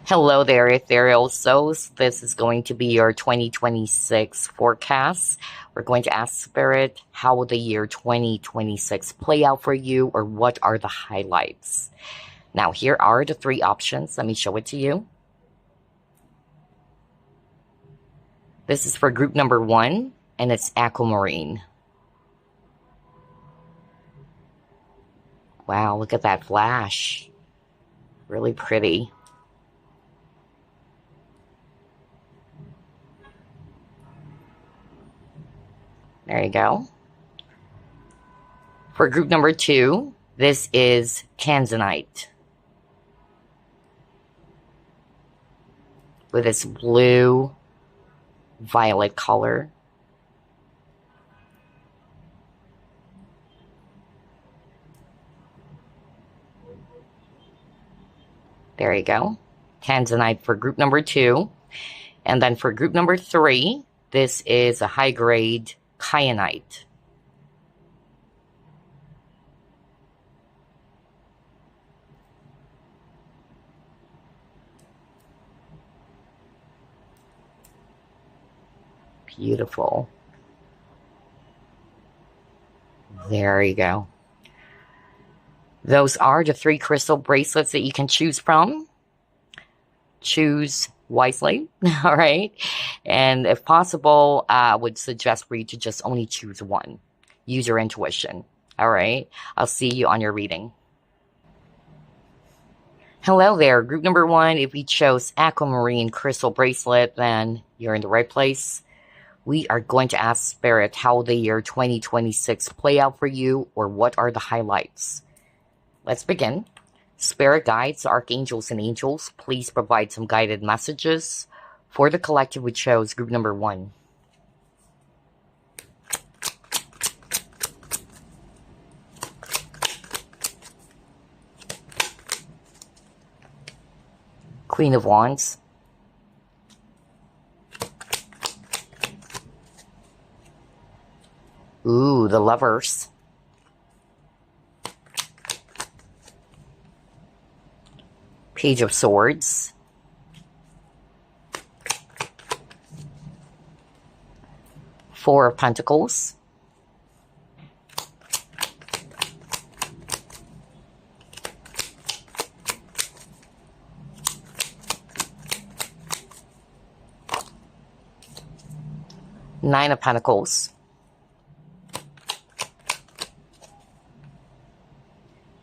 Hello there, Ethereal souls. This is going to be your 2026 forecast. We're going to ask Spirit, how will the year 2026 play out for you, or what are the highlights? Now, here are the three options. Let me show it to you. This is for group number 1, and it's Aquamarine. Wow, look at that flash. Really pretty. There you go. For group number 2, this is Tanzanite. With its blue, violet color. There you go. Tanzanite for group number 2. And then for group number 3, this is a high-grade Kyanite. Beautiful. There you go. Those are the 3 crystal bracelets that you can choose from. Choose wisely, all right? And if possible, I would suggest for you to just only choose one. Use your intuition, all right? I'll see you on your reading. Hello there, group number 1. If you chose Aquamarine crystal bracelet, then you're in the right place. We are going to ask Spirit, how will the year 2026 play out for you, or what are the highlights? Let's begin. Spirit guides, archangels, and angels, please provide some guided messages. For the collective, we chose group number 1. Queen of Wands. Ooh, the Lovers. Page of Swords. Four of Pentacles. Nine of Pentacles.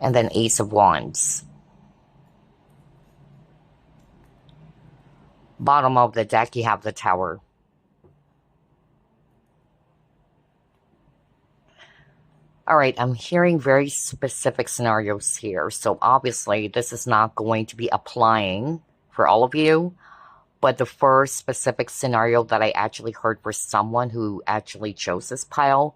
And then Ace of Wands. Bottom of the deck, you have the Tower. All right, I'm hearing very specific scenarios here. So obviously, this is not going to be applying for all of you. But the first specific scenario that I actually heard for someone who actually chose this pile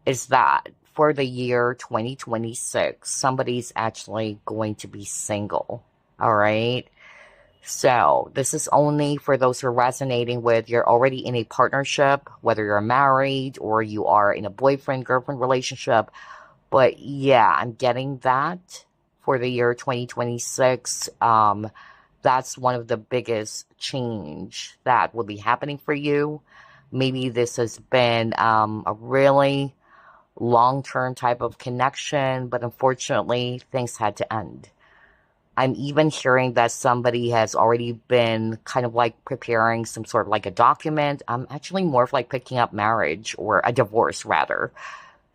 is that for the year 2026, somebody's actually going to be single. All right. So this is only for those who are resonating with you're already in a partnership, whether you're married or you are in a boyfriend-girlfriend relationship. But yeah, I'm getting that for the year 2026. That's one of the biggest change that will be happening for you. Maybe this has been a really long-term type of connection, but unfortunately, things had to end. I'm even hearing that somebody has already been kind of like preparing some sort of like a document. I'm actually more of like picking up marriage or a divorce rather.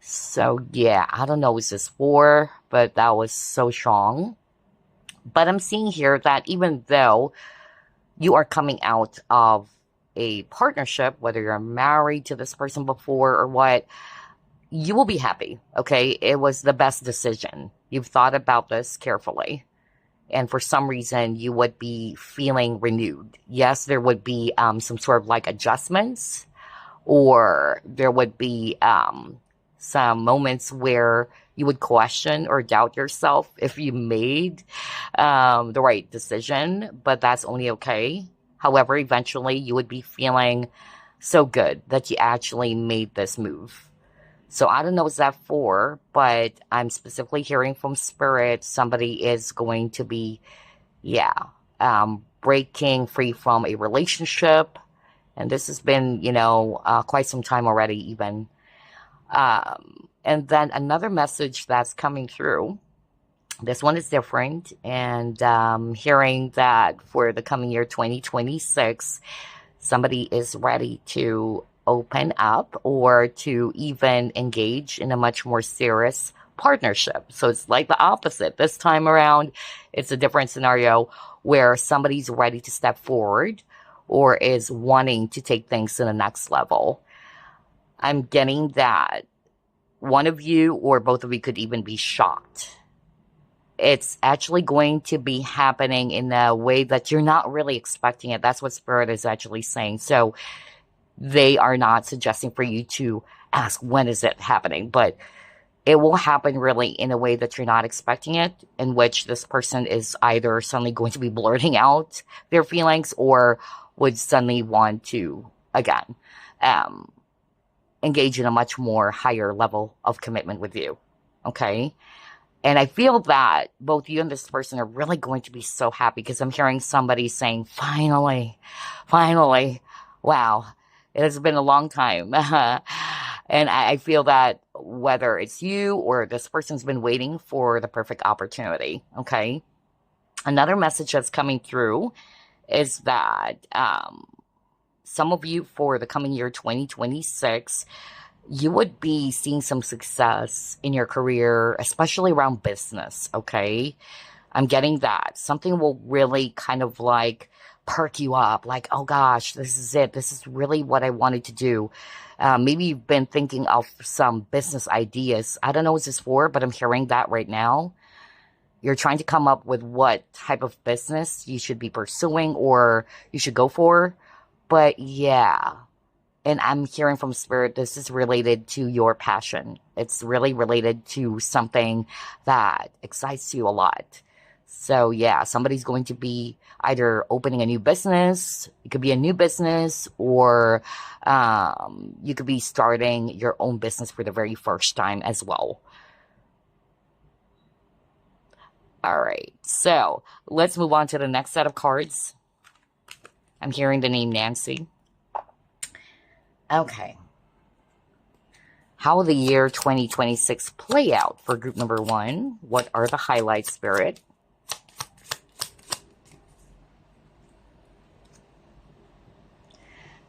So yeah, I don't know what this is for, but that was so strong. But I'm seeing here that even though you are coming out of a partnership, whether you're married to this person before or what, you will be happy, okay? It was the best decision. You've thought about this carefully. And for some reason, you would be feeling renewed. Yes, there would be some sort of like adjustments, or there would be some moments where you would question or doubt yourself if you made the right decision, but that's only okay. However, eventually you would be feeling so good that you actually made this move. So I don't know what's that for, but I'm specifically hearing from Spirit somebody is going to be, yeah, breaking free from a relationship. And this has been, quite some time already, even. And then another message that's coming through. This one is different. And hearing that for the coming year 2026, somebody is ready to open up or to even engage in a much more serious partnership. So it's like the opposite. This time around, it's a different scenario where somebody's ready to step forward or is wanting to take things to the next level. I'm getting that one of you or both of you could even be shocked. It's actually going to be happening in a way that you're not really expecting it. That's what Spirit is actually saying. So they are not suggesting for you to ask, when is it happening? But it will happen really in a way that you're not expecting it, in which this person is either suddenly going to be blurting out their feelings or would suddenly want to, again, engage in a much more higher level of commitment with you. Okay? And I feel that both you and this person are really going to be so happy, because I'm hearing somebody saying, finally, wow, it has been a long time. And I feel that whether it's you or this person's been waiting for the perfect opportunity, okay? Another message that's coming through is that some of you for the coming year 2026, you would be seeing some success in your career, especially around business, okay? I'm getting that. Something will really kind of like perk you up, like, oh gosh, this is it. This is really what I wanted to do. Maybe you've been thinking of some business ideas. I don't know what this is for, but I'm hearing that right now. You're trying to come up with what type of business you should be pursuing or you should go for. But yeah, and I'm hearing from Spirit, this is related to your passion. It's really related to something that excites you a lot. So yeah, somebody's going to be either opening a new business. It could be a new business, or you could be starting your own business for the very first time as well. All right, so let's move on to the next set of cards. I'm hearing the name Nancy. Okay. How will the year 2026 play out for group number 1? What are the highlights, Spirit?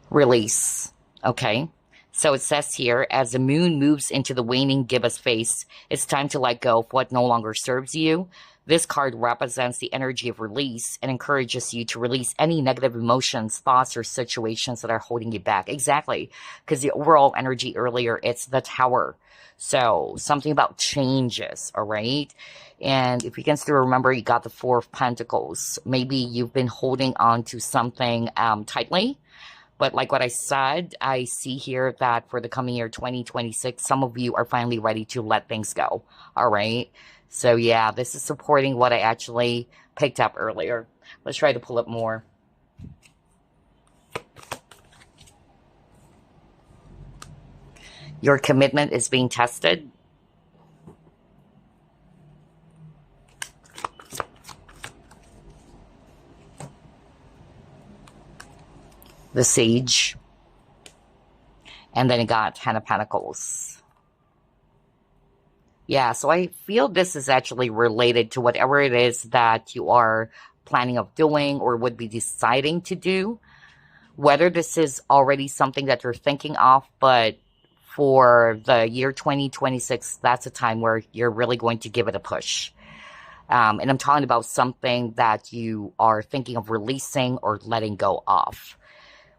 Release. Okay. So it says here, as the moon moves into the waning gibbous phase, it's time to let go of what no longer serves you. This card represents the energy of release and encourages you to release any negative emotions, thoughts, or situations that are holding you back. Exactly. Because the overall energy earlier, it's the Tower. So something about changes, all right? And if you can still remember, you got the Four of Pentacles. Maybe you've been holding on to something tightly. But like what I said, I see here that for the coming year 2026, some of you are finally ready to let things go. All right. So yeah, this is supporting what I actually picked up earlier. Let's try to pull up more. Your commitment is being tested. The Sage. And then it got Ten of Pentacles. Yeah, so I feel this is actually related to whatever it is that you are planning of doing or would be deciding to do. Whether this is already something that you're thinking of, but for the year 2026, that's a time where you're really going to give it a push. And I'm talking about something that you are thinking of releasing or letting go of.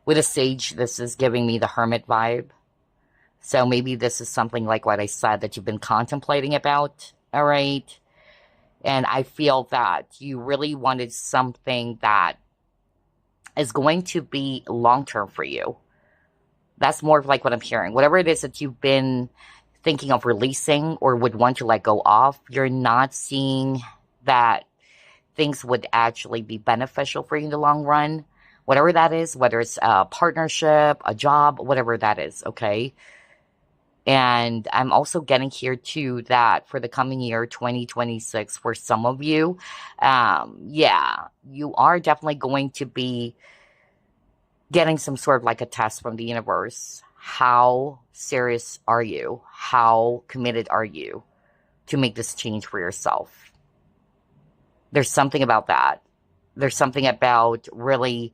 With a Sage, this is giving me the Hermit vibe. So maybe this is something like what I said that you've been contemplating about, all right? And I feel that you really wanted something that is going to be long-term for you. That's more of like what I'm hearing. Whatever it is that you've been thinking of releasing or would want to let go of, you're not seeing that things would actually be beneficial for you in the long run. Whatever that is, whether it's a partnership, a job, whatever that is, okay? And I'm also getting here too that for the coming year, 2026, for some of you, yeah, you are definitely going to be getting some sort of like a test from the universe. How serious are you? How committed are you to make this change for yourself? There's something about that. There's something about really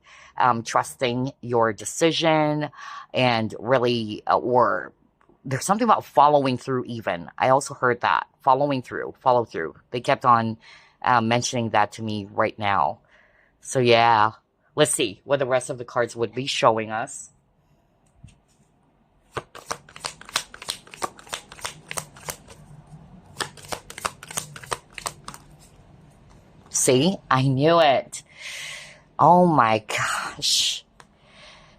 trusting your decision and really, or there's something about following through even. I also heard that. Following through, follow through. They kept on mentioning that to me right now. So yeah, let's see what the rest of the cards would be showing us. See, I knew it. Oh my gosh.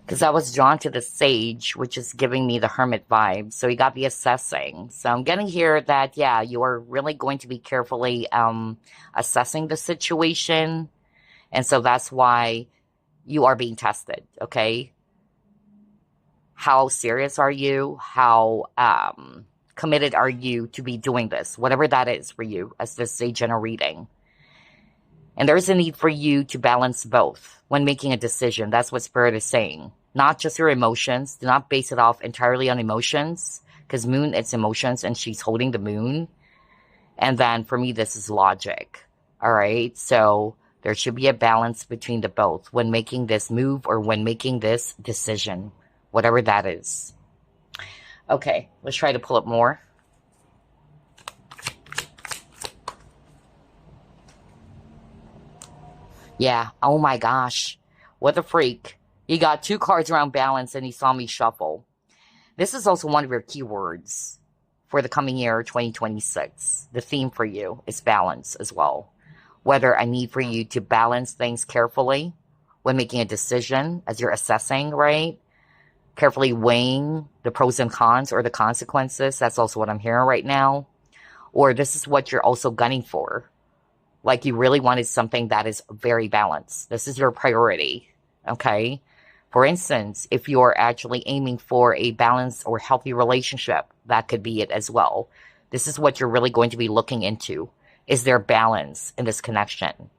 Because I was drawn to the Sage, which is giving me the Hermit vibe. So you got the assessing. So I'm getting here that, yeah, you are really going to be carefully assessing the situation. And so that's why you are being tested, okay? How serious are you? How committed are you to be doing this? Whatever that is for you as this Sage general reading. And there's a need for you to balance both when making a decision. That's what Spirit is saying. Not just your emotions. Do not base it off entirely on emotions. Because Moon, it's emotions, and she's holding the Moon. And then for me, this is logic. All right? So there should be a balance between the both when making this move or when making this decision. Whatever that is. Okay, let's try to pull up more. Yeah, oh my gosh. What a freak. He got 2 cards around balance and he saw me shuffle. This is also one of your keywords for the coming year, 2026. The theme for you is balance as well. Whether a need for you to balance things carefully when making a decision as you're assessing, right? Carefully weighing the pros and cons or the consequences. That's also what I'm hearing right now. Or this is what you're also gunning for. Like you really wanted something that is very balanced. This is your priority, okay? For instance, if you're actually aiming for a balanced or healthy relationship, that could be it as well. This is what you're really going to be looking into. Is there balance in this connection?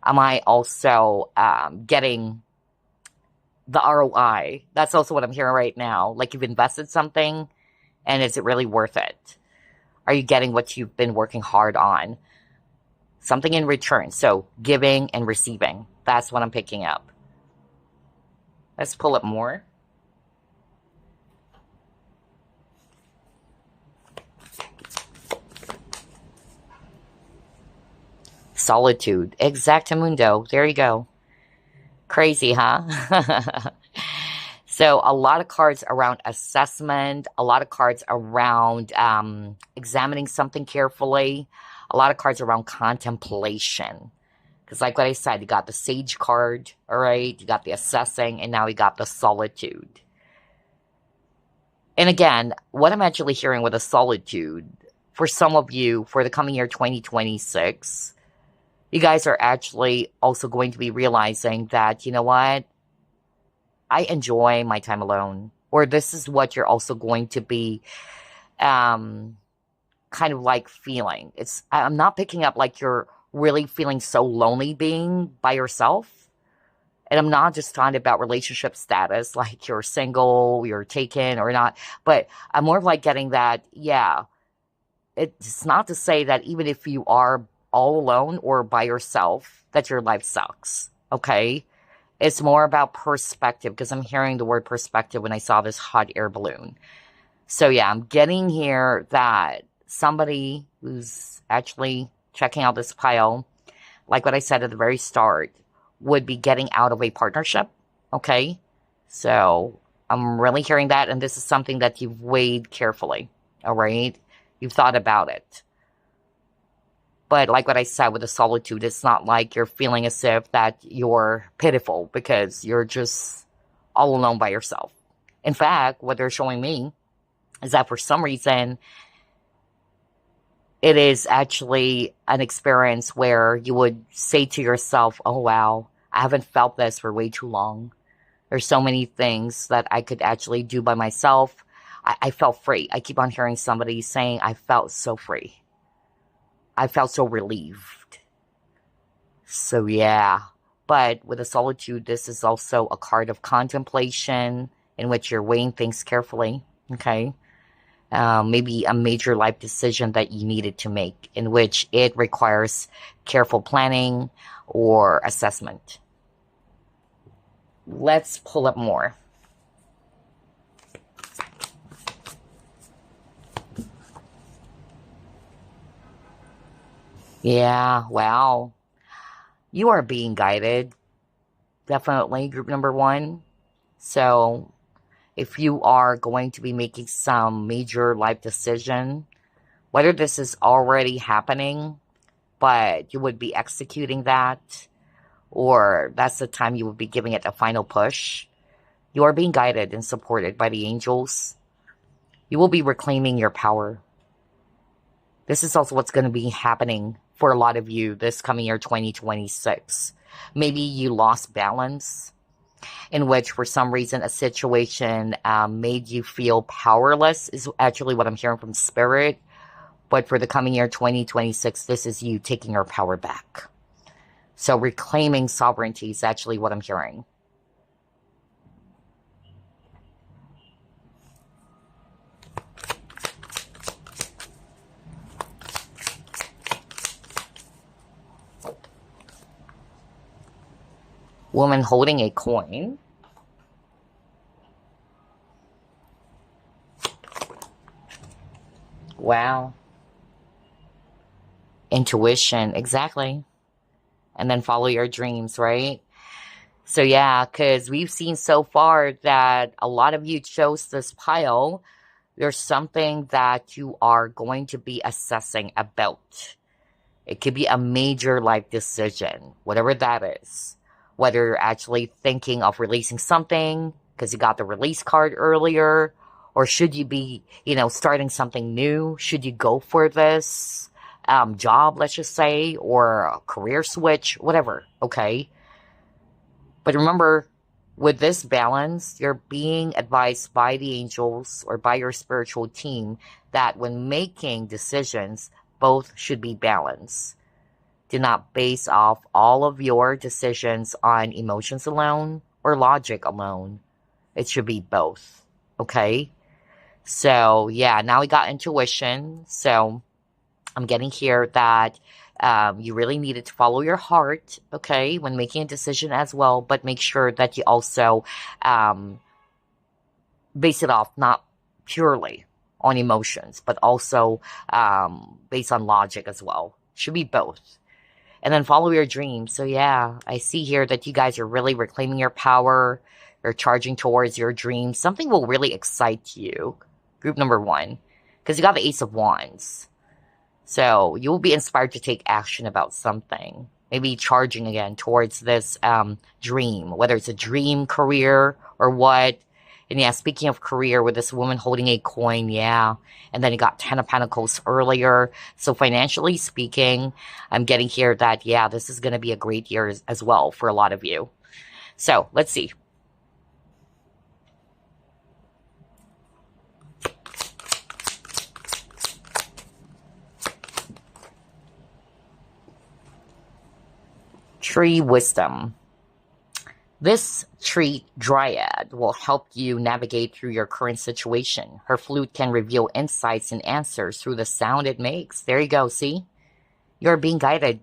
Am I also getting the ROI? That's also what I'm hearing right now. Like you've invested something, and is it really worth it? Are you getting what you've been working hard on? Something in return. So giving and receiving. That's what I'm picking up. Let's pull up more. Solitude. Exactamundo. There you go. Crazy, huh? So a lot of cards around assessment, a lot of cards around examining something carefully, a lot of cards around contemplation. Because like what I said, you got the Sage card, all right? You got the assessing, and now you got the solitude. And again, what I'm actually hearing with the solitude, for some of you, for the coming year 2026, you guys are actually also going to be realizing that, you know what? I enjoy my time alone. Or this is what you're also going to be kind of like feeling. I'm not picking up like you're really feeling so lonely being by yourself. And I'm not just talking about relationship status, like you're single, you're taken or not. But I'm more of like getting that, yeah, it's not to say that even if you are all alone or by yourself, that your life sucks, okay? It's more about perspective, because I'm hearing the word perspective when I saw this hot air balloon. So yeah, I'm getting here that somebody who's actually checking out this pile, like what I said at the very start, would be getting out of a partnership, okay? So I'm really hearing that, and this is something that you've weighed carefully, all right? You've thought about it. But like what I said with the solitude, it's not like you're feeling as if that you're pitiful because you're just all alone by yourself. In fact, what they're showing me is that for some reason, it is actually an experience where you would say to yourself, oh, wow, I haven't felt this for way too long. There's so many things that I could actually do by myself. I felt free. I keep on hearing somebody saying, I felt so free. I felt so relieved. So yeah, but with the solitude, this is also a card of contemplation in which you're weighing things carefully, okay? Maybe a major life decision that you needed to make, in which it requires careful planning or assessment. Let's pull up more. Yeah, wow. You are being guided, definitely, group number one. So if you are going to be making some major life decision, whether this is already happening, but you would be executing that, or that's the time you would be giving it a final push, you are being guided and supported by the angels. You will be reclaiming your power. This is also what's going to be happening for a lot of you this coming year 2026. Maybe you lost balance, in which for some reason a situation made you feel powerless, is actually what I'm hearing from Spirit. But for the coming year 2026, this is you taking your power back. So reclaiming sovereignty is actually what I'm hearing. Woman holding a coin. Wow. Intuition, exactly. And then follow your dreams, right? So yeah, because we've seen so far that a lot of you chose this pile. There's something that you are going to be assessing about. It could be a major life decision, whatever that is. Whether you're actually thinking of releasing something because you got the release card earlier, or should you be, starting something new? Should you go for this job, let's just say, or a career switch, whatever, okay? But remember, with this balance, you're being advised by the angels or by your spiritual team that when making decisions, both should be balanced. Do not base off all of your decisions on emotions alone or logic alone. It should be both. Okay? So, yeah, now we got intuition. So, I'm getting here that you really needed to follow your heart, okay, when making a decision as well, but make sure that you also um, base it off not purely on emotions, but also based on logic as well. Should be both. And then follow your dreams. So yeah, I see here that you guys are really reclaiming your power. You're charging towards your dreams. Something will really excite you. Group number one. Because you got the Ace of Wands. So you will be inspired to take action about something. Maybe charging again towards this dream. Whether it's a dream, career, or what. And yeah, speaking of career, with this woman holding a coin, yeah. And then you got Ten of Pentacles earlier. So financially speaking, I'm getting here that, yeah, this is going to be a great year as well for a lot of you. So let's see. Tree Wisdom. This tree dryad will help you navigate through your current situation. Her flute can reveal insights and answers through the sound it makes. There you go, see? You're being guided.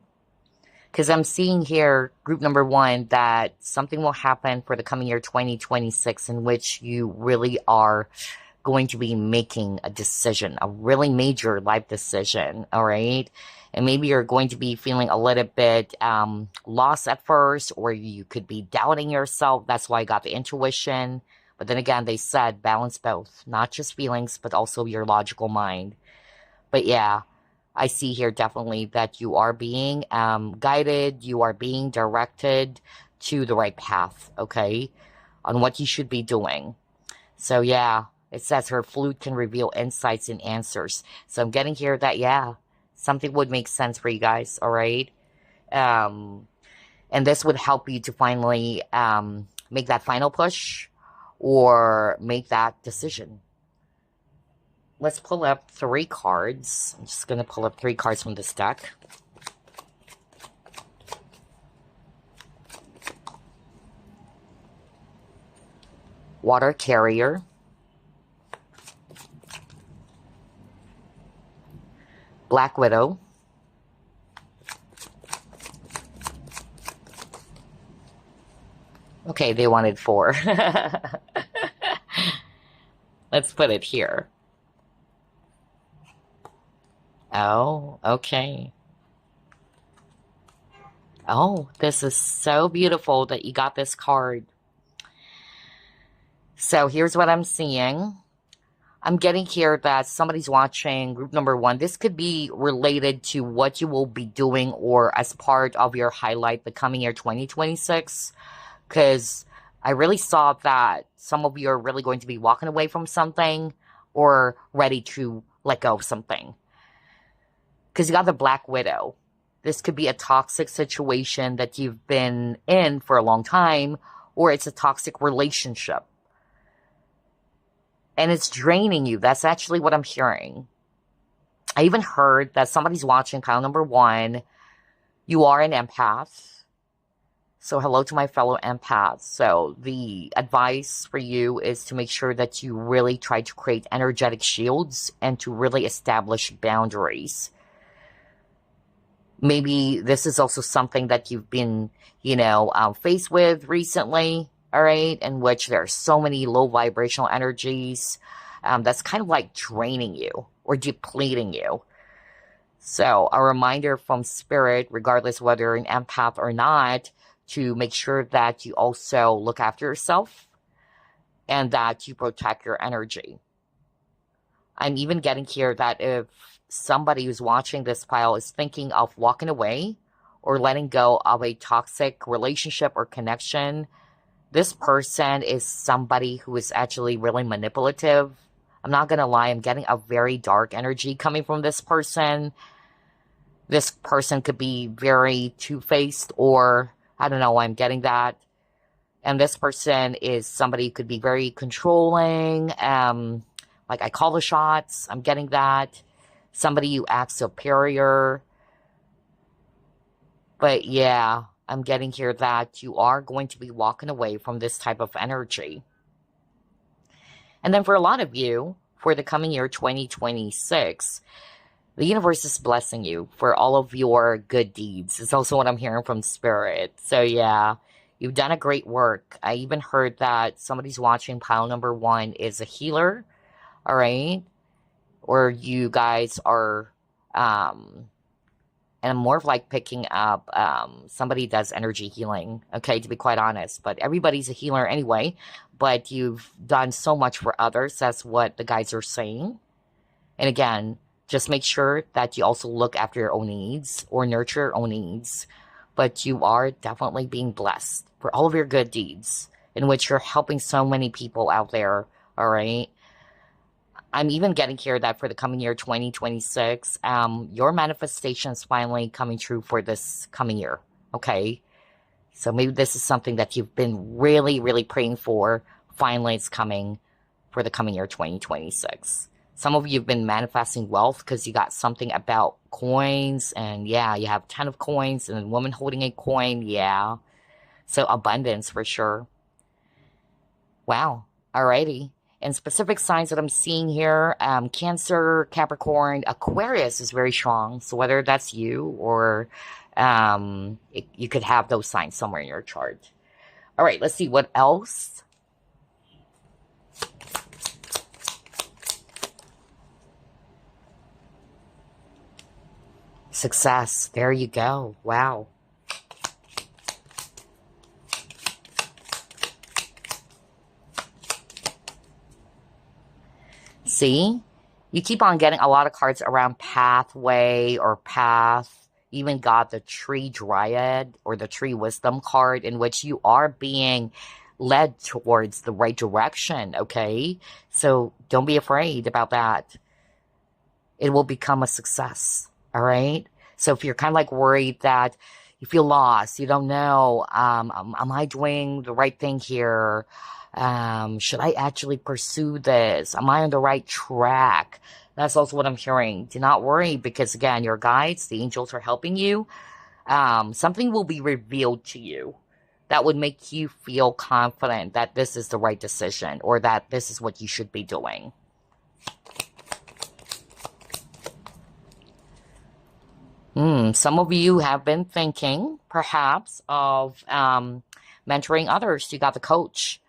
Because I'm seeing here, group number one, that something will happen for the coming year 2026 in which you really are going to be making a decision, a really major life decision, all right? And maybe you're going to be feeling a little bit lost at first, or you could be doubting yourself. That's why I got the intuition. But then again, they said balance both, not just feelings, but also your logical mind. But yeah, I see here definitely that you are being guided, you are being directed to the right path, okay, on what you should be doing. So yeah, it says her flute can reveal insights and answers. So I'm getting here that, yeah, something would make sense for you guys, all right? And this would help you to finally make that final push or make that decision. Let's pull up 3 cards. I'm just going to pull up 3 cards from this deck. Water Carrier, Black Widow, okay, they wanted 4. Let's put it here. Oh, okay. Oh, this is so beautiful that you got this card. So here's what I'm seeing. I'm getting here that somebody's watching group number 1. This could be related to what you will be doing or as part of your highlight the coming year 2026. Because I really saw that some of you are really going to be walking away from something or ready to let go of something. Because you got the Black Widow. This could be a toxic situation that you've been in for a long time, or it's a toxic relationship. And it's draining you. That's actually what I'm hearing. I even heard that somebody's watching pile number 1. You are an empath. So hello to my fellow empaths. So the advice for you is to make sure that you really try to create energetic shields and to really establish boundaries. Maybe this is also something that you've been, faced with recently, all right, in which there are so many low vibrational energies that's kind of like draining you or depleting you. So a reminder from Spirit, regardless whether you're an empath or not, to make sure that you also look after yourself and that you protect your energy. I'm even getting here that if somebody who's watching this pile is thinking of walking away or letting go of a toxic relationship or connection, this person is somebody who is actually really manipulative. I'm not going to lie, I'm getting a very dark energy coming from this person. This person could be very two-faced, or I don't know why I'm getting that. And this person is somebody who could be very controlling. Like I call the shots. I'm getting that. Somebody who acts superior. But yeah, I'm getting here that you are going to be walking away from this type of energy. And then for a lot of you, for the coming year 2026, the universe is blessing you for all of your good deeds. It's also what I'm hearing from Spirit. So yeah, you've done a great work. I even heard that somebody's watching pile number 1 is a healer. All right. Or you guys are, and I'm more of like picking up, somebody does energy healing, okay, to be quite honest, but everybody's a healer anyway, but you've done so much for others. That's what the guys are saying. And again, just make sure that you also look after your own needs or nurture your own needs, but you are definitely being blessed for all of your good deeds in which you're helping so many people out there. All right. I'm even getting here that for the coming year 2026, your manifestation is finally coming true for this coming year. Okay. So maybe this is something that you've been really, really praying for. Finally, it's coming for the coming year 2026. Some of you have been manifesting wealth because you got something about coins. And yeah, you have 10 of coins and a woman holding a coin. Yeah. So abundance for sure. Wow. Alrighty. And specific signs that I'm seeing here, Cancer, Capricorn, Aquarius is very strong. So whether that's you or you could have those signs somewhere in your chart. All right, let's see what else. Success. There you go. Wow. See? You keep on getting a lot of cards around pathway or path. You even got the tree dryad or the tree wisdom card in which you are being led towards the right direction, okay? So don't be afraid about that. It will become a success, all right? So if you're kind of like worried that you feel lost, you don't know, am I doing the right thing here? Should I actually pursue this? Am I on the right track? That's also what I'm hearing. Do not worry because, again, your guides, the angels are helping you. Something will be revealed to you that would make you feel confident that this is the right decision or that this is what you should be doing. Some of you have been thinking, perhaps, of mentoring others. You got the coach.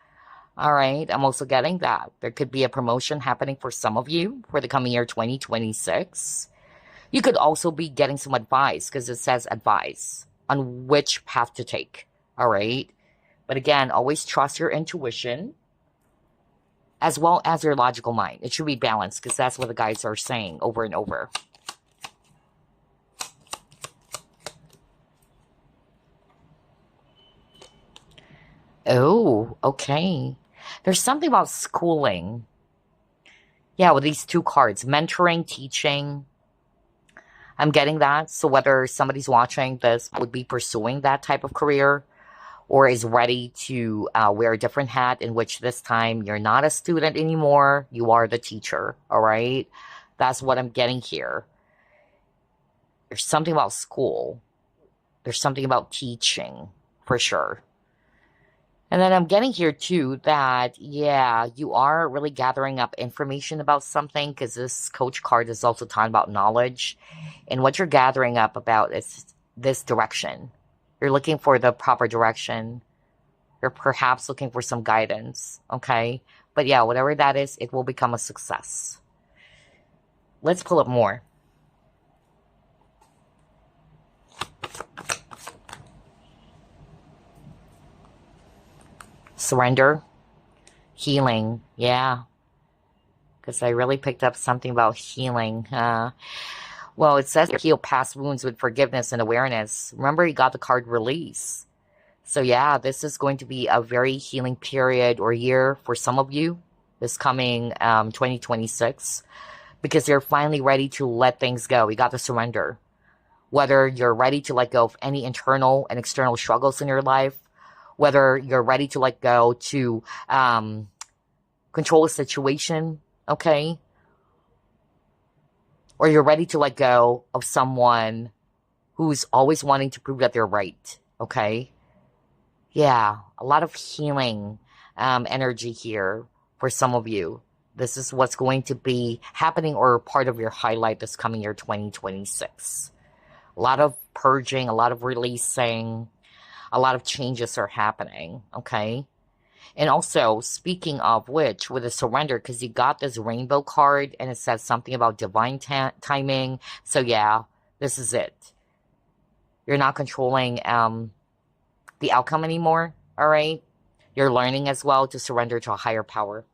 All right. I'm also getting that. There could be a promotion happening for some of you for the coming year 2026. You could also be getting some advice because it says advice on which path to take. All right. But again, always trust your intuition as well as your logical mind. It should be balanced because that's what the guides are saying over and over. Oh, okay. There's something about schooling. Yeah, with these two cards, mentoring, teaching. I'm getting that. So whether somebody's watching this would be pursuing that type of career or is ready to wear a different hat, in which this time you're not a student anymore, you are the teacher, all right? That's what I'm getting here. There's something about school. There's something about teaching, for sure. And then I'm getting here too that, yeah, you are really gathering up information about something because this coach card is also talking about knowledge. And what you're gathering up about is this direction. You're looking for the proper direction. You're perhaps looking for some guidance, okay? But yeah, whatever that is, it will become a success. Let's pull up more. Surrender, healing, yeah. Because I really picked up something about healing. Well, it says heal past wounds with forgiveness and awareness. Remember, you got the card release. So yeah, this is going to be a very healing period or year for some of you this coming 2026. Because you're finally ready to let things go. You got the surrender. Whether you're ready to let go of any internal and external struggles in your life, whether you're ready to let go to control a situation, okay? Or you're ready to let go of someone who's always wanting to prove that they're right, okay? Yeah, a lot of healing energy here for some of you. This is what's going to be happening or part of your highlight this coming year, 2026. A lot of purging, a lot of releasing, a lot of changes are happening, okay? And also, speaking of which, with the surrender, because you got this rainbow card and it says something about divine timing. So yeah, this is it. You're not controlling the outcome anymore, all right? You're learning as well to surrender to a higher power.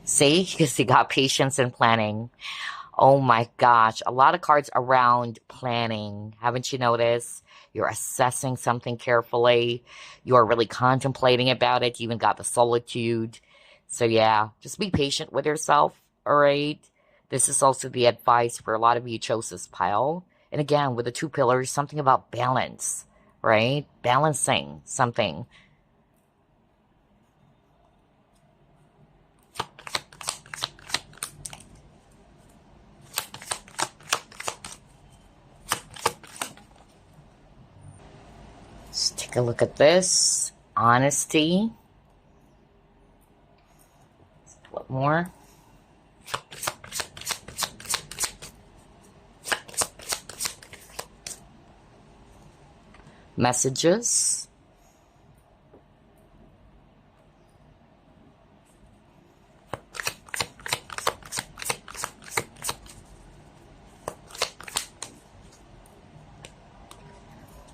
See, because you got patience and planning. Oh my gosh, a lot of cards around planning. Haven't you noticed? You're assessing something carefully. You're really contemplating about it. You even got the solitude. So yeah, just be patient with yourself, all right? This is also the advice for a lot of you chose this pile. And again, with the two pillars, something about balance, right? Balancing something. Let's take a look at this. Honesty. What more? Messages.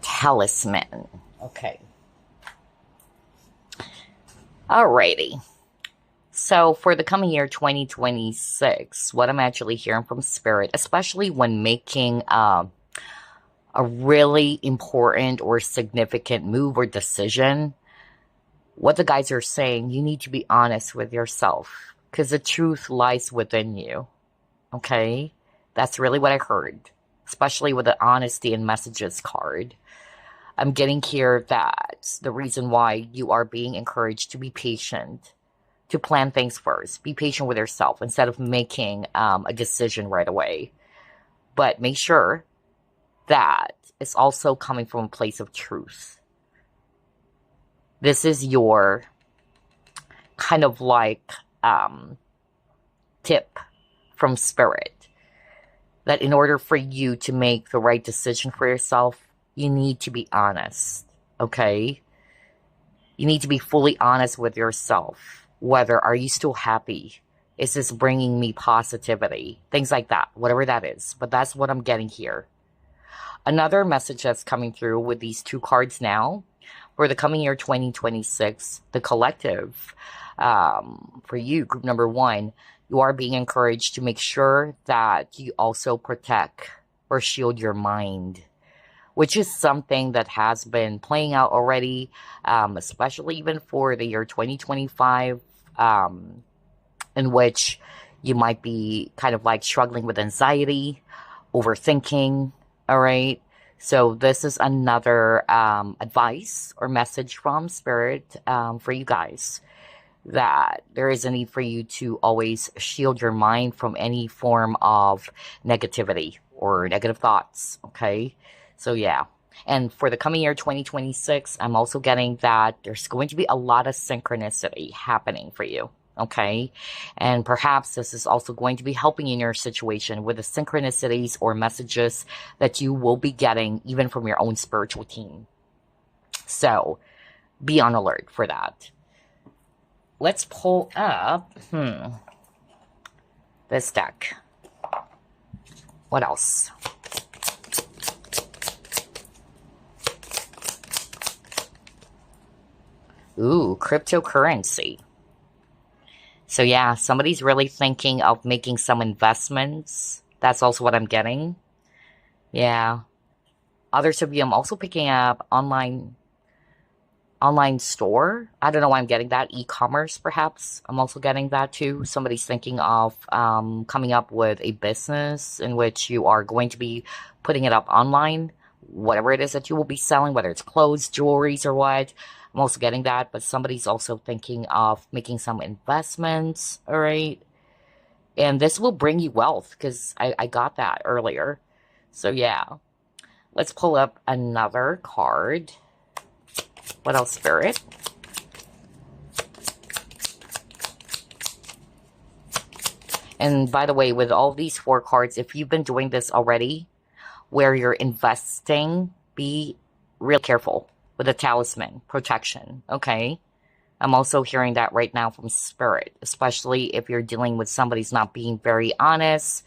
Talisman. Okay. Alrighty. So for the coming year 2026, what I'm actually hearing from Spirit, especially when making a really important or significant move or decision, what the guys are saying, you need to be honest with yourself because the truth lies within you. Okay? That's really what I heard, especially with the honesty and messages card. I'm getting here that the reason why you are being encouraged to be patient, to plan things first. Be patient with yourself instead of making a decision right away. But make sure that it's also coming from a place of truth. This is your kind of like tip from Spirit, that in order for you to make the right decision for yourself, you need to be honest, okay? You need to be fully honest with yourself. Whether, are you still happy? Is this bringing me positivity? Things like that, whatever that is. But that's what I'm getting here. Another message that's coming through with these two cards now, for the coming year 2026, the collective, for you, group number 1, you are being encouraged to make sure that you also protect or shield your mind, which is something that has been playing out already, especially even for the year 2025, in which you might be kind of like struggling with anxiety, overthinking, all right? So this is another advice or message from Spirit for you guys, that there is a need for you to always shield your mind from any form of negativity or negative thoughts, okay? So yeah. And for the coming year 2026, I'm also getting that there's going to be a lot of synchronicity happening for you, okay? And perhaps this is also going to be helping in your situation with the synchronicities or messages that you will be getting even from your own spiritual team. So be on alert for that. Let's pull up this deck. What else? Ooh, cryptocurrency. So yeah, somebody's really thinking of making some investments. That's also what I'm getting. Yeah. Others of you, I'm also picking up online store. I don't know why I'm getting that. E-commerce, perhaps. I'm also getting that too. Somebody's thinking of coming up with a business in which you are going to be putting it up online. Whatever it is that you will be selling, whether it's clothes, jewelries, or what. I'm also getting that. But somebody's also thinking of making some investments, all right? And this will bring you wealth, because I got that earlier. So yeah. Let's pull up another card. What else, Spirit? And by the way, with all these 4 cards, if you've been doing this already, where you're investing, be real careful with the talisman, protection, okay? I'm also hearing that right now from Spirit, especially if you're dealing with somebody who's not being very honest.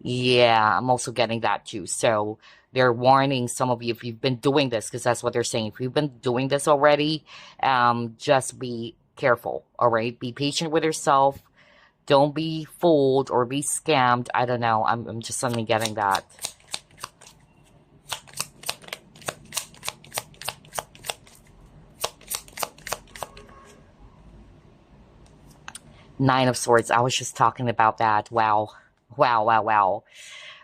Yeah, I'm also getting that too. So they're warning some of you, if you've been doing this, because that's what they're saying. If you've been doing this already, just be careful, all right? Be patient with yourself. Don't be fooled or be scammed. I don't know. I'm just suddenly getting that. Nine of Swords. I was just talking about that. Wow. Wow, wow, wow.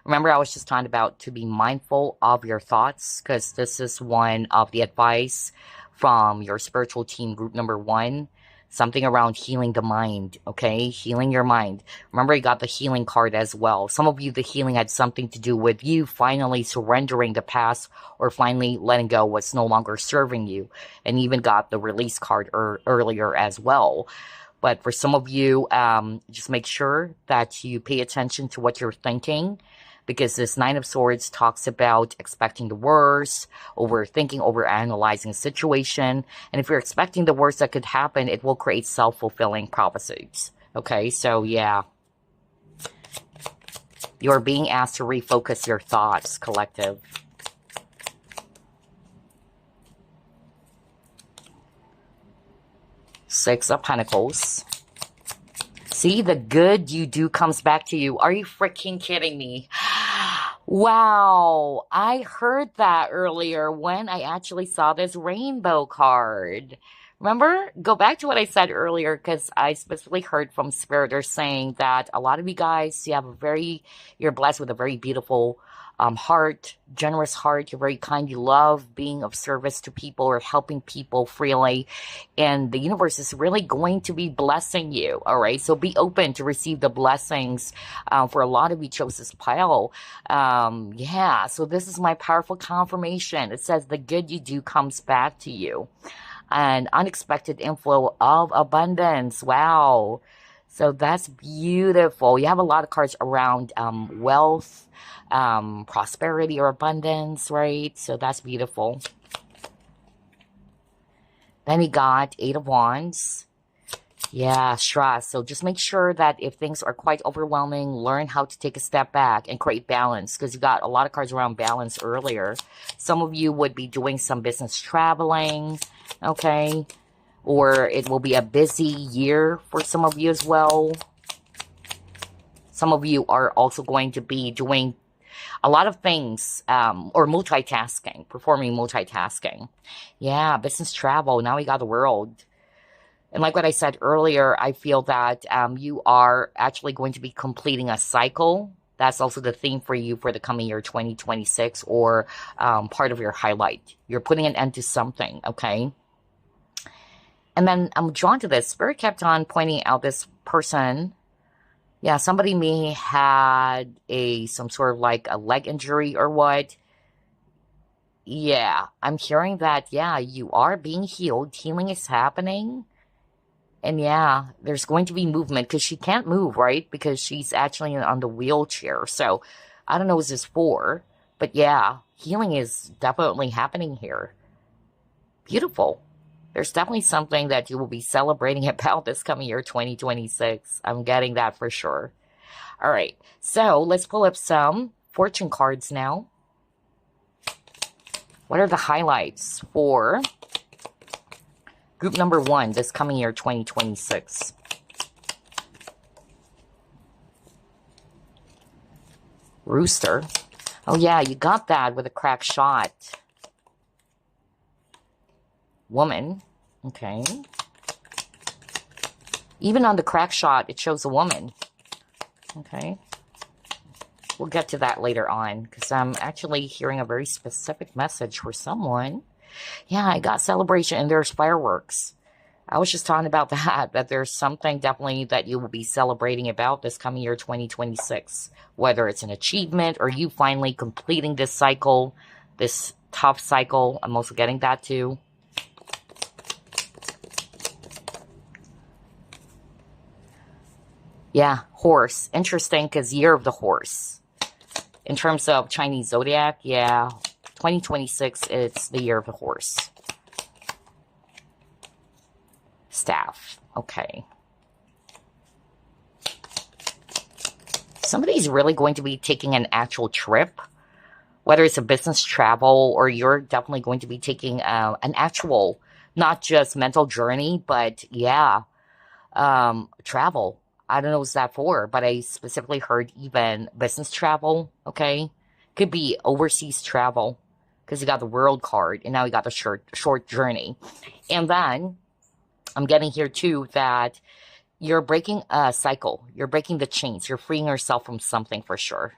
Remember, I was just talking about to be mindful of your thoughts, because this is one of the advice from your spiritual team, group number 1. Something around healing the mind, okay? Healing your mind. Remember, I got the healing card as well. Some of you, the healing had something to do with you finally surrendering the past, or finally letting go what's no longer serving you. And even got the release card earlier as well. But for some of you, just make sure that you pay attention to what you're thinking, because this Nine of Swords talks about expecting the worst, overthinking, overanalyzing the situation. And if you're expecting the worst that could happen, it will create self-fulfilling prophecies. Okay, so yeah. You're being asked to refocus your thoughts, collective. Six of Pentacles. See, the good you do comes back to you. Are you freaking kidding me? Wow, I heard that earlier when I actually saw this rainbow card. Remember, go back to what I said earlier because I specifically heard from Spirit. They're saying that a lot of you guys, you're blessed with a very beautiful heart, generous heart. You're very kind. You love being of service to people or helping people freely. And the universe is really going to be blessing you. All right. So be open to receive the blessings. For a lot of you chose this pile. Yeah. So this is my powerful confirmation. It says the good you do comes back to you. An unexpected inflow of abundance. Wow. So that's beautiful. You have a lot of cards around wealth, prosperity, or abundance, right? So that's beautiful. Then you got Eight of Wands. Yeah, stress. So just make sure that if things are quite overwhelming, learn how to take a step back and create balance, because you got a lot of cards around balance earlier. Some of you would be doing some business traveling, okay? Or it will be a busy year for some of you as well. Some of you are also going to be doing a lot of things, or multitasking, performing multitasking. Yeah, business travel. Now we got the world. And like what I said earlier, I feel that you are actually going to be completing a cycle. That's also the theme for you for the coming year 2026, or part of your highlight. You're putting an end to something, okay? And then I'm drawn to this. Spirit kept on pointing out this person. Yeah, somebody may had some sort of like a leg injury or what. Yeah, I'm hearing that, yeah, you are being healed. Healing is happening. And yeah, there's going to be movement because she can't move, right? Because she's actually on the wheelchair. So I don't know what this is for. But yeah, healing is definitely happening here. Beautiful. There's definitely something that you will be celebrating about this coming year, 2026. I'm getting that for sure. All right. So let's pull up some fortune cards now. What are the highlights for group number 1 this coming year, 2026? Rooster. Oh, yeah, you got that with a crack shot. Woman. Okay. Even on the crack shot, it shows a woman. Okay. We'll get to that later on because I'm actually hearing a very specific message for someone. Yeah, I got celebration and there's fireworks. I was just talking about that there's something definitely that you will be celebrating about this coming year, 2026. Whether it's an achievement or you finally completing this cycle, this tough cycle. I'm also getting that too. Yeah, horse. Interesting because year of the horse. In terms of Chinese zodiac, yeah, 2026, it's the year of the horse. Staff. Okay. Somebody's really going to be taking an actual trip, whether it's a business travel or you're definitely going to be taking an actual, not just mental journey, but yeah, travel. I don't know what's that for, but I specifically heard even business travel, okay? Could be overseas travel because you got the world card and now you got the short journey. And then I'm getting here too that you're breaking a cycle. You're breaking the chains. You're freeing yourself from something for sure.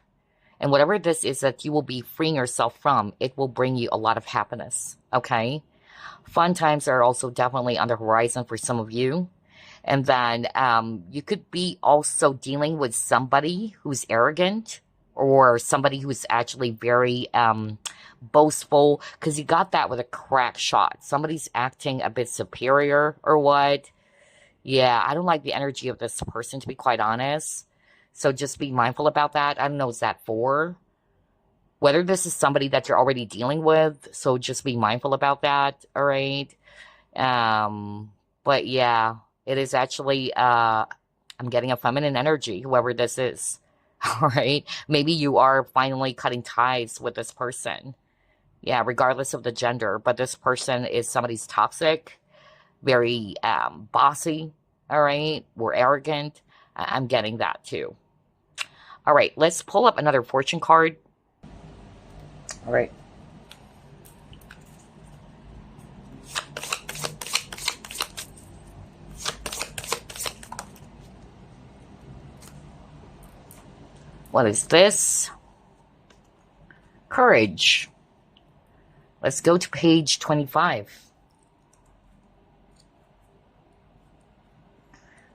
And whatever this is that you will be freeing yourself from, it will bring you a lot of happiness, okay? Fun times are also definitely on the horizon for some of you. And then you could be also dealing with somebody who's arrogant or somebody who's actually very boastful, because you got that with a crack shot. Somebody's acting a bit superior or what. Yeah, I don't like the energy of this person, to be quite honest. So just be mindful about that. I don't know what's that for. Whether this is somebody that you're already dealing with. So just be mindful about that. All right. But yeah. It is actually, I'm getting a feminine energy, whoever this is, all right? Maybe you are finally cutting ties with this person. Yeah, regardless of the gender. But this person is somebody's toxic, very bossy, all right? Or arrogant. I'm getting that too. All right, let's pull up another fortune card. All right. What is this? Courage. Let's go to page 25.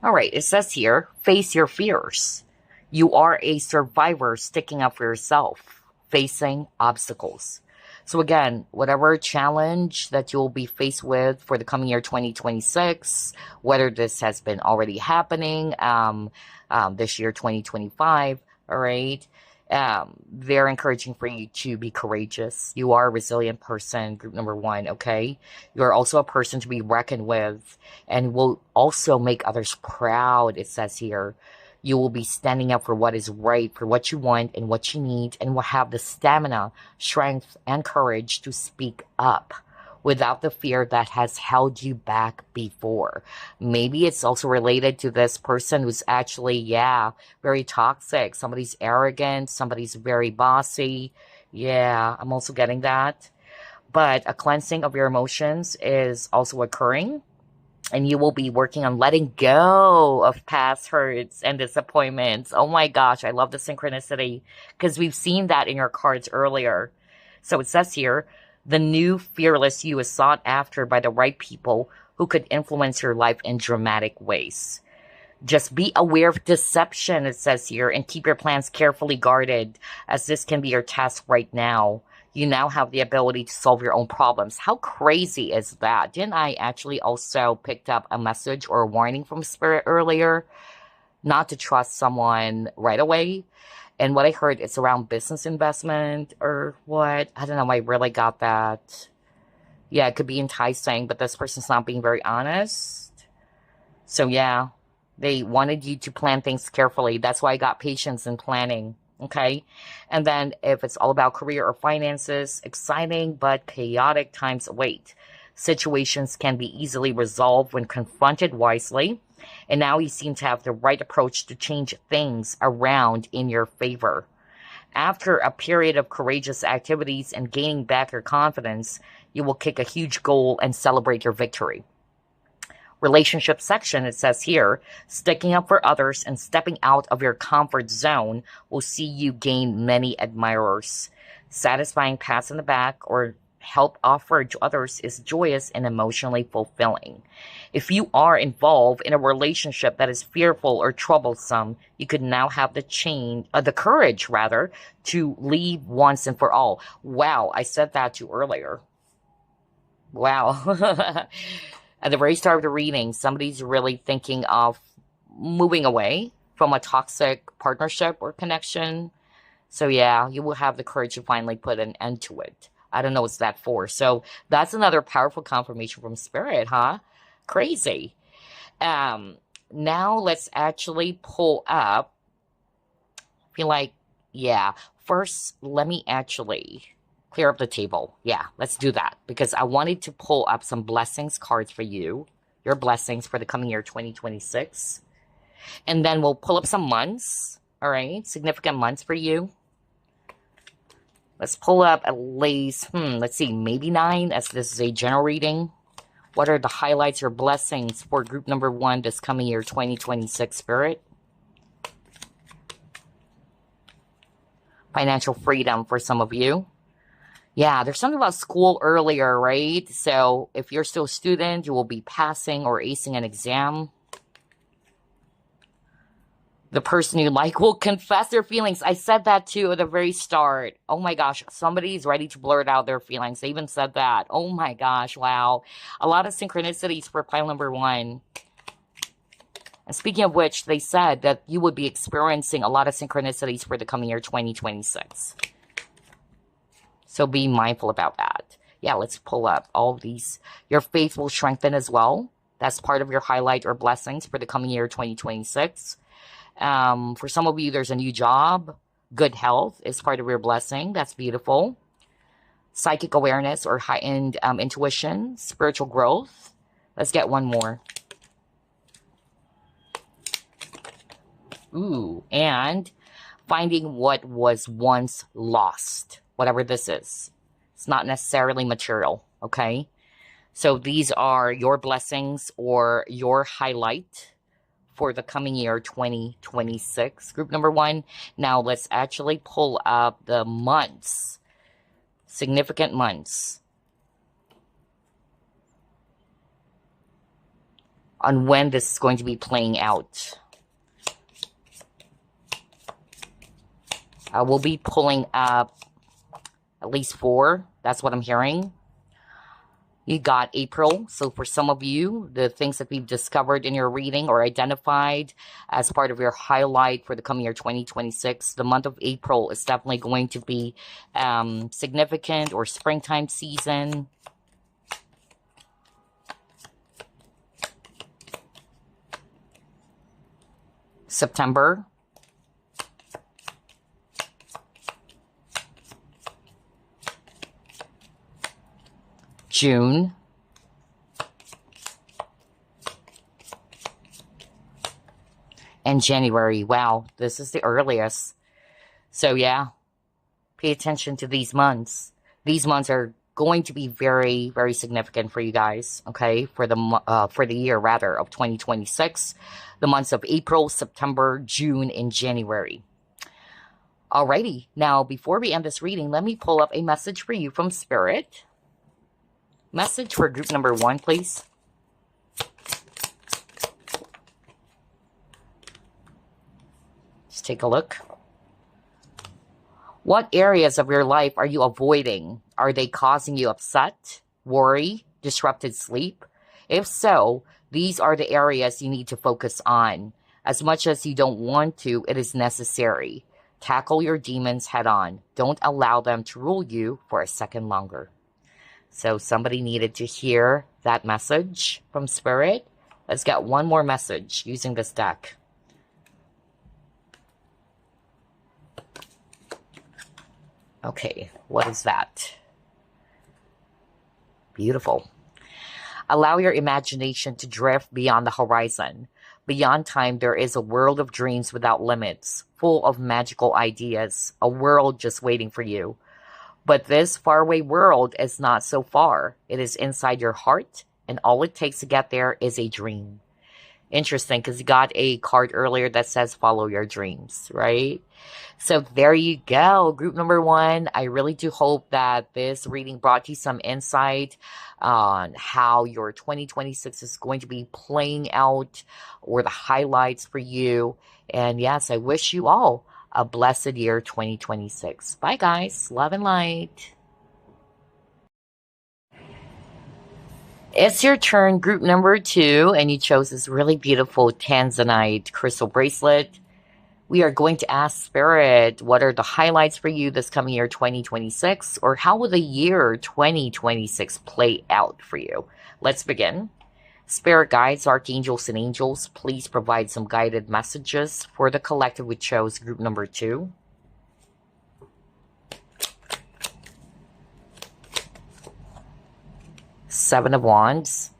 All right, it says here, face your fears. You are a survivor sticking up for yourself, facing obstacles. So again, whatever challenge that you'll be faced with for the coming year 2026, whether this has been already happening this year 2025, all right, they're encouraging for you to be courageous. You are a resilient person, group number one, okay? You're also a person to be reckoned with and will also make others proud, it says here. You will be standing up for what is right, for what you want and what you need, and will have the stamina, strength, and courage to speak up without the fear that has held you back before. Maybe it's also related to this person who's actually, yeah, very toxic. Somebody's arrogant, somebody's very bossy. Yeah, I'm also getting that. But a cleansing of your emotions is also occurring. And you will be working on letting go of past hurts and disappointments. Oh my gosh, I love the synchronicity because we've seen that in your cards earlier. So it says here, the new fearless you is sought after by the right people who could influence your life in dramatic ways. Just be aware of deception, it says here, and keep your plans carefully guarded, as this can be your task right now. You now have the ability to solve your own problems. How crazy is that? Didn't I actually also picked up a message or a warning from Spirit earlier? Not to trust someone right away. And what I heard, it's around business investment or what? I don't know. I really got that. Yeah, it could be enticing, but this person's not being very honest. So yeah, they wanted you to plan things carefully. That's why I got patience in planning. Okay. And then if it's all about career or finances, exciting but chaotic times await. Situations can be easily resolved when confronted wisely. And now you seem to have the right approach to change things around in your favor. After a period of courageous activities and gaining back your confidence, you will kick a huge goal and celebrate your victory. Relationship section, it says here, sticking up for others and stepping out of your comfort zone will see you gain many admirers. Satisfying pats on the back or help offered to others is joyous and emotionally fulfilling. If you are involved in a relationship that is fearful or troublesome, you could now have the courage rather, to leave once and for all. Wow, I said that too earlier. Wow. At the very start of the reading, somebody's really thinking of moving away from a toxic partnership or connection. So yeah, you will have the courage to finally put an end to it. I don't know what's that for. So that's another powerful confirmation from Spirit, huh? Crazy. Now let's actually pull up. I feel like, yeah. First, let me actually clear up the table. Yeah, let's do that because I wanted to pull up some blessings cards for you, your blessings for the coming year 2026. And then we'll pull up some months, all right? Significant months for you. Let's pull up at least, let's see, maybe 9 as this is a general reading. What are the highlights or blessings for group number 1 this coming year 2026, Spirit? Financial freedom for some of you. Yeah, there's something about school earlier, right? So if you're still a student, you will be passing or acing an exam. The person you like will confess their feelings. I said that too at the very start. Oh my gosh, somebody's ready to blurt out their feelings. They even said that. Oh my gosh, wow. A lot of synchronicities for pile number 1. And speaking of which, they said that you would be experiencing a lot of synchronicities for the coming year 2026. So be mindful about that. Yeah, let's pull up all these. Your faith will strengthen as well. That's part of your highlight or blessings for the coming year 2026. For some of you, there's a new job. Good health is part of your blessing. That's beautiful. Psychic awareness or high-end intuition. Spiritual growth. Let's get one more. Ooh, and finding what was once lost. Whatever this is. It's not necessarily material, okay? So these are your blessings or your highlight for the coming year 2026, group number one. Now let's actually pull up the months, significant months, on when this is going to be playing out. I will be pulling up at least 4. That's what I'm hearing. You got April. So for some of you, the things that we've discovered in your reading or identified as part of your highlight for the coming year 2026, the month of April is definitely going to be significant, or springtime season. September. June. And January. Wow, this is the earliest. So yeah, pay attention to these months. These months are going to be very, very significant for you guys, okay? For the year, rather, of 2026. The months of April, September, June, and January. Alrighty, now before we end this reading, let me pull up a message for you from Spirit. Message for group number one, please. Let's take a look. What areas of your life are you avoiding? Are they causing you upset, worry, disrupted sleep? If so, these are the areas you need to focus on. As much as you don't want to, it is necessary. Tackle your demons head on. Don't allow them to rule you for a second longer. So somebody needed to hear that message from Spirit. Let's get one more message using this deck. Okay, what is that? Beautiful. Allow your imagination to drift beyond the horizon. Beyond time, there is a world of dreams without limits, full of magical ideas, a world just waiting for you. But this faraway world is not so far. It is inside your heart, and all it takes to get there is a dream. Interesting, because you got a card earlier that says follow your dreams, right? So there you go, group number one. I really do hope that this reading brought you some insight on how your 2026 is going to be playing out, or the highlights for you. And yes, I wish you all a blessed year 2026. Bye guys, love and light. It's your turn, group number two, and you chose this really beautiful Tanzanite crystal bracelet. We are going to ask Spirit, what are the highlights for you this coming year 2026, or how will the year 2026 play out for you? Let's begin. Spirit guides, archangels, and angels, please provide some guided messages for the collective we chose, group number two. Seven of Wands.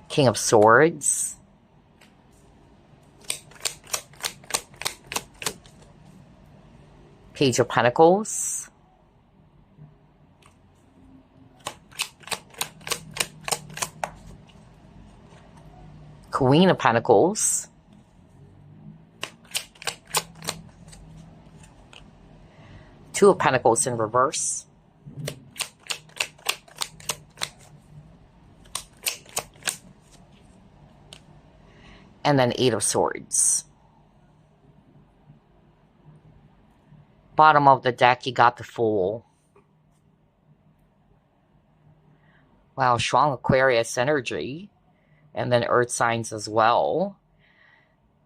King of Swords. Page of Pentacles. Queen of Pentacles. Two of Pentacles in reverse. And then Eight of Swords. Bottom of the deck, you got the Fool. Wow, strong Aquarius energy. And then Earth signs as well.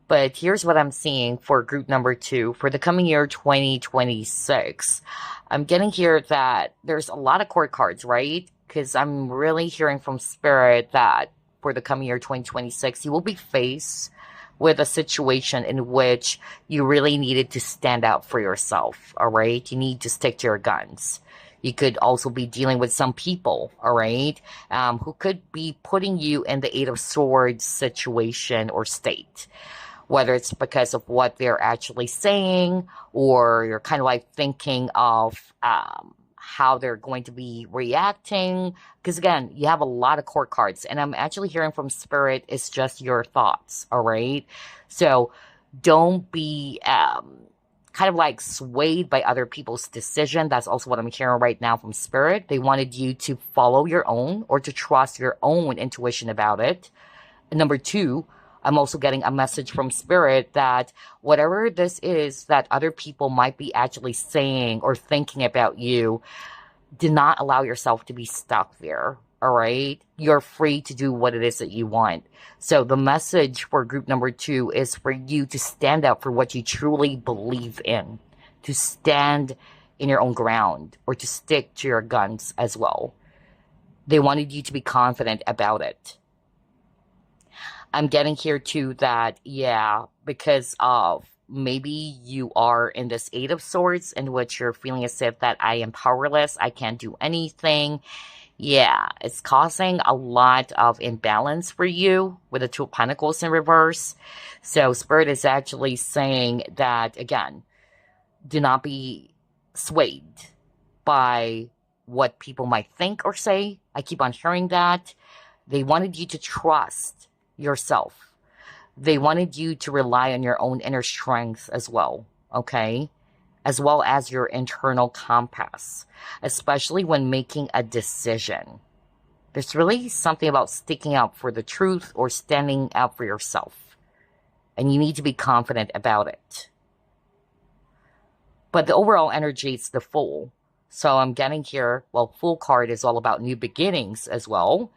But here's what I'm seeing for group number two. For the coming year 2026, I'm getting here that there's a lot of court cards, right? Because I'm really hearing from Spirit that for the coming year 2026, you will be faced with a situation in which you really needed to stand out for yourself, all right? You need to stick to your guns. You could also be dealing with some people, all right, who could be putting you in the Eight of Swords situation or state. Whether it's because of what they're actually saying, or you're kind of like thinking of how they're going to be reacting. Because again, you have a lot of court cards, and I'm actually hearing from Spirit, it's just your thoughts, all right? So don't be kind of like swayed by other people's decision. That's also what I'm hearing right now from Spirit. They wanted you to follow your own or to trust your own intuition about it. And number two, I'm also getting a message from Spirit that whatever this is that other people might be actually saying or thinking about you, do not allow yourself to be stuck there. All right. You're free to do what it is that you want. So the message for group number two is for you to stand up for what you truly believe in, to stand in your own ground, or to stick to your guns as well. They wanted you to be confident about it. I'm getting here too that, yeah, because of maybe you are in this Eight of Swords in which you're feeling as if that I am powerless, I can't do anything. Yeah, it's causing a lot of imbalance for you with the Two of Pentacles in reverse. So Spirit is actually saying that, again, do not be swayed by what people might think or say. I keep on hearing that. They wanted you to trust yourself. They wanted you to rely on your own inner strength as well, okay? As well as your internal compass, especially when making a decision. There's really something about sticking up for the truth or standing up for yourself. And you need to be confident about it. But the overall energy is the Fool. So I'm getting here, well, Fool card is all about new beginnings as well.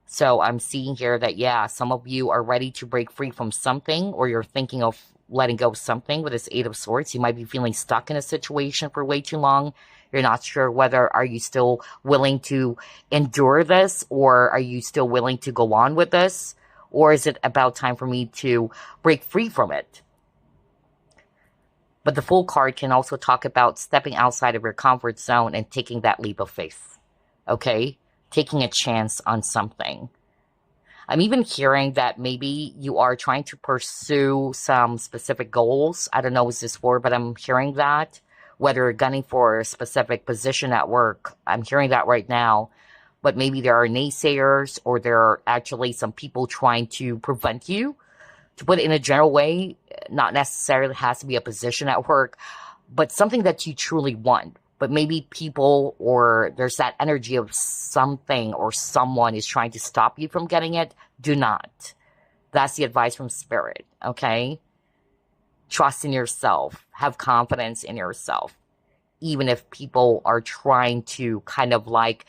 So I'm seeing here that, yeah, some of you are ready to break free from something, or you're thinking of letting go of something with this Eight of Swords. You might be feeling stuck in a situation for way too long. You're not sure whether are you still willing to endure this, or are you still willing to go on with this? Or is it about time for me to break free from it? But the Fool card can also talk about stepping outside of your comfort zone and taking that leap of faith. Okay? Taking a chance on something. I'm even hearing that maybe you are trying to pursue some specific goals. I don't know what this is for, but I'm hearing that. Whether you're gunning for a specific position at work, I'm hearing that right now. But maybe there are naysayers, or there are actually some people trying to prevent you. To put it in a general way, not necessarily has to be a position at work, but something that you truly want. But maybe people, or there's that energy of something or someone is trying to stop you from getting it. Do not. That's the advice from Spirit, okay? Trust in yourself. Have confidence in yourself. Even if people are trying to kind of like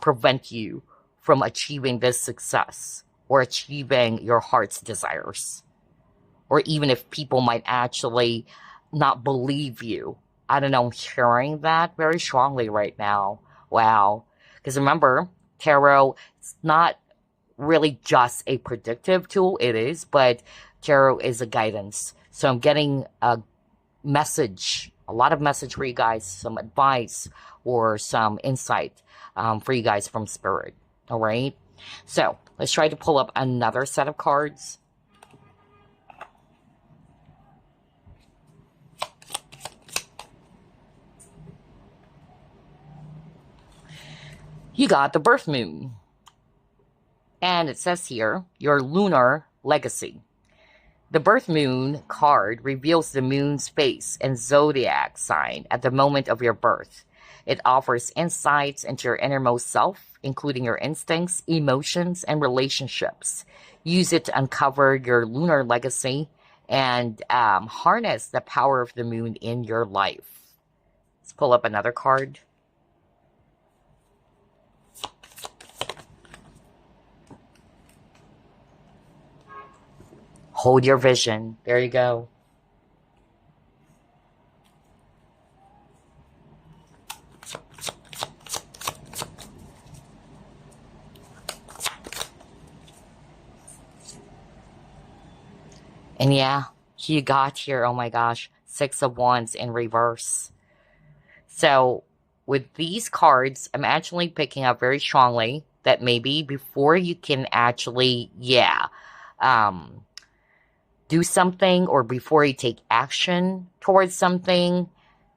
prevent you from achieving this success or achieving your heart's desires. Or even if people might actually not believe you. I don't know, I'm hearing that very strongly right now. Wow. Because remember, tarot, it's not really just a predictive tool. It is, but tarot is a guidance. So I'm getting a message, a lot of message for you guys, some advice or some insight for you guys from Spirit. All right. So let's try to pull up another set of cards. You got the birth moon. And it says here, your lunar legacy. The birth moon card reveals the moon's phase and zodiac sign at the moment of your birth. It offers insights into your innermost self, including your instincts, emotions, and relationships. Use it to uncover your lunar legacy and harness the power of the moon in your life. Let's pull up another card. Hold your vision. There you go. And yeah, you got here, oh my gosh, Six of Wands in reverse. So with these cards, I'm actually picking up very strongly that maybe before you can actually, do something, or before you take action towards something,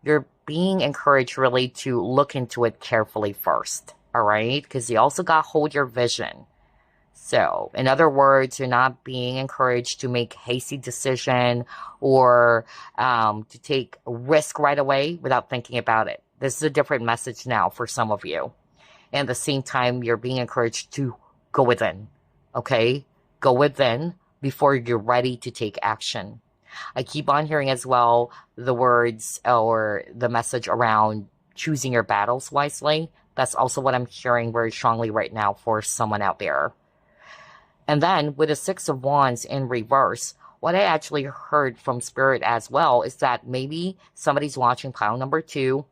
you're being encouraged really to look into it carefully first. All right? Because you also got to hold your vision. So, in other words, you're not being encouraged to make hasty decision or to take a risk right away without thinking about it. This is a different message now for some of you. And at the same time, you're being encouraged to go within. Okay? Go within before you're ready to take action. I keep on hearing as well the words or the message around choosing your battles wisely. That's also what I'm hearing very strongly right now for someone out there. And then with the Six of Wands in reverse, what I actually heard from Spirit as well is that maybe somebody's watching pile number 2.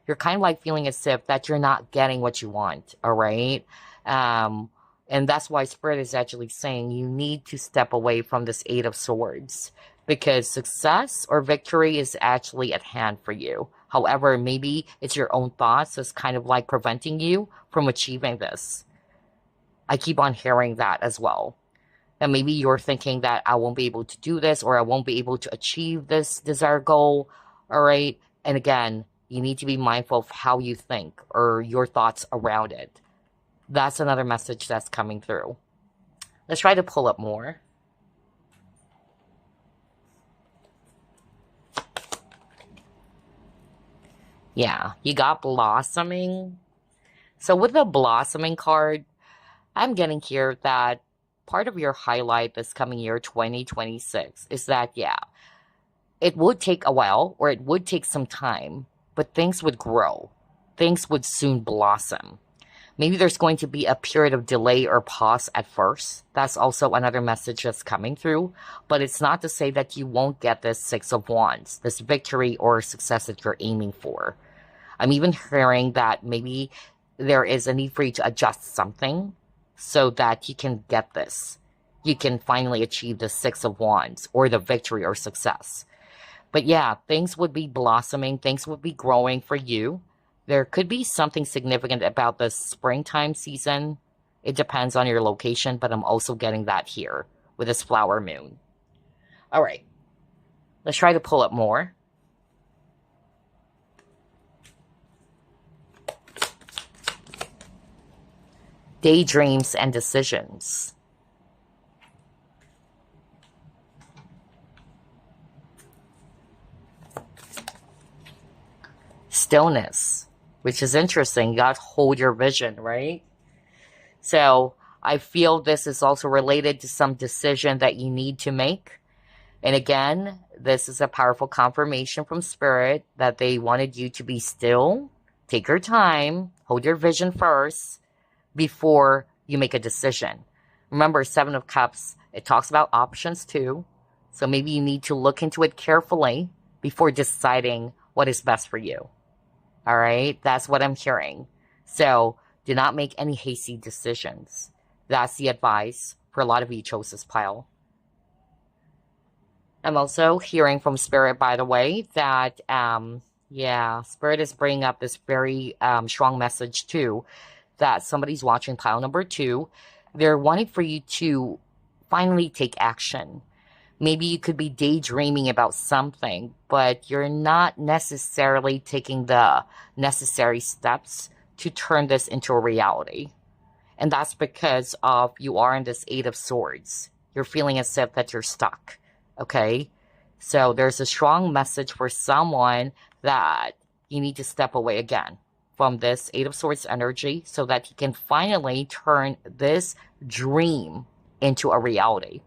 You're kind of like feeling as if that you're not getting what you want, all right? And that's why Spirit is actually saying you need to step away from this Eight of Swords because success or victory is actually at hand for you. However, maybe it's your own thoughts that's kind of like preventing you from achieving this. I keep on hearing that as well. And maybe you're thinking that I won't be able to do this or I won't be able to achieve this desired goal. All right. And again, you need to be mindful of how you think or your thoughts around it. That's another message that's coming through. Let's try to pull up more. Yeah, you got blossoming. So with the blossoming card, I'm getting here that part of your highlight this coming year, 2026, is that, yeah, it would take a while or it would take some time, but things would grow. Things would soon blossom. Maybe there's going to be a period of delay or pause at first. That's also another message that's coming through. But it's not to say that you won't get this Six of Wands, this victory or success that you're aiming for. I'm even hearing that maybe there is a need for you to adjust something so that you can get this. You can finally achieve the Six of Wands or the victory or success. But yeah, things would be blossoming. Things would be growing for you. There could be something significant about the springtime season. It depends on your location, but I'm also getting that here with this flower moon. All right. Let's try to pull up more. Daydreams and decisions. Stillness, which is interesting. You got to hold your vision, right? So I feel this is also related to some decision that you need to make. And again, this is a powerful confirmation from Spirit that they wanted you to be still, take your time, hold your vision first before you make a decision. Remember, Seven of Cups, it talks about options too. So maybe you need to look into it carefully before deciding what is best for you. All right, that's what I'm hearing. So do not make any hasty decisions. That's the advice for a lot of you chose this pile. I'm also hearing from Spirit, by the way, that, yeah, Spirit is bringing up this very strong message too, that somebody's watching pile number 2. They're wanting for you to finally take action. Maybe you could be daydreaming about something, but you're not necessarily taking the necessary steps to turn this into a reality. And that's because of you are in this Eight of Swords. You're feeling as if that you're stuck, okay? So there's a strong message for someone that you need to step away again from this Eight of Swords energy so that you can finally turn this dream into a reality.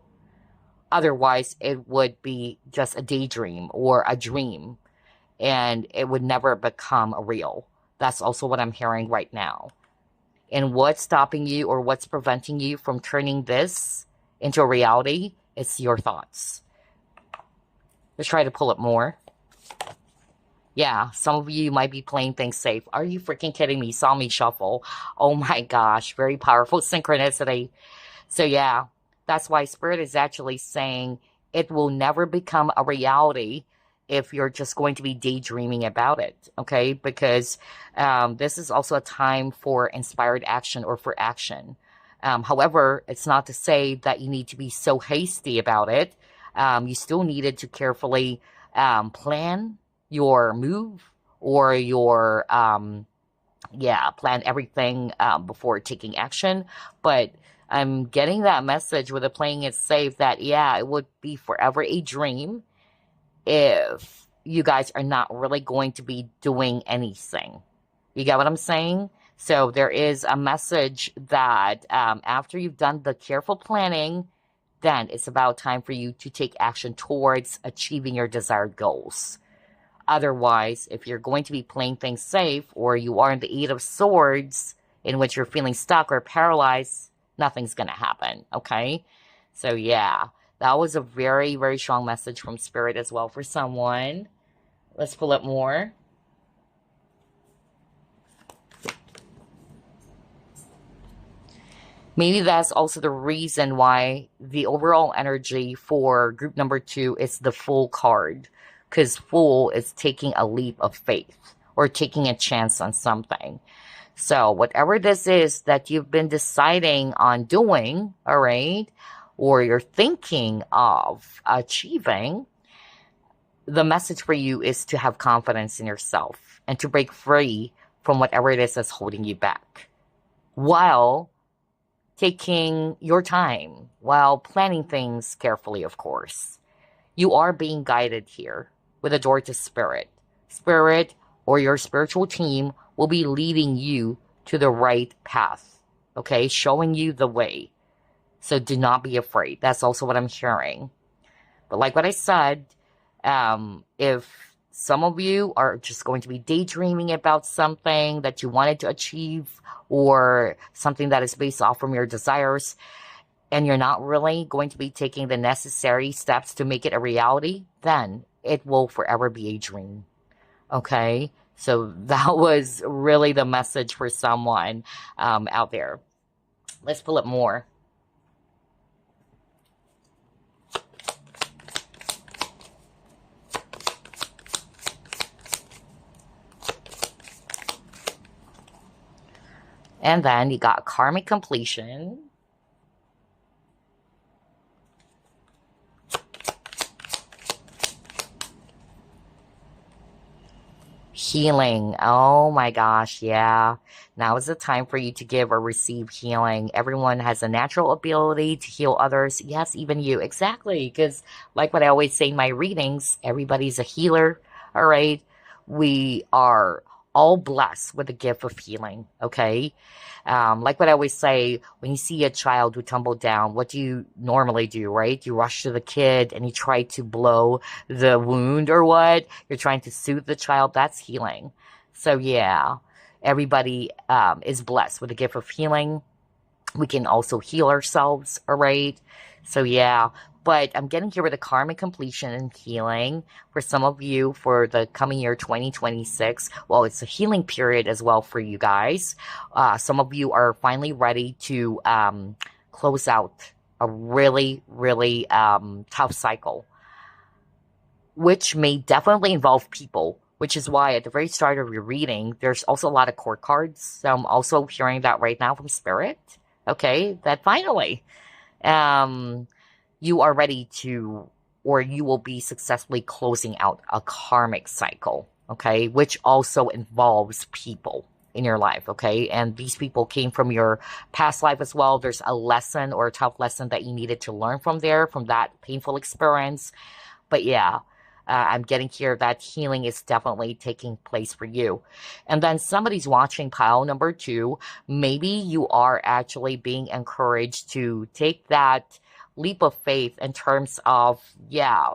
Otherwise, it would be just a daydream or a dream, and it would never become real. That's also what I'm hearing right now. And what's stopping you or what's preventing you from turning this into a reality? It's your thoughts. Let's try to pull it more. Yeah, some of you might be playing things safe. Are you freaking kidding me? Saw me shuffle. Oh my gosh, very powerful synchronicity. So yeah, that's why Spirit is actually saying it will never become a reality if you're just going to be daydreaming about it, okay? Because this is also a time for inspired action or for action. However, it's not to say that you need to be so hasty about it. You still needed to carefully plan your move, or your yeah, plan everything before taking action. But I'm getting that message with the playing it safe that, yeah, it would be forever a dream if you guys are not really going to be doing anything. You get what I'm saying? So there is a message that after you've done the careful planning, then it's about time for you to take action towards achieving your desired goals. Otherwise, if you're going to be playing things safe, or you are in the Eight of Swords, in which you're feeling stuck or paralyzed, nothing's going to happen, okay? So yeah, that was a very, very strong message from Spirit as well for someone. Let's pull up more. Maybe that's also the reason why the overall energy for group number 2 is the Fool card. Because Fool is taking a leap of faith or taking a chance on something. So whatever this is that you've been deciding on doing, all right, or you're thinking of achieving, the message for you is to have confidence in yourself and to break free from whatever it is that's holding you back, while taking your time, while planning things carefully, of course. You are being guided here with a door to Spirit. Spirit or your spiritual team will be leading you to the right path, okay? Showing you the way. So do not be afraid. That's also what I'm hearing. But like what I said, if some of you are just going to be daydreaming about something that you wanted to achieve, or something that is based off from your desires, and you're not really going to be taking the necessary steps to make it a reality, then it will forever be a dream. Okay? So that was really the message for someone out there. Let's pull up more. And then you got karmic completion. Healing. Oh my gosh, yeah. Now is the time for you to give or receive healing. Everyone has a natural ability to heal others. Yes, even you. Exactly. Because like what I always say in my readings, everybody's a healer. All right. We are all blessed with the gift of healing. Okay. Like what I always say, when you see a child who tumbled down, what do you normally do, right? You rush to the kid and you try to blow the wound, or what? You're trying to soothe the child. That's healing. So yeah, everybody is blessed with the gift of healing. We can also heal ourselves, all right? So yeah, but I'm getting here with a karmic completion and healing for some of you for the coming year 2026. Well, it's a healing period as well for you guys. Some of you are finally ready to close out a really, really tough cycle, which may definitely involve people, which is why at the very start of your reading, there's also a lot of court cards. So I'm also hearing that right now from Spirit. Okay, that finally you are ready to, or you will be successfully closing out a karmic cycle, okay, which also involves people in your life, okay? And these people came from your past life as well. There's a lesson or a tough lesson that you needed to learn from there, from that painful experience. But yeah, I'm getting here that healing is definitely taking place for you. And then somebody's watching pile number 2. Maybe you are actually being encouraged to take that leap of faith in terms of, yeah,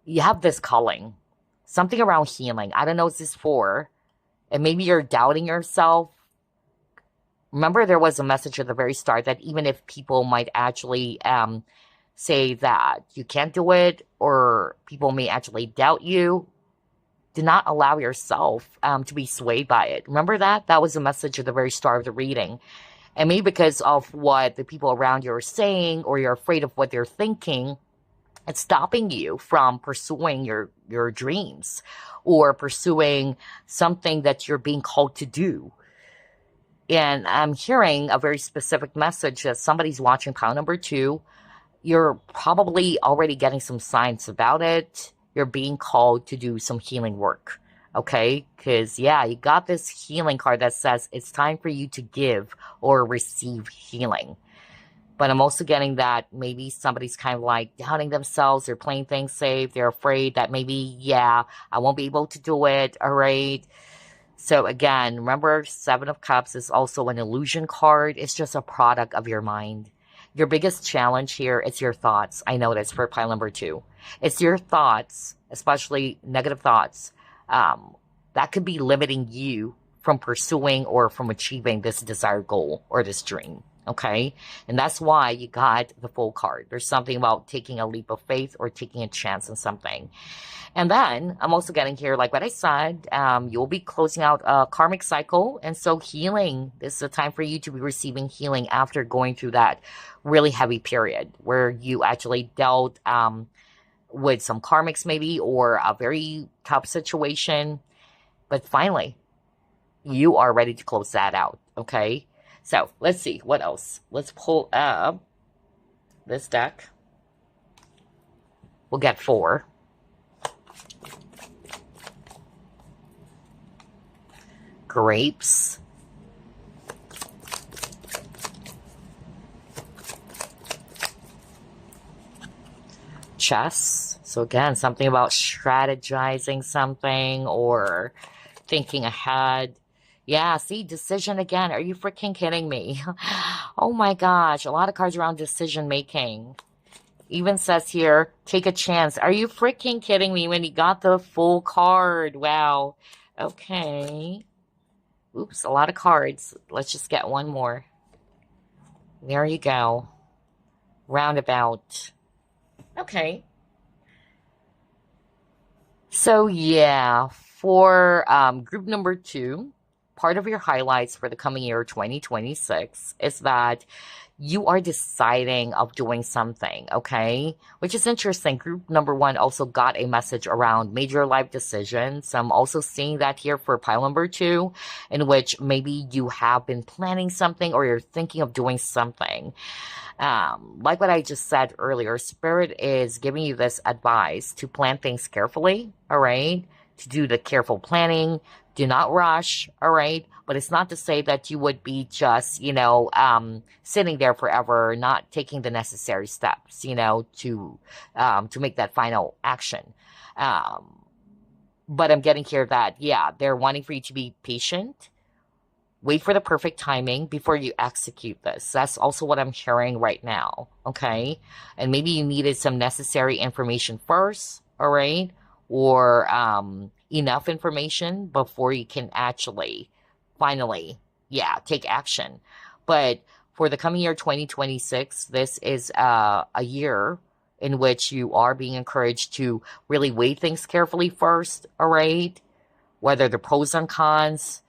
you have this calling, something around healing. I don't know what this is for. And maybe you're doubting yourself. Remember, there was a message at the very start that even if people might actually say that you can't do it, or people may actually doubt you, do not allow yourself to be swayed by it. Remember that? That was the message at the very start of the reading. And maybe because of what the people around you are saying, or you're afraid of what they're thinking, it's stopping you from pursuing your dreams, or pursuing something that you're being called to do. And I'm hearing a very specific message that somebody's watching pile number 2. You're probably already getting some signs about it. You're being called to do some healing work. Okay? Because, yeah, you got this healing card that says it's time for you to give or receive healing. But I'm also getting that maybe somebody's kind of like doubting themselves. They're playing things safe. They're afraid that maybe, yeah, I won't be able to do it. All right. So again, remember, Seven of Cups is also an illusion card. It's just a product of your mind. Your biggest challenge here is your thoughts. I noticed for pile number 2. It's your thoughts, especially negative thoughts, um, that could be limiting you from pursuing or from achieving this desired goal or this dream. Okay? And that's why you got the Fool card. There's something about taking a leap of faith or taking a chance on something. And then I'm also getting here, like what I said, you'll be closing out a karmic cycle. And so healing, this is a time for you to be receiving healing after going through that really heavy period where you actually dealt with some karmics maybe, or a very tough situation. But finally, you are ready to close that out. Okay. So let's see what else. Let's pull up this deck. We'll get 4. Grapes. Chess. So again, something about strategizing something or thinking ahead. Yeah, see, decision again. Are you freaking kidding me? Oh my gosh, a lot of cards around decision making. Even says here, take a chance. Are you freaking kidding me when you got the Fool card? Wow. Okay. Oops, a lot of cards. Let's just get one more. There you go. Roundabout. Okay. So yeah, for group number 2, part of your highlights for the coming year 2026 is that you are deciding of doing something, okay? Which is interesting. Group number 1 also got a message around major life decisions. I'm also seeing that here for pile number 2, in which maybe you have been planning something or you're thinking of doing something. Like what I just said earlier, Spirit is giving you this advice to plan things carefully, all right? To do the careful planning. Do not rush, all right? But it's not to say that you would be just, sitting there forever, not taking the necessary steps, to make that final action. But I'm getting here that, yeah, they're wanting for you to be patient. Wait for the perfect timing before you execute this. That's also what I'm hearing right now, okay? And maybe you needed some necessary information first, all right? Or enough information before you can actually, finally, yeah, take action. But for the coming year 2026, this is a year in which you are being encouraged to really weigh things carefully first, all right? Whether the pros and cons,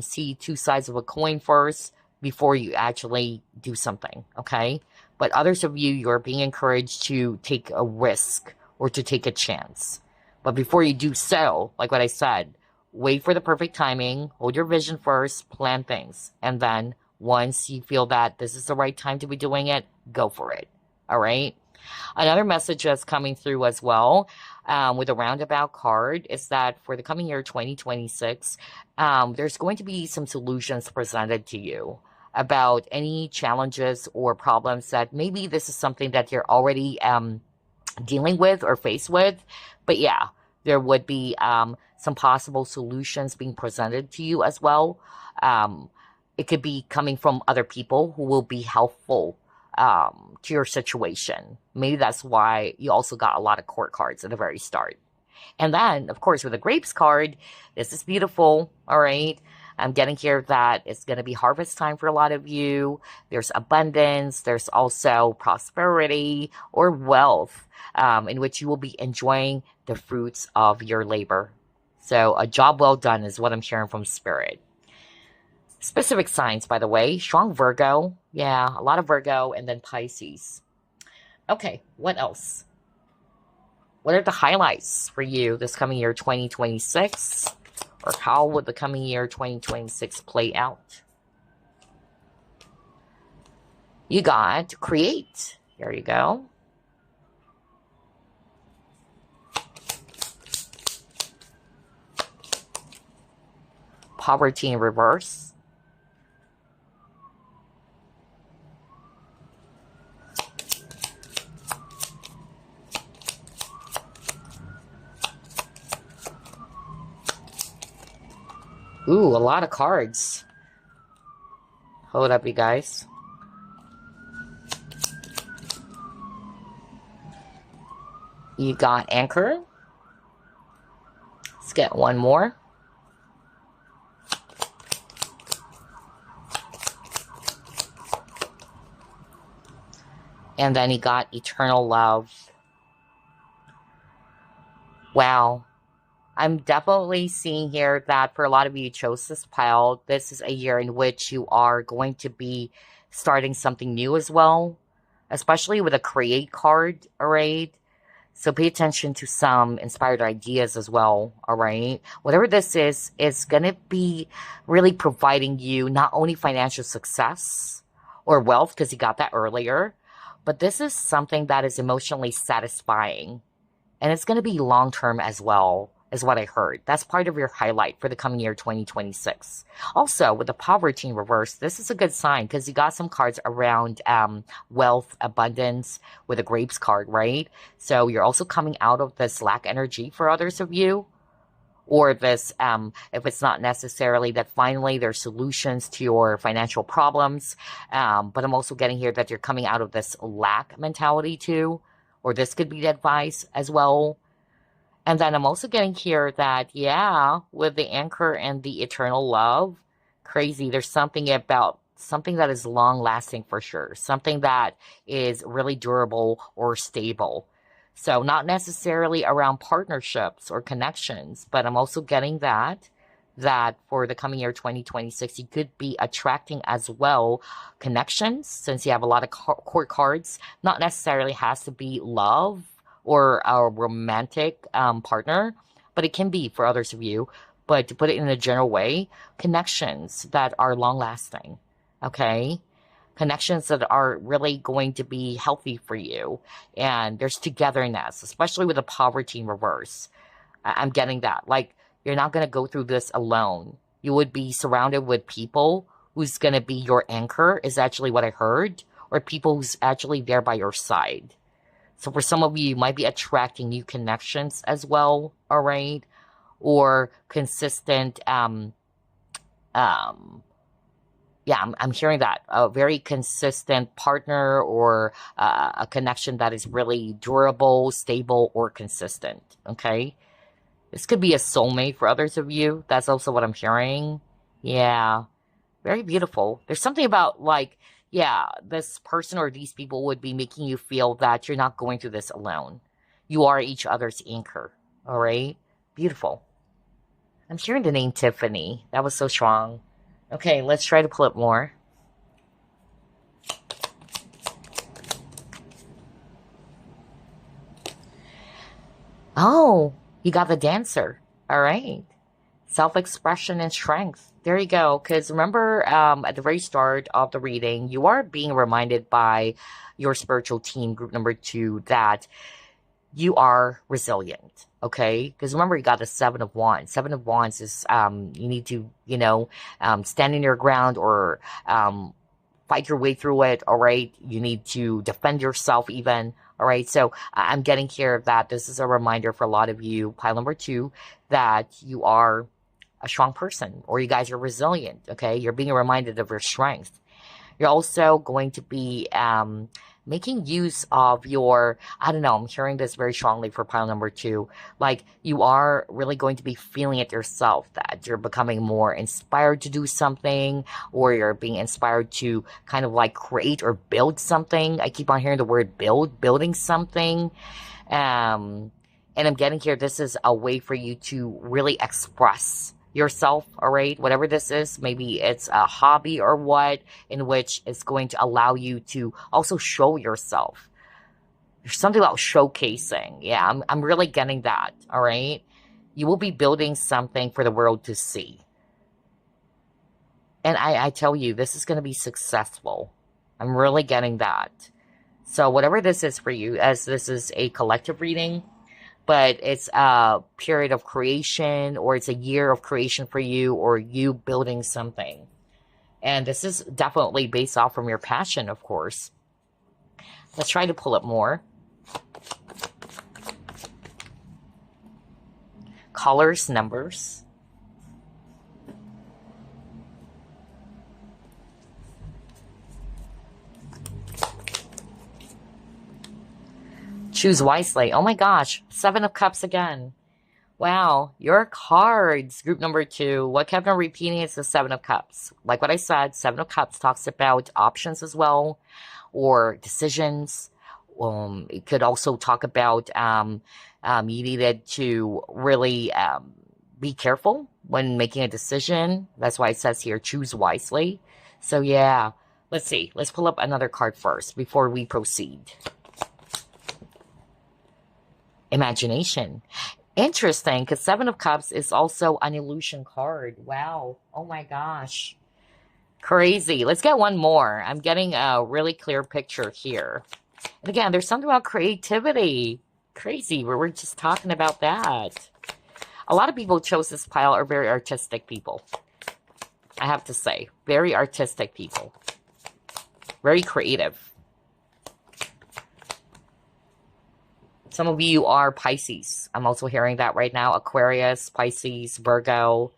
see 2 sides of a coin first before you actually do something, okay? But others of you, you're being encouraged to take a risk or to take a chance. But before you do so, like what I said, wait for the perfect timing, hold your vision first, plan things. And then once you feel that this is the right time to be doing it, go for it, all right? Another message that's coming through as well with a roundabout card is that for the coming year 2026, there's going to be some solutions presented to you about any challenges or problems that maybe this is something that you're already dealing with or faced with. But yeah, there would be some possible solutions being presented to you as well. It could be coming from other people who will be helpful to your situation. Maybe that's why you also got a lot of court cards at the very start. And then, of course, with the grapes card, this is beautiful, all right? I'm getting here that it's going to be harvest time for a lot of you. There's abundance. There's also prosperity or wealth in which you will be enjoying the fruits of your labor. So a job well done is what I'm hearing from Spirit. Specific signs, by the way, strong Virgo. Yeah, a lot of Virgo, and then Pisces. Okay, what else? What are the highlights for you this coming year 2026? Or how would the coming year 2026 play out? You got create. Here you go. poverty in reverse. Ooh, a lot of cards. Hold up, you guys. You got Anchor. Let's get one more. And then you got Eternal Love. Wow. I'm definitely seeing here that for a lot of you who chose this pile, this is a year in which you are going to be starting something new as well, especially with a create card, all right? So pay attention to some inspired ideas as well, all right? Whatever this is going to be really providing you not only financial success or wealth, because you got that earlier, but this is something that is emotionally satisfying. And it's going to be long-term as well, is what I heard. That's part of your highlight for the coming year 2026. Also, with the poverty in reverse, this is a good sign because you got some cards around wealth, abundance with a grapes card, right? So you're also coming out of this lack energy for others of you. Or this, if it's not necessarily that finally there's solutions to your financial problems. But I'm also getting here that you're coming out of this lack mentality too. Or this could be the advice as well. And then I'm also getting here that, yeah, with the Anchor and the Eternal Love, crazy. There's something about something that is long lasting for sure. Something that is really durable or stable. So not necessarily around partnerships or connections, but I'm also getting that for the coming year 2026, you could be attracting as well connections since you have a lot of court cards. Not necessarily has to be love or a romantic partner, but it can be for others of you. But to put it in a general way, connections that are long lasting, okay? Connections that are really going to be healthy for you. And there's togetherness, especially with the poverty in reverse. I'm getting that. Like, you're not going to go through this alone. You would be surrounded with people who's going to be your anchor, is actually what I heard, or people who's actually there by your side. So for some of you, you might be attracting new connections as well, all right? Or consistent, yeah, I'm hearing that. A very consistent partner or a connection that is really durable, stable, or consistent, okay? This could be a soulmate for others of you. That's also what I'm hearing. Yeah, very beautiful. There's something about like, yeah, this person or these people would be making you feel that you're not going through this alone. You are each other's anchor. All right? Beautiful. I'm hearing the name Tiffany. That was so strong. Okay, let's try to pull up more. Oh, you got the dancer. All right. Self-expression and strength. There you go. Because remember, at the very start of the reading, you are being reminded by your spiritual team, group number 2, that you are resilient. Okay? Because remember, you got the 7 of Wands. 7 of Wands is you need to, stand in your ground or fight your way through it. All right? You need to defend yourself even. All right? So I'm getting here that this is a reminder for a lot of you, pile number 2, that you are a strong person, or you guys are resilient, okay? You're being reminded of your strength. You're also going to be making use of your, I don't know, I'm hearing this very strongly for pile number 2. Like, you are really going to be feeling it yourself, that you're becoming more inspired to do something, or you're being inspired to kind of like create or build something. I keep on hearing the word building something. And I'm getting here, this is a way for you to really express yourself, all right? Whatever this is, maybe it's a hobby or what, in which it's going to allow you to also show yourself. There's something about showcasing. Yeah, I'm really getting that, all right? You will be building something for the world to see. And I tell you, this is going to be successful. I'm really getting that. So whatever this is for you, as this is a collective reading, but it's a period of creation, or it's a year of creation for you, or you building something. And this is definitely based off from your passion, of course. Let's try to pull up more. Colors, numbers. Choose wisely. Oh my gosh, 7 of Cups again. Wow, your cards, group number 2. What kept on repeating is the 7 of Cups. Like what I said, 7 of Cups talks about options as well, or decisions. It could also talk about you needed to really be careful when making a decision. That's why it says here, choose wisely. So yeah, let's see. Let's pull up another card first before we proceed. Imagination. Interesting, because 7 of Cups is also an illusion card. Wow. Oh my gosh. Crazy. Let's get one more. I'm getting a really clear picture here. And again, there's something about creativity. Crazy. We're just talking about that. A lot of people who chose this pile are very artistic people. I have to say. Very artistic people. Very creative. Some of you are Pisces. I'm also hearing that right now. Aquarius, Pisces, Virgo.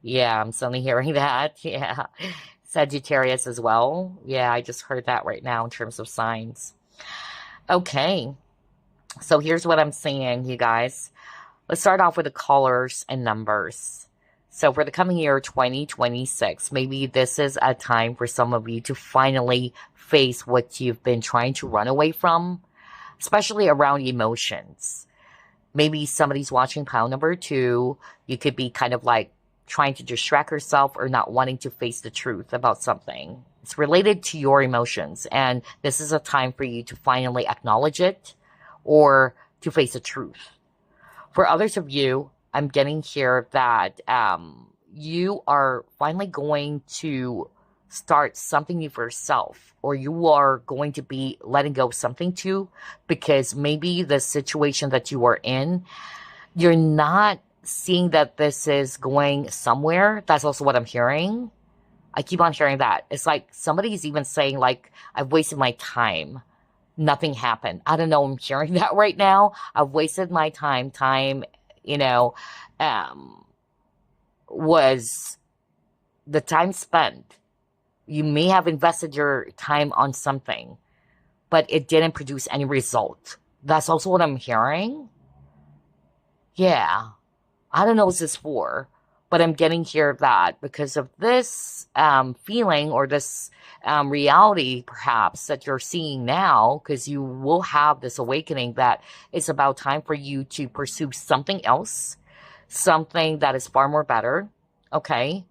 Yeah, I'm suddenly hearing that. Yeah. Sagittarius as well. Yeah, I just heard that right now in terms of signs. Okay. So here's what I'm seeing, you guys. Let's start off with the colors and numbers. So for the coming year, 2026, maybe this is a time for some of you to finally face what you've been trying to run away from, especially around emotions. Maybe somebody's watching pile number 2. You could be kind of like trying to distract yourself or not wanting to face the truth about something. It's related to your emotions, and this is a time for you to finally acknowledge it or to face the truth. For others of you, I'm getting here that you are finally going to start something new for yourself, or you are going to be letting go of something too, because maybe the situation that you are in, you're not seeing that this is going somewhere. That's also what I'm hearing. I keep on hearing that. It's like somebody's even saying like, I've wasted my time. Nothing happened. I don't know. I'm hearing that right now. I've wasted my time. Time, was the time spent. You may have invested your time on something, but it didn't produce any result. That's also what I'm hearing. Yeah. I don't know what this is for, but I'm getting here that because of this feeling or this reality, perhaps, that you're seeing now, because you will have this awakening that it's about time for you to pursue something else, something that is far more better, okay?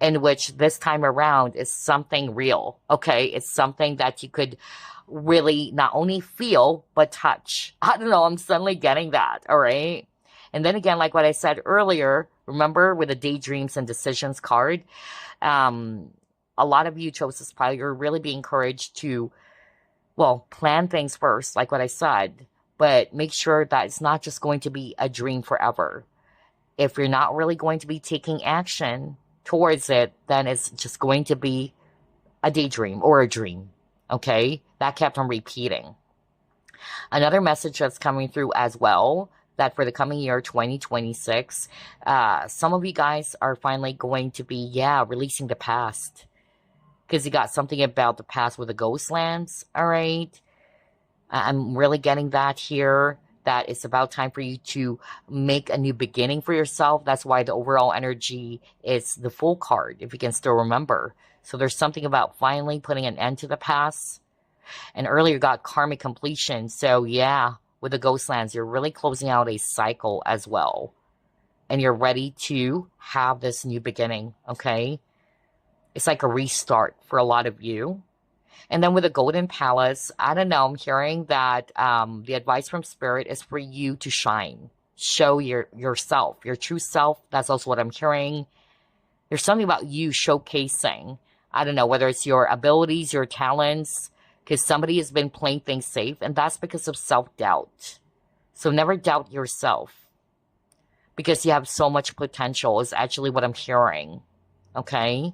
In which this time around is something real, okay? It's something that you could really not only feel, but touch. I don't know, I'm suddenly getting that, all right? And then again, like what I said earlier, remember with the daydreams and decisions card, a lot of you chose this pile. You're really being encouraged to, well, plan things first, like what I said, but make sure that it's not just going to be a dream forever. If you're not really going to be taking action towards it, then it's just going to be a daydream or a dream, okay? That kept on repeating. Another message that's coming through as well, that for the coming year, 2026, some of you guys are finally going to be, releasing the past. Because you got something about the past with the ghost lands, all right? I'm really getting that here, that it's about time for you to make a new beginning for yourself. That's why the overall energy is the Fool card, if you can still remember. So there's something about finally putting an end to the past. And earlier got karmic completion. So yeah, with the ghost lands, you're really closing out a cycle as well. And you're ready to have this new beginning, okay? It's like a restart for a lot of you. And then with the Golden Palace, I don't know, I'm hearing that the advice from Spirit is for you to shine. Show yourself, your true self. That's also what I'm hearing. There's something about you showcasing, I don't know, whether it's your abilities, your talents, because somebody has been playing things safe, and that's because of self-doubt. So never doubt yourself because you have so much potential is actually what I'm hearing. Okay?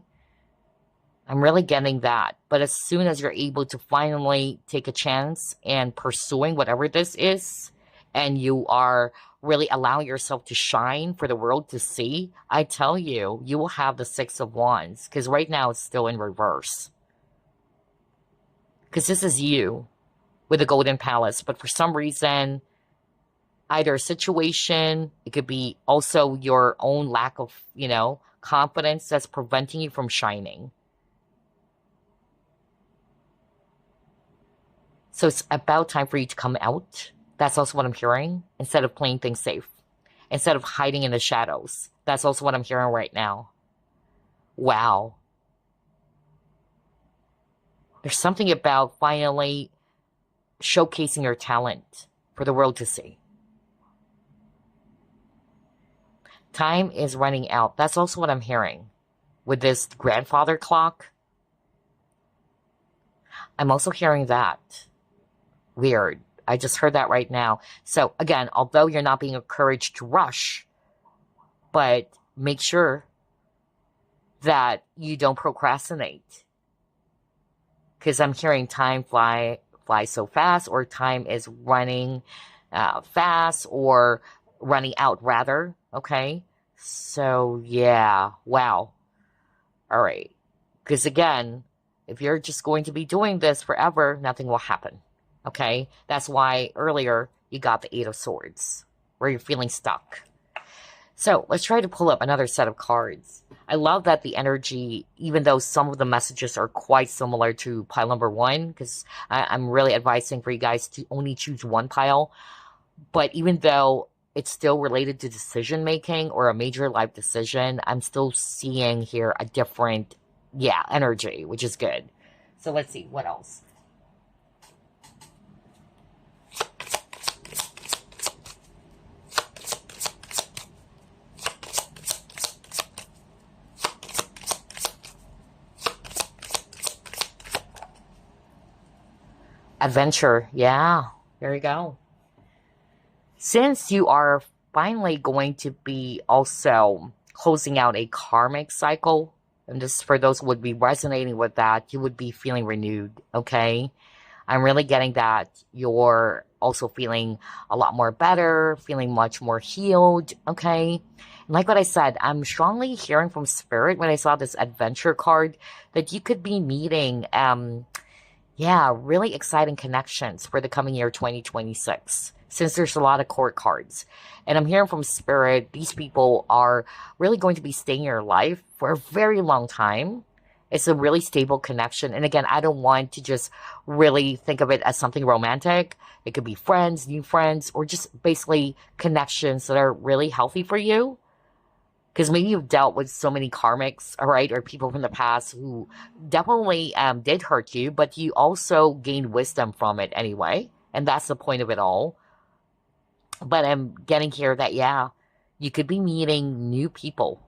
I'm really getting that. But as soon as you're able to finally take a chance and pursuing whatever this is, and you are really allowing yourself to shine for the world to see, I tell you, you will have the Six of Wands. Because right now it's still in reverse. Because this is you with the Golden Palace. But for some reason, either a situation, it could be also your own lack of, confidence that's preventing you from shining. So it's about time for you to come out. That's also what I'm hearing. Instead of playing things safe. Instead of hiding in the shadows. That's also what I'm hearing right now. Wow. There's something about finally showcasing your talent for the world to see. Time is running out. That's also what I'm hearing. With this grandfather clock. I'm also hearing that. Weird. I just heard that right now. So again, although you're not being encouraged to rush, but make sure that you don't procrastinate. Because I'm hearing time fly so fast, or time is running fast, or running out rather. Okay? So yeah, wow. All right. Because again, if you're just going to be doing this forever, nothing will happen. Okay? That's why earlier you got the Eight of Swords, where you're feeling stuck. So let's try to pull up another set of cards. I love that the energy, even though some of the messages are quite similar to pile number 1, because I'm really advising for you guys to only choose one pile. But even though it's still related to decision making or a major life decision, I'm still seeing here a different, energy, which is good. So let's see, what else? Adventure. Yeah, there you go. Since you are finally going to be also closing out a karmic cycle, and this for those who would be resonating with that, you would be feeling renewed, okay? I'm really getting that you're also feeling a lot more better, feeling much more healed, okay? And like what I said, I'm strongly hearing from Spirit when I saw this adventure card that you could be meeting really exciting connections for the coming year 2026, since there's a lot of court cards. And I'm hearing from Spirit, these people are really going to be staying in your life for a very long time. It's a really stable connection. And again, I don't want to just really think of it as something romantic. It could be friends, new friends, or just basically connections that are really healthy for you. Because maybe you've dealt with so many karmics, all right, or people from the past who definitely did hurt you, but you also gained wisdom from it anyway. And that's the point of it all. But I'm getting here that, you could be meeting new people.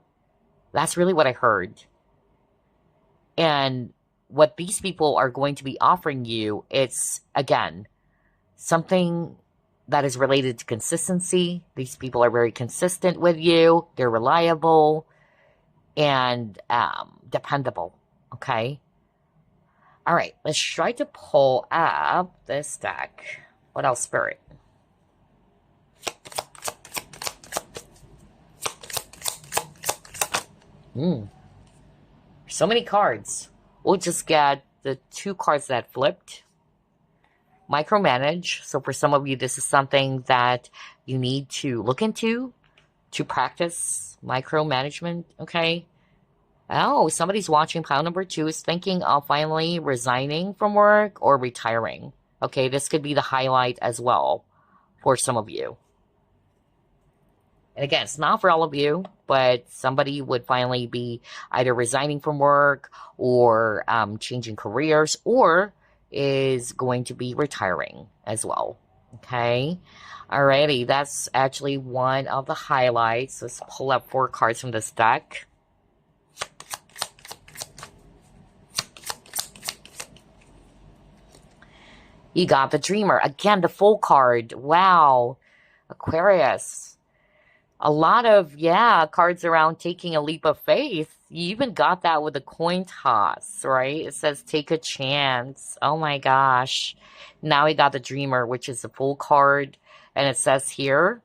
That's really what I heard. And what these people are going to be offering you, it's, again, something that is related to consistency. These people are very consistent with you. They're reliable and dependable. Okay? All right. Let's try to pull up this deck. What else, Spirit? So many cards. We'll just get the 2 cards that flipped. Micromanage. So for some of you, this is something that you need to look into to practice micromanagement, okay? Oh, somebody's watching pile number 2 is thinking of finally resigning from work or retiring. Okay, this could be the highlight as well for some of you. And again, it's not for all of you, but somebody would finally be either resigning from work or changing careers, or is going to be retiring as well. Okay. Alrighty. That's actually one of the highlights. Let's pull up 4 cards from this deck. You got the Dreamer. Again, the full card. Wow. Aquarius. A lot of, yeah, cards around taking a leap of faith. You even got that with a coin toss, right? It says take a chance. Oh my gosh. Now we got the Dreamer, which is a full card. And it says here,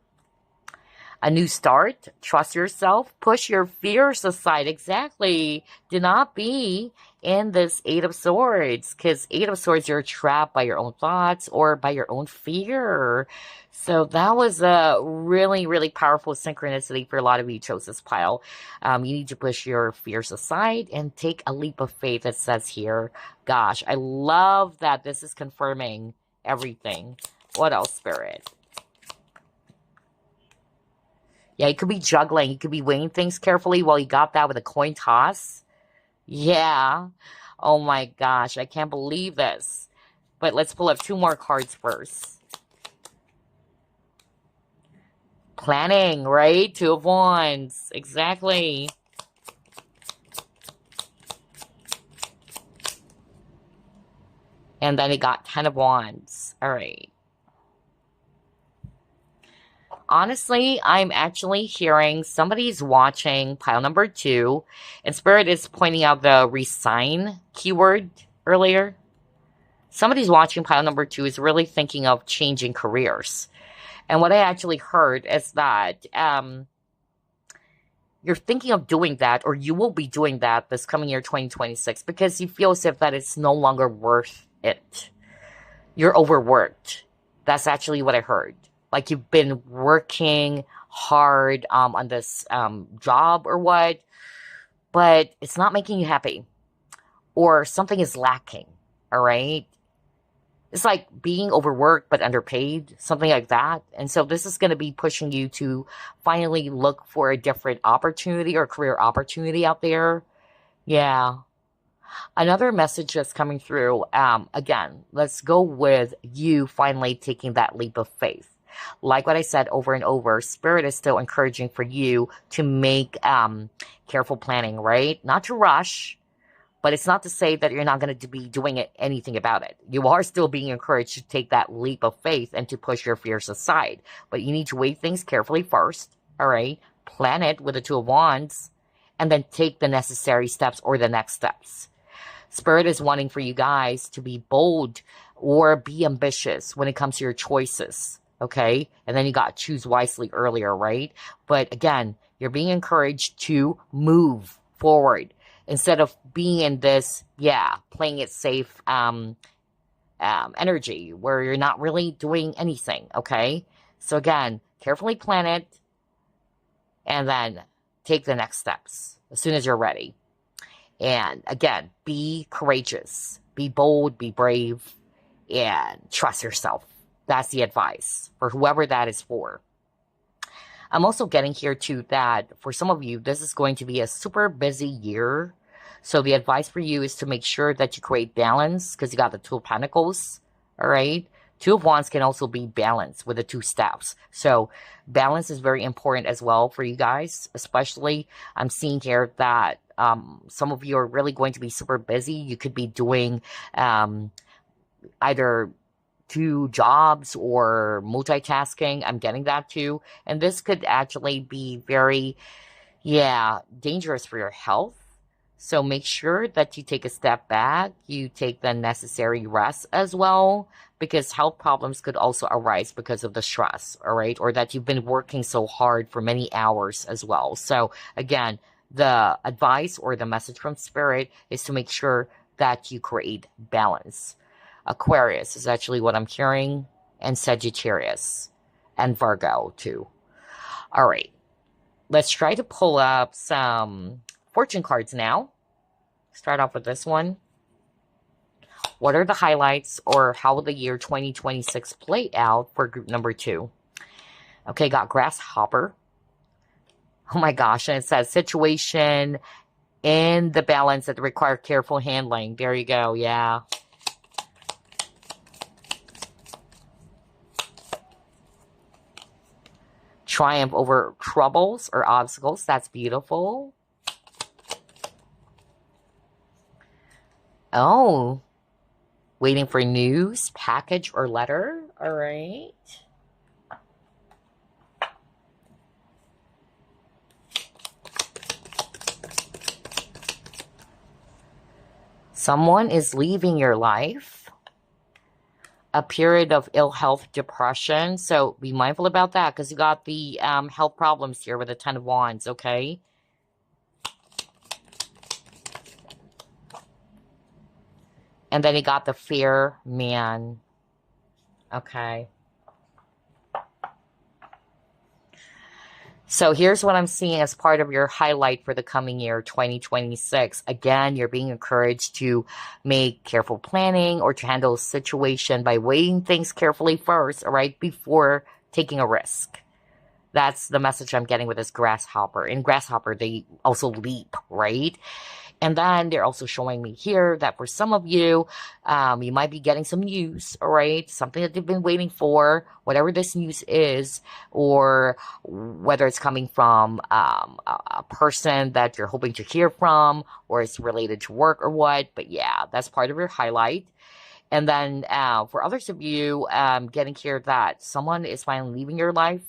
a new start, trust yourself, push your fears aside. Exactly. Do not be in this Eight of Swords, because Eight of Swords, you're trapped by your own thoughts or by your own fear. So that was a really, really powerful synchronicity for a lot of you chose this pile. You need to push your fears aside and take a leap of faith, it says here. Gosh, I love that this is confirming everything. What else, Spirit? Yeah, you could be juggling. You could be weighing things carefully while you got that with a coin toss. Yeah. Oh my gosh, I can't believe this. But let's pull up two more cards first. Planning, right? Two of Wands. Exactly. And then it got 10 of Wands. All right. Honestly, I'm actually hearing somebody's watching pile number 2, and Spirit is pointing out the resign keyword earlier. Somebody's watching pile number 2 is really thinking of changing careers. And what I actually heard is that you're thinking of doing that, or you will be doing that this coming year, 2026, because you feel as if that it's no longer worth it. You're overworked. That's actually what I heard. Like you've been working hard on this job or what, but it's not making you happy, or something is lacking. All right. It's like being overworked but underpaid, something like that. And so this is going to be pushing you to finally look for a different opportunity or career opportunity out there. Yeah. Another message that's coming through, again, let's go with you finally taking that leap of faith. Like what I said over and over, Spirit is still encouraging for you to make careful planning, right? Not to rush, but it's not to say that you're not going to be doing anything about it. You are still being encouraged to take that leap of faith and to push your fears aside. But you need to weigh things carefully first, all right? Plan it with the Two of Wands, and then take the necessary steps or the next steps. Spirit is wanting for you guys to be bold or be ambitious when it comes to your choices, okay? And then you got choose wisely earlier, right? But again, you're being encouraged to move forward instead of being in this, playing it safe energy where you're not really doing anything, okay? So again, carefully plan it and then take the next steps as soon as you're ready. And again, be courageous, be bold, be brave, and trust yourself. That's the advice for whoever that is for. I'm also getting here too that for some of you, this is going to be a super busy year. So the advice for you is to make sure that you create balance because you got the Two of Pentacles, all right? Two of Wands can also be balanced with the two staffs. So balance is very important as well for you guys, especially I'm seeing here that some of you are really going to be super busy. You could be doing either two jobs or multitasking. I'm getting that too. And this could actually be very, dangerous for your health. So make sure that you take a step back, you take the necessary rest as well, because health problems could also arise because of the stress, all right? Or that you've been working so hard for many hours as well. So again, the advice or the message from Spirit is to make sure that you create balance. Aquarius is actually what I'm hearing, and Sagittarius, and Virgo too. All right, let's try to pull up some fortune cards now. Start off with this one. What are the highlights, or how will the year 2026 play out for group number 2? Okay, got Grasshopper. Oh my gosh, and it says situation in the balance that require careful handling. There you go, yeah. Triumph over troubles or obstacles. That's beautiful. Oh, waiting for news, package, or letter. All right. Someone is leaving your life. A period of ill health, depression. So be mindful about that because you got the health problems here with the Ten of Wands, okay? And then you got the fear man, okay? So here's what I'm seeing as part of your highlight for the coming year, 2026. Again, you're being encouraged to make careful planning or to handle a situation by weighing things carefully first, all right, before taking a risk. That's the message I'm getting with this grasshopper. In grasshopper, they also leap, right? And then they're also showing me here that for some of you, you might be getting some news, all right? Something that you've been waiting for, whatever this news is, or whether it's coming from a person that you're hoping to hear from, or it's related to work or what. But yeah, that's part of your highlight. And then for others of you, getting here that someone is finally leaving your life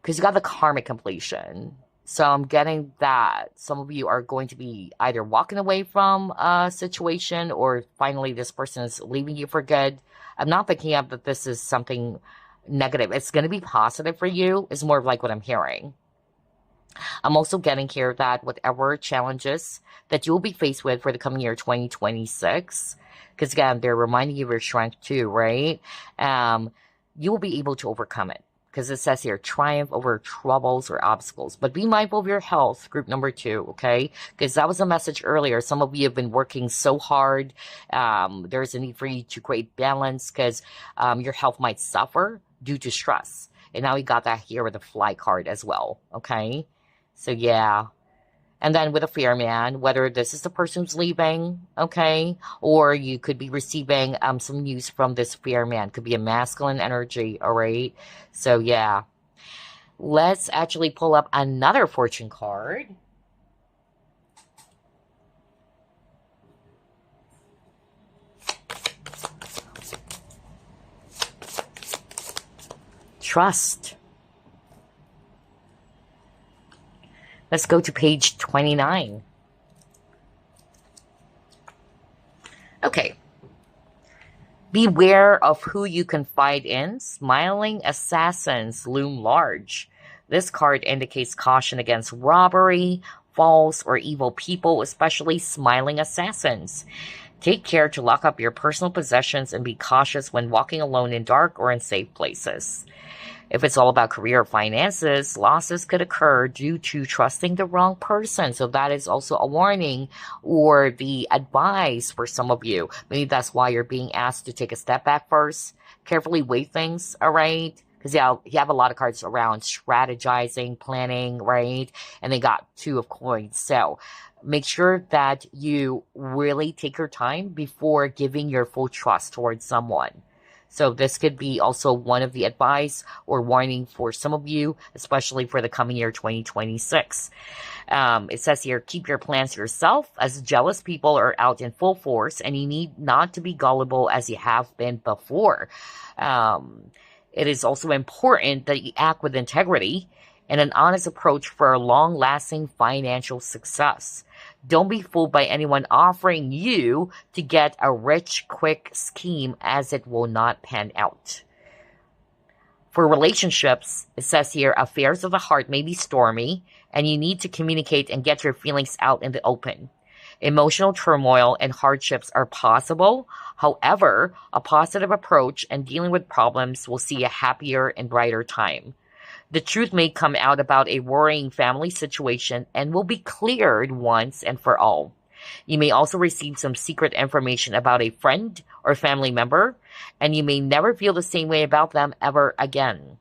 because you got the karmic completion. So I'm getting that some of you are going to be either walking away from a situation or finally this person is leaving you for good. I'm not picking up that this is something negative. It's going to be positive for you. It's more of like what I'm hearing. I'm also getting here that whatever challenges that you'll be faced with for the coming year 2026, because again, they're reminding you of your strength too, right? You will be able to overcome it. Because it says here, triumph over troubles or obstacles. But be mindful of your health, group number 2, okay? Because that was a message earlier. Some of you have been working so hard. There's a need for you to create balance because your health might suffer due to stress. And now we got that here with the fly card as well, okay? So, yeah. And then with a fear man, whether this is the person who's leaving, okay, or you could be receiving some news from this fear man. Could be a masculine energy, all right? So, yeah. Let's actually pull up another fortune card. Trust. Let's go to page 29. Okay. Beware of who you confide in. Smiling assassins loom large. This card indicates caution against robbery, false, or evil people, especially smiling assassins. Take care to lock up your personal possessions and be cautious when walking alone in dark or in safe places. If it's all about career or finances, losses could occur due to trusting the wrong person. So that is also a warning or the advice for some of you. Maybe that's why you're being asked to take a step back first. Carefully weigh things, all right? Because yeah, you have a lot of cards around strategizing, planning, right? And they got 2 of coins. So make sure that you really take your time before giving your full trust towards someone. So this could be also one of the advice or warning for some of you, especially for the coming year 2026. It says here, keep your plans to yourself as jealous people are out in full force and you need not to be gullible as you have been before. It is also important that you act with integrity and an honest approach for a long-lasting financial success. Don't be fooled by anyone offering you to get a rich, quick scheme as it will not pan out. For relationships, it says here, affairs of the heart may be stormy and you need to communicate and get your feelings out in the open. Emotional turmoil and hardships are possible. However, a positive approach and dealing with problems will see a happier and brighter time. The truth may come out about a worrying family situation and will be cleared once and for all. You may also receive some secret information about a friend or family member, and you may never feel the same way about them ever again.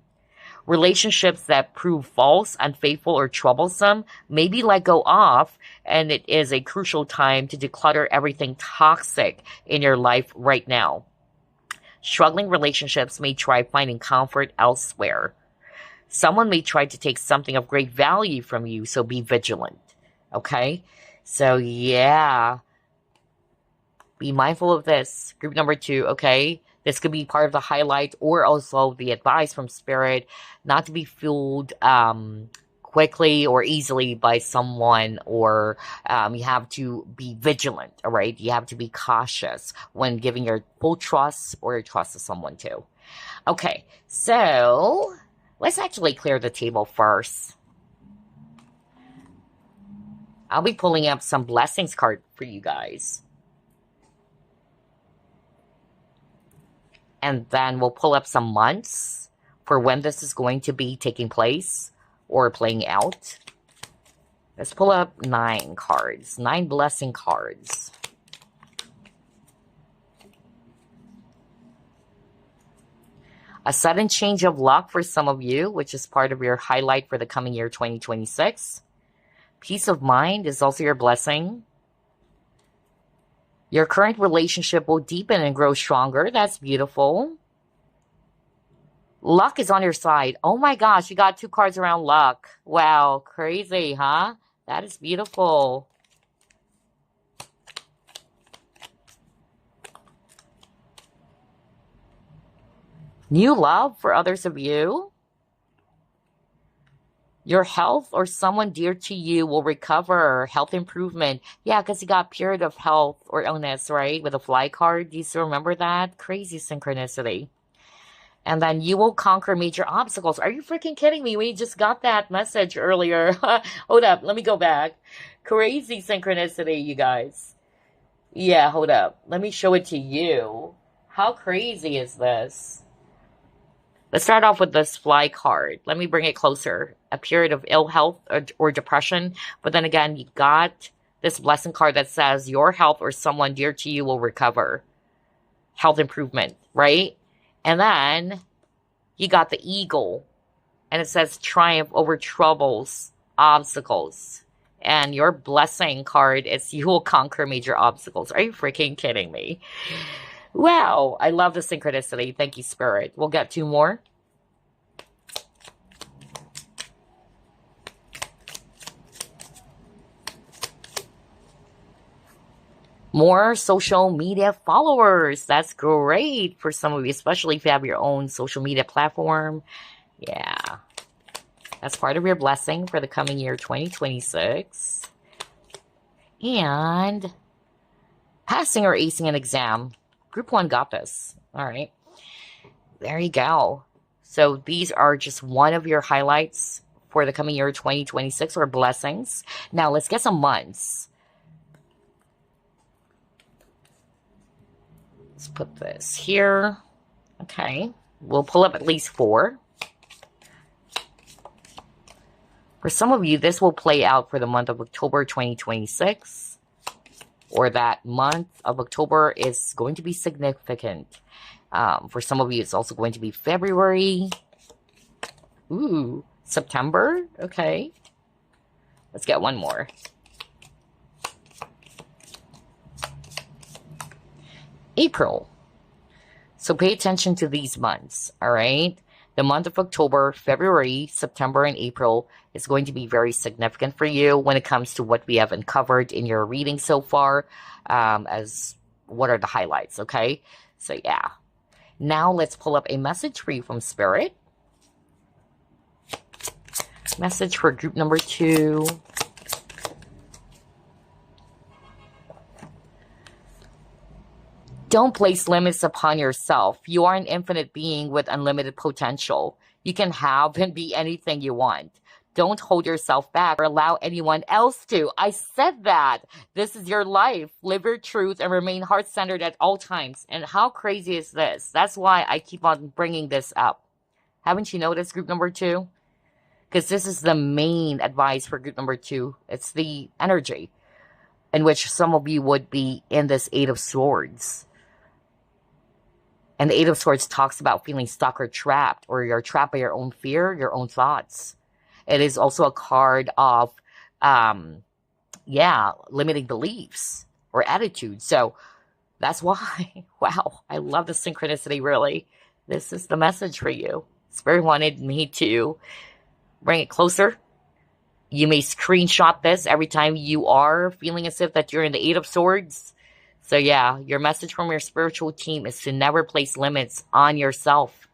Relationships that prove false, unfaithful, or troublesome may be let go of, and it is a crucial time to declutter everything toxic in your life right now. Struggling relationships may try finding comfort elsewhere. Someone may try to take something of great value from you, so be vigilant, okay? So, yeah, be mindful of this. Group number 2, okay? This could be part of the highlight or also the advice from Spirit not to be fooled quickly or easily by someone, or you have to be vigilant, all right? You have to be cautious when giving your full trust or your trust to someone too. Okay, so let's actually clear the table first. I'll be pulling up some blessings card for you guys. And then we'll pull up some months for when this is going to be taking place or playing out. Let's pull up 9 cards, 9 blessing cards. A sudden change of luck for some of you, which is part of your highlight for the coming year 2026. Peace of mind is also your blessing. Your current relationship will deepen and grow stronger. That's beautiful. Luck is on your side. Oh my gosh, you got 2 cards around luck. Wow, crazy, huh? That is beautiful. New love for others of you. Your health or someone dear to you will recover. Health improvement. Yeah, because you got period of health or illness, right? With a fly card. Do you still remember that? Crazy synchronicity. And then you will conquer major obstacles. Are you freaking kidding me? We just got that message earlier. Hold up. Let me go back. Crazy synchronicity, you guys. Yeah, hold up. Let me show it to you. How crazy is this? Let's start off with this fly card. Let me bring it closer. A period of ill health or depression. But then again, you got this blessing card that says your health or someone dear to you will recover. Health improvement, right? And then you got the eagle. And it says triumph over troubles, obstacles. And your blessing card is you will conquer major obstacles. Are you freaking kidding me? Wow, I love the synchronicity. Thank you, Spirit. We'll get 2 more. More social media followers. That's great for some of you, especially if you have your own social media platform. Yeah, that's part of your blessing for the coming year 2026. And passing or acing an exam. Group 1 got this. All right. There you go. So these are just one of your highlights for the coming year 2026 or blessings. Now let's get some months. Let's put this here. Okay. We'll pull up at least 4. For some of you, this will play out for the month of October 2026. Or that month of October is going to be significant. For some of you, it's also going to be February. Ooh, September. Okay. Let's get one more. April. So pay attention to these months, all right? The month of October, February, September, and April is going to be very significant for you when it comes to what we have uncovered in your reading so far, as what are the highlights, okay? So yeah. Now let's pull up a message for you from Spirit. Message for group number 2. Don't place limits upon yourself. You are an infinite being with unlimited potential. You can have and be anything you want. Don't hold yourself back or allow anyone else to. I said that. This is your life. Live your truth and remain heart-centered at all times. And how crazy is this? That's why I keep on bringing this up. Haven't you noticed group number 2? Because this is the main advice for group number 2. It's the energy in which some of you would be in this 8 of Swords. And the 8 of Swords talks about feeling stuck or trapped, or you're trapped by your own fear, your own thoughts. It is also a card of, limiting beliefs or attitudes. So that's why, wow, I love the synchronicity, really. This is the message for you. Spirit wanted me to bring it closer. You may screenshot this every time you are feeling as if that you're in the 8 of Swords. So yeah, your message from your spiritual team is to never place limits on yourself,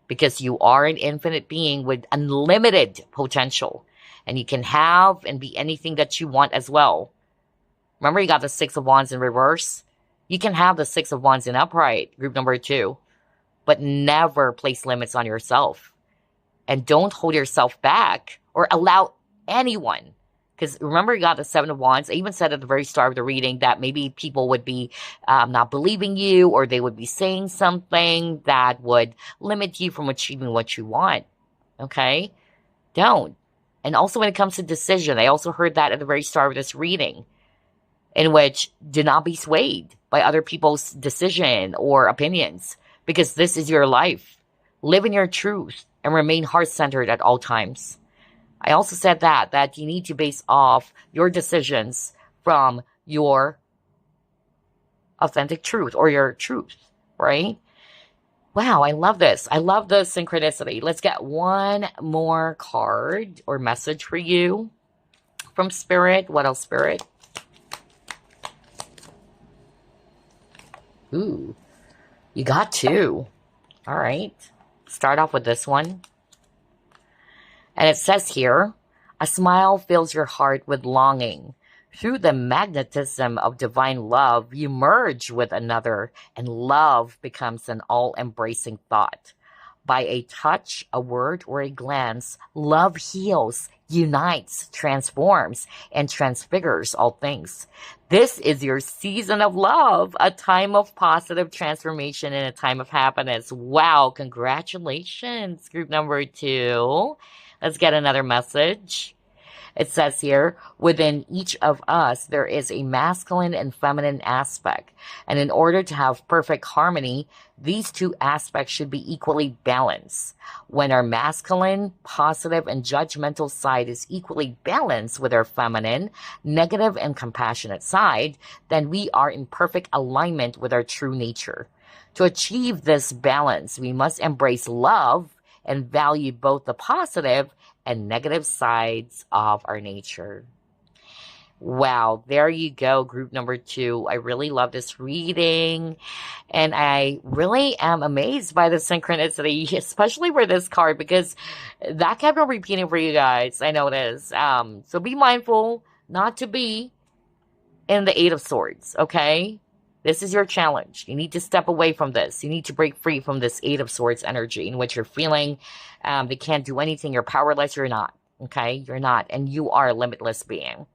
because you are an infinite being with unlimited potential. And you can have and be anything that you want as well. Remember, you got the Six of Wands in reverse? You can have the Six of Wands in upright, group number 2. But never place limits on yourself. And don't hold yourself back or allow anyone. Because remember, you got the Seven of Wands. I even said at the very start of the reading that maybe people would be not believing you, or they would be saying something that would limit you from achieving what you want. Okay? Don't. And also when it comes to decision, I also heard that at the very start of this reading, in which do not be swayed by other people's decision or opinions, because this is your life. Live in your truth and remain heart-centered at all times. I also said that you need to base off your decisions from your authentic truth or your truth, right? Wow, I love this. I love the synchronicity. Let's get one more card or message for you from Spirit. What else, Spirit? Ooh, you got 2. All right. Start off with this one. And it says here, a smile fills your heart with longing. Through the magnetism of divine love, you merge with another, and love becomes an all-embracing thought. By a touch, a word, or a glance, love heals, unites, transforms, and transfigures all things. This is your season of love, a time of positive transformation and a time of happiness. Wow, congratulations, group number 2. Let's get another message. It says here, within each of us, there is a masculine and feminine aspect. And in order to have perfect harmony, these two aspects should be equally balanced. When our masculine, positive, and judgmental side is equally balanced with our feminine, negative, and compassionate side, then we are in perfect alignment with our true nature. To achieve this balance, we must embrace love and value both the positive and negative sides of our nature. Wow, there you go, group number 2. I really love this reading, and I really am amazed by the synchronicity, especially for this card, because that kept on repeating for you guys. I know it is. So be mindful not to be in the Eight of Swords, okay? This is your challenge. You need to step away from this. You need to break free from this Eight of Swords energy in which you're feeling they can't do anything. You're powerless. You're not. Okay? You're not. And you are a limitless being.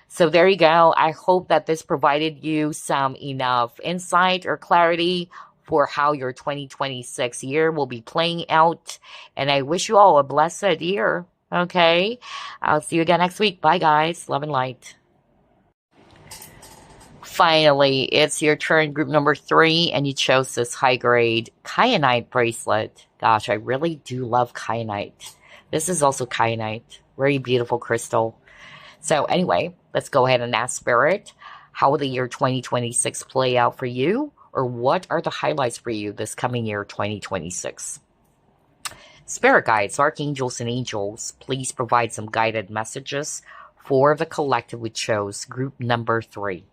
So there you go. I hope that this provided you some enough insight or clarity for how your 2026 year will be playing out. And I wish you all a blessed year. Okay? I'll see you again next week. Bye, guys. Love and light. Finally, it's your turn, group number 3, and you chose this high-grade Kyanite bracelet. Gosh, I really do love Kyanite. This is also Kyanite. Very beautiful crystal. So anyway, let's go ahead and ask Spirit, how will the year 2026 play out for you? Or what are the highlights for you this coming year, 2026? Spirit guides, archangels, and angels, please provide some guided messages for the collective we chose, group number 3.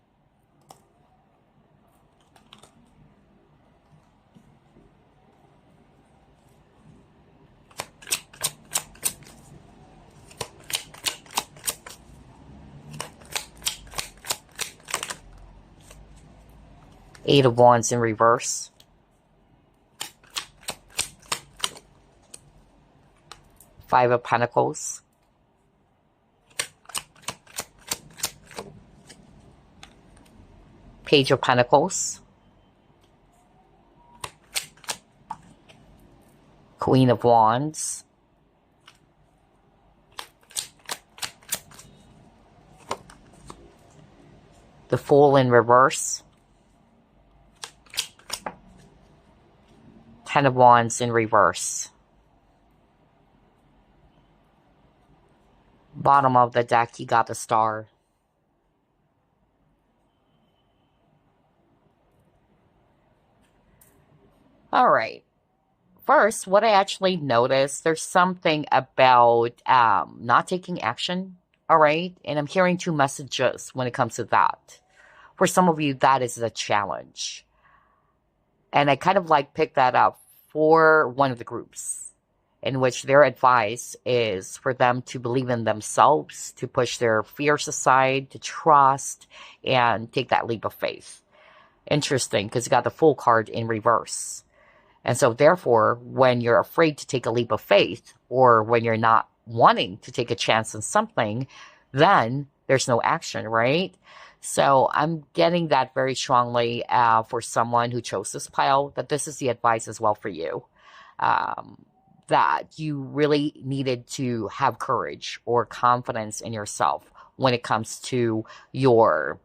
Eight of Wands in reverse. Five of Pentacles. Page of Pentacles. Queen of Wands. The Fool in reverse. Ten of Wands in reverse. Bottom of the deck, you got the Star. All right. First, what I actually noticed, there's something about not taking action. All right. And I'm hearing 2 messages when it comes to that. For some of you, that is a challenge. And I kind of like picked that up for one of the groups. in which their advice is for them to believe in themselves, to push their fears aside, to trust, and take that leap of faith. Interesting, because you got the Fool card in reverse. And so therefore, when you're afraid to take a leap of faith, or when you're not wanting to take a chance on something, then there's no action, right? So I'm getting that very strongly for someone who chose this pile, that this is the advice as well for you. That you really needed to have courage or confidence in yourself when it comes to your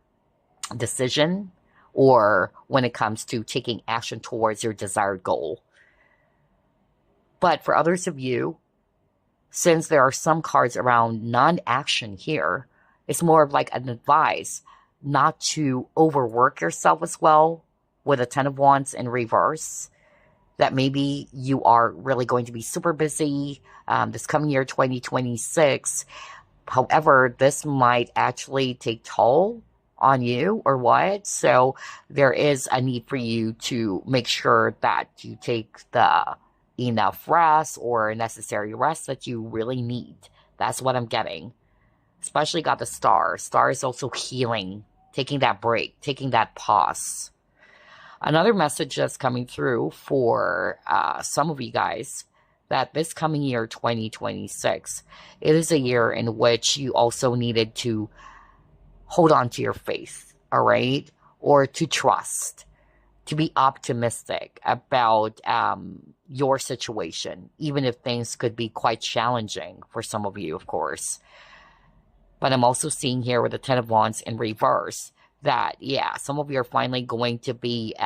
decision, or when it comes to taking action towards your desired goal. But for others of you, since there are some cards around non-action here, it's more of like an advice not to overwork yourself as well with a Ten of Wands in reverse. That maybe you are really going to be super busy this coming year, 2026. However, this might actually take toll on you or what. So there is a need for you to make sure that you take the enough rest or necessary rest that you really need. That's what I'm getting. Especially got the Star. Star is also healing, taking that break, taking that pause. Another message that's coming through for some of you guys, that this coming year, 2026, it is a year in which you also needed to hold on to your faith, all right? Or to trust, to be optimistic about your situation, even if things could be quite challenging for some of you, of course. But I'm also seeing here with the Ten of Wands in reverse that, yeah, some of you are finally going to be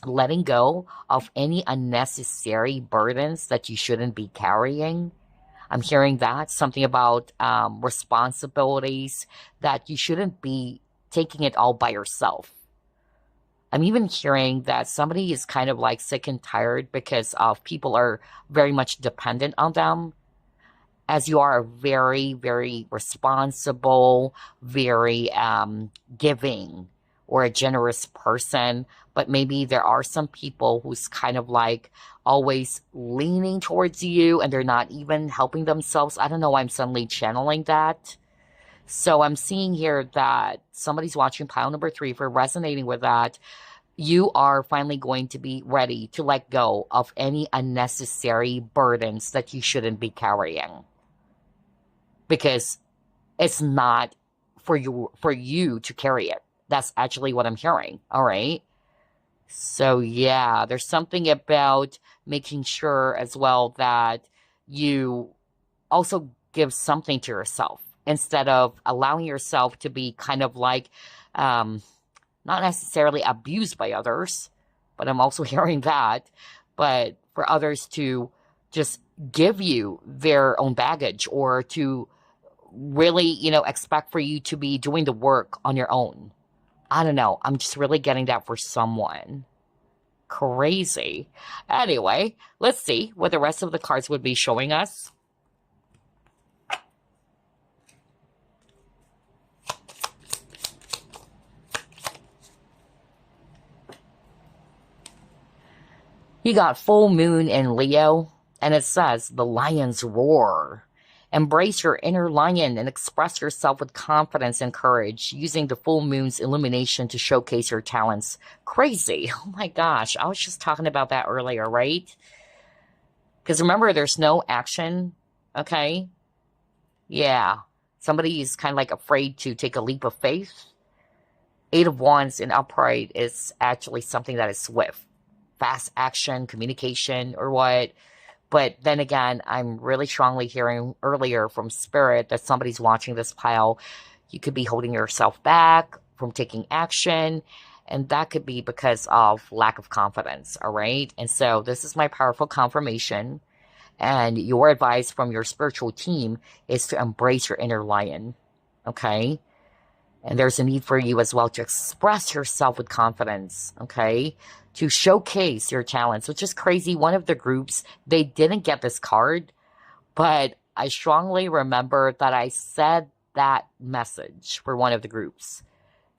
letting go of any unnecessary burdens that you shouldn't be carrying. I'm hearing that, something about responsibilities that you shouldn't be taking it all by yourself. I'm even hearing that somebody is kind of like sick and tired because of people are very much dependent on them. As you are a very, very responsible, very giving or a generous person, but maybe there are some people who's kind of like always leaning towards you and they're not even helping themselves. I don't know why I'm suddenly channeling that. So I'm seeing here that somebody's watching pile number 3. For resonating with that, you are finally going to be ready to let go of any unnecessary burdens that you shouldn't be carrying. Because it's not for you to carry it. That's actually what I'm hearing, all right? So yeah, there's something about making sure as well that you also give something to yourself instead of allowing yourself to be kind of like, not necessarily abused by others, but I'm also hearing that, but for others to just give you their own baggage or to really, expect for you to be doing the work on your own. I don't know. I'm just really getting that for someone. Crazy. Anyway, let's see what the rest of the cards would be showing us. You got full moon in Leo, and it says the lions roar. Embrace your inner lion and express yourself with confidence and courage, using the full moon's illumination to showcase your talents. Crazy. Oh my gosh. I was just talking about that earlier, right? Because remember, there's no action. Okay? Yeah. Somebody is kind of like afraid to take a leap of faith. 8 of Wands in upright is actually something that is swift. Fast action, communication, or what. But then again, I'm really strongly hearing earlier from Spirit that somebody's watching this pile. You could be holding yourself back from taking action. And that could be because of lack of confidence, all right? And so this is my powerful confirmation. And your advice from your spiritual team is to embrace your inner lion, okay? And there's a need for you as well to express yourself with confidence, okay? To showcase your talents, which is crazy. One of the groups, they didn't get this card, but I strongly remember that I said that message for one of the groups.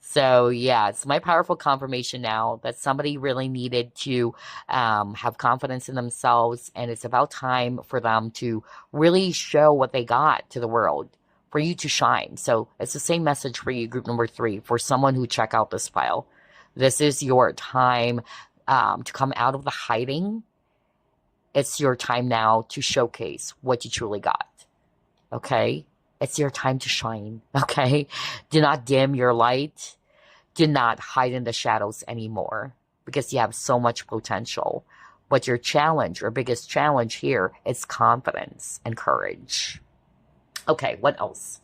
So yeah, it's my powerful confirmation now that somebody really needed to have confidence in themselves, and it's about time for them to really show what they got to the world, for you to shine. So it's the same message for you, group number 3, for someone who check out this file. This is your time to come out of the hiding. It's your time now to showcase what you truly got. Okay? It's your time to shine. Okay? Do not dim your light. Do not hide in the shadows anymore, because you have so much potential. But your challenge, your biggest challenge here, is confidence and courage. Okay, what else?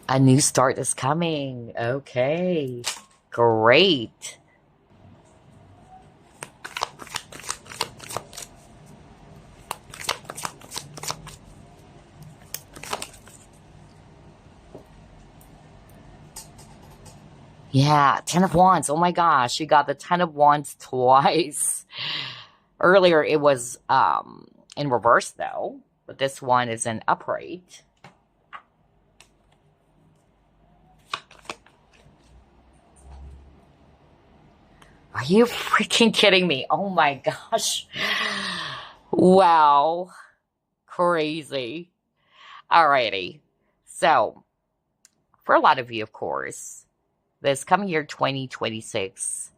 A new start is coming. Okay, great. Yeah, Ten of Wands. Oh my gosh, you got the Ten of Wands twice. Earlier it was in reverse though, but this one is in upright. Are you freaking kidding me? Oh my gosh. Wow. Crazy. Alrighty. So, for a lot of you, of course, this coming year 2026,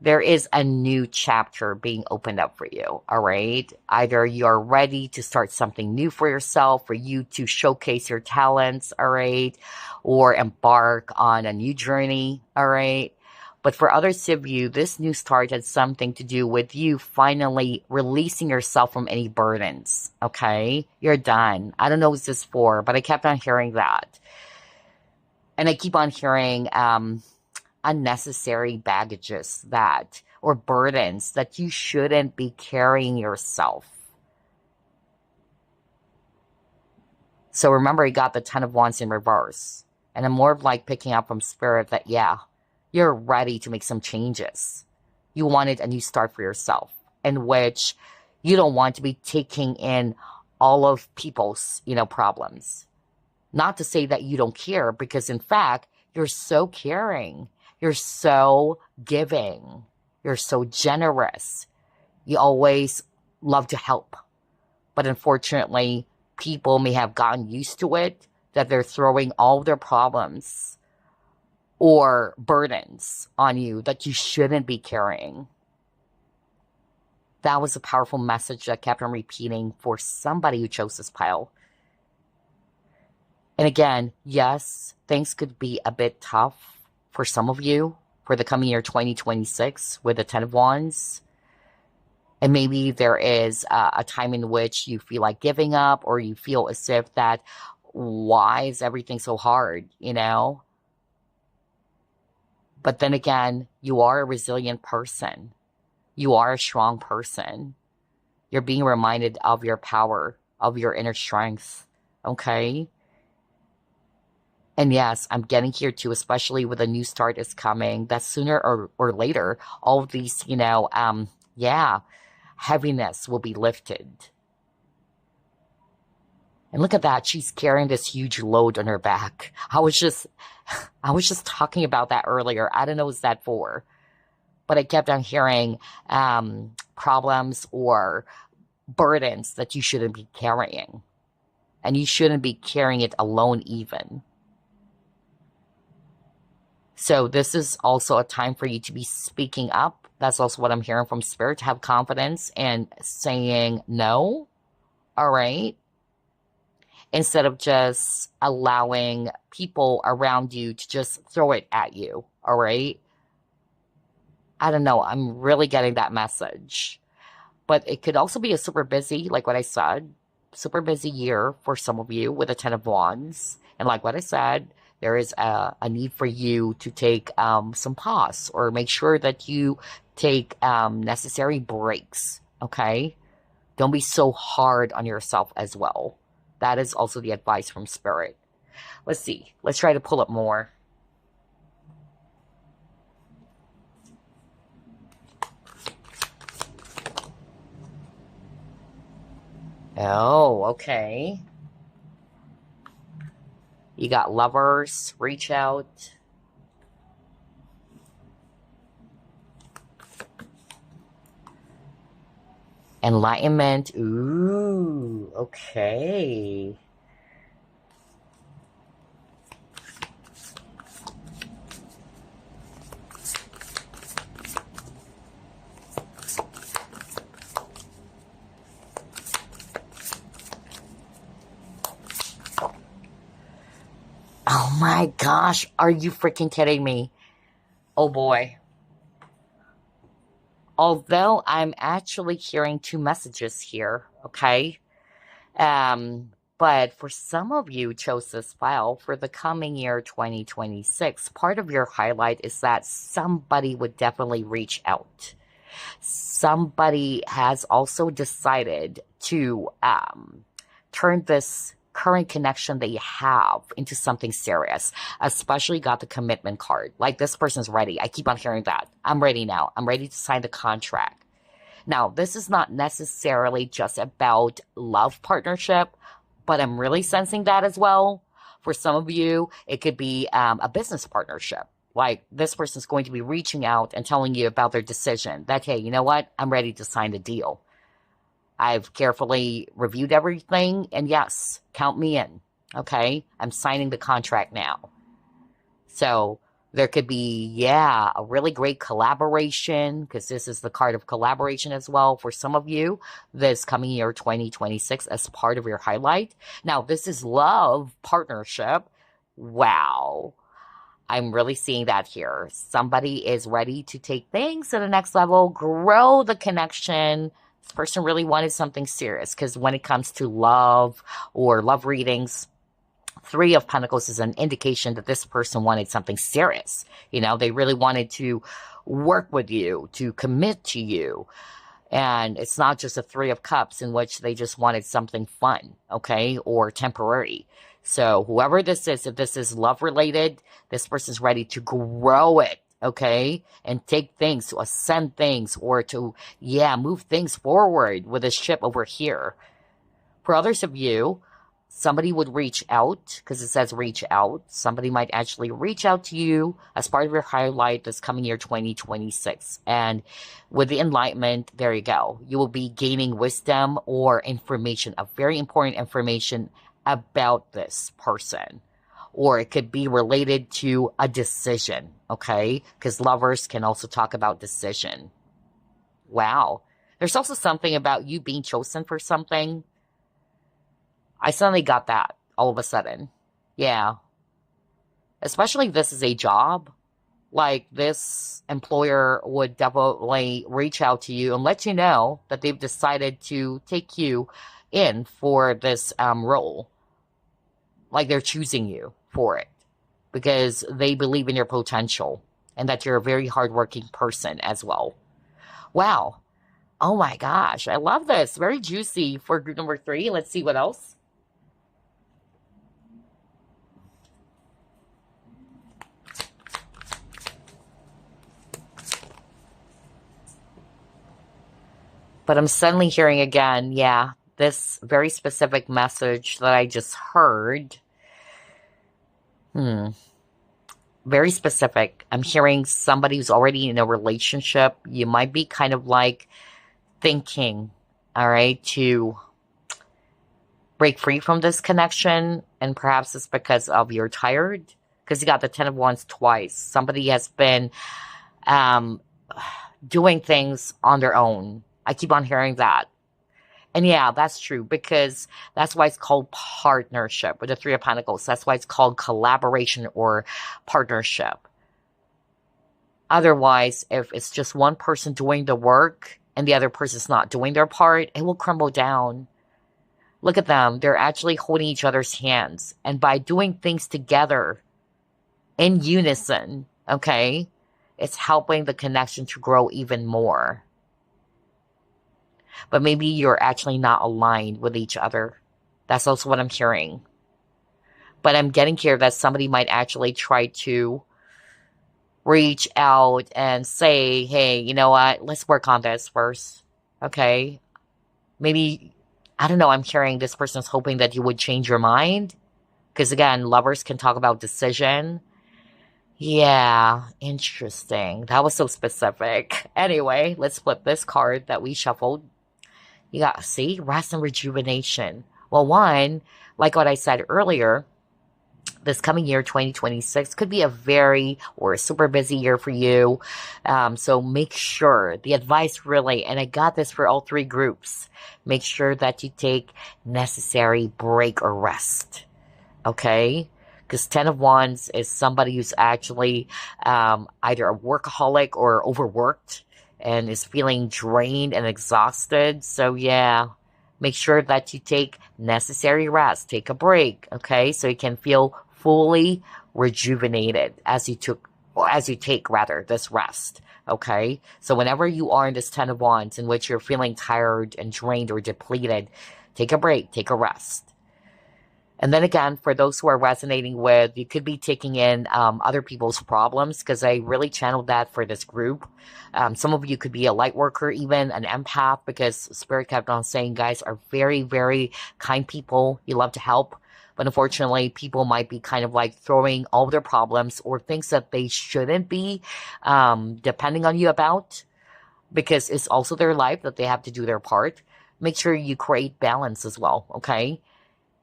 there is a new chapter being opened up for you, all right? Either you're ready to start something new for yourself, for you to showcase your talents, all right? Or embark on a new journey, all right? But for others of you, this new start has something to do with you finally releasing yourself from any burdens, okay? You're done. I don't know what this is for, but I kept on hearing that. And I keep on hearing unnecessary baggages that, or burdens that you shouldn't be carrying yourself. So remember, you got the Ten of Wands in reverse. And I'm more of like picking up from spirit that, yeah, you're ready to make some changes. You wanted a new start for yourself, in which you don't want to be taking in all of people's, problems. Not to say that you don't care, because in fact, you're so caring. You're so giving. You're so generous. You always love to help. But unfortunately, people may have gotten used to it, that they're throwing all of their problems or burdens on you that you shouldn't be carrying. That was a powerful message that kept on repeating for somebody who chose this pile. And again, yes, things could be a bit tough for some of you for the coming year 2026 with the Ten of Wands. And maybe there is a time in which you feel like giving up, or you feel as if that, why is everything so hard, But then again, you are a resilient person. You are a strong person. You're being reminded of your power, of your inner strength, okay? And yes, I'm getting here too, especially with a new start is coming, that sooner or later, all of these, heaviness will be lifted. And look at that. She's carrying this huge load on her back. I was just talking about that earlier. I don't know what that for. But I kept on hearing problems or burdens that you shouldn't be carrying. And you shouldn't be carrying it alone even. So this is also a time for you to be speaking up. That's also what I'm hearing from Spirit, to have confidence and saying no. All right. Instead of just allowing people around you to just throw it at you, all right? I don't know. I'm really getting that message. But it could also be a super busy, like what I said, super busy year for some of you with a Ten of Wands. And like what I said, there is a need for you to take some pause, or make sure that you take necessary breaks, okay? Don't be so hard on yourself as well. That is also the advice from Spirit. Let's see. Let's try to pull up more. Oh, okay. You got lovers, reach out. Enlightenment. Ooh, okay. Oh my gosh, are you freaking kidding me? Oh boy. Although I'm actually hearing two messages here, okay? But for some of you chose this file for the coming year 2026, part of your highlight is that somebody would definitely reach out. Somebody has also decided to turn this current connection that you have into something serious, especially got the commitment card. Like this person's ready. I keep on hearing that. I'm ready now. I'm ready to sign the contract. Now, this is not necessarily just about love partnership, but I'm really sensing that as well. For some of you, it could be a business partnership. Like this person's going to be reaching out and telling you about their decision that, hey, you know what? I'm ready to sign the deal. I've carefully reviewed everything, and yes, count me in. Okay? I'm signing the contract now. So there could be, yeah, a really great collaboration because this is the card of collaboration as well for some of you this coming year 2026 as part of your highlight. Now, this is love partnership. Wow. I'm really seeing that here. Somebody is ready to take things to the next level, grow the connection. This person really wanted something serious because when it comes to love or love readings, Three of Pentacles is an indication that this person wanted something serious. You know, they really wanted to work with you, to commit to you. And it's not just a Three of Cups in which they just wanted something fun, okay, or temporary. So whoever this is, if this is love related, this person's ready to grow it, okay, and take things, to ascend things, or to, yeah, move things forward with a ship over here. For others of you, somebody would reach out because it says reach out. Somebody might actually reach out to you as part of your highlight this coming year 2026. And with the enlightenment, there you go. You will be gaining wisdom or information, a very important information about this person. Or it could be related to a decision, okay? Because lovers can also talk about decision. Wow. There's also something about you being chosen for something. I suddenly got that all of a sudden. Yeah. Especially if this is a job. Like this employer would definitely reach out to you and let you know that they've decided to take you in for this role. Like they're choosing you for it because they believe in your potential and that you're a very hardworking person as well. Wow. Oh my gosh. I love this. Very juicy for group number 3. Let's see what else. But I'm suddenly hearing again, yeah, this very specific message that I just heard. Very specific. I'm hearing somebody who's already in a relationship. You might be kind of like thinking, all right, to break free from this connection. And perhaps it's because of you're tired. Because you got the Ten of Wands twice. Somebody has been doing things on their own. I keep on hearing that. And yeah, that's true because that's why it's called partnership with the Three of Pentacles. That's why it's called collaboration or partnership. Otherwise, if it's just one person doing the work and the other person's not doing their part, it will crumble down. Look at them. They're actually holding each other's hands. And by doing things together in unison, okay, it's helping the connection to grow even more. But maybe you're actually not aligned with each other. That's also what I'm hearing. But I'm getting here that somebody might actually try to reach out and say, hey, you know what? Let's work on this first. Okay? Maybe I don't know, I'm hearing this person's hoping that you would change your mind. Because again, lovers can talk about decision. Yeah, interesting. That was so specific. Anyway, let's flip this card that we shuffled. You got, see, rest and rejuvenation. Well, one, like what I said earlier, this coming year, 2026, could be a very or a super busy year for you. So make sure the advice really, and I got this for all three groups, make sure that you take necessary break or rest. Okay? Because 10 of Wands is somebody who's actually either a workaholic or overworked and is feeling drained and exhausted. So, yeah, make sure that you take necessary rest. Take a break, okay? So you can feel fully rejuvenated as you took, or as you take rather, this rest. Okay? So whenever you are in this 10 of Wands in which you're feeling tired and drained or depleted, take a break, take a rest. And then again, for those who are resonating with, you could be taking in other people's problems because I really channeled that for this group. Some of you could be a light worker, even an empath, because Spirit kept on saying, guys are very, very kind people. You love to help. But unfortunately, people might be kind of like throwing all their problems or things that they shouldn't be depending on you about, because it's also their life that they have to do their part. Make sure you create balance as well, okay?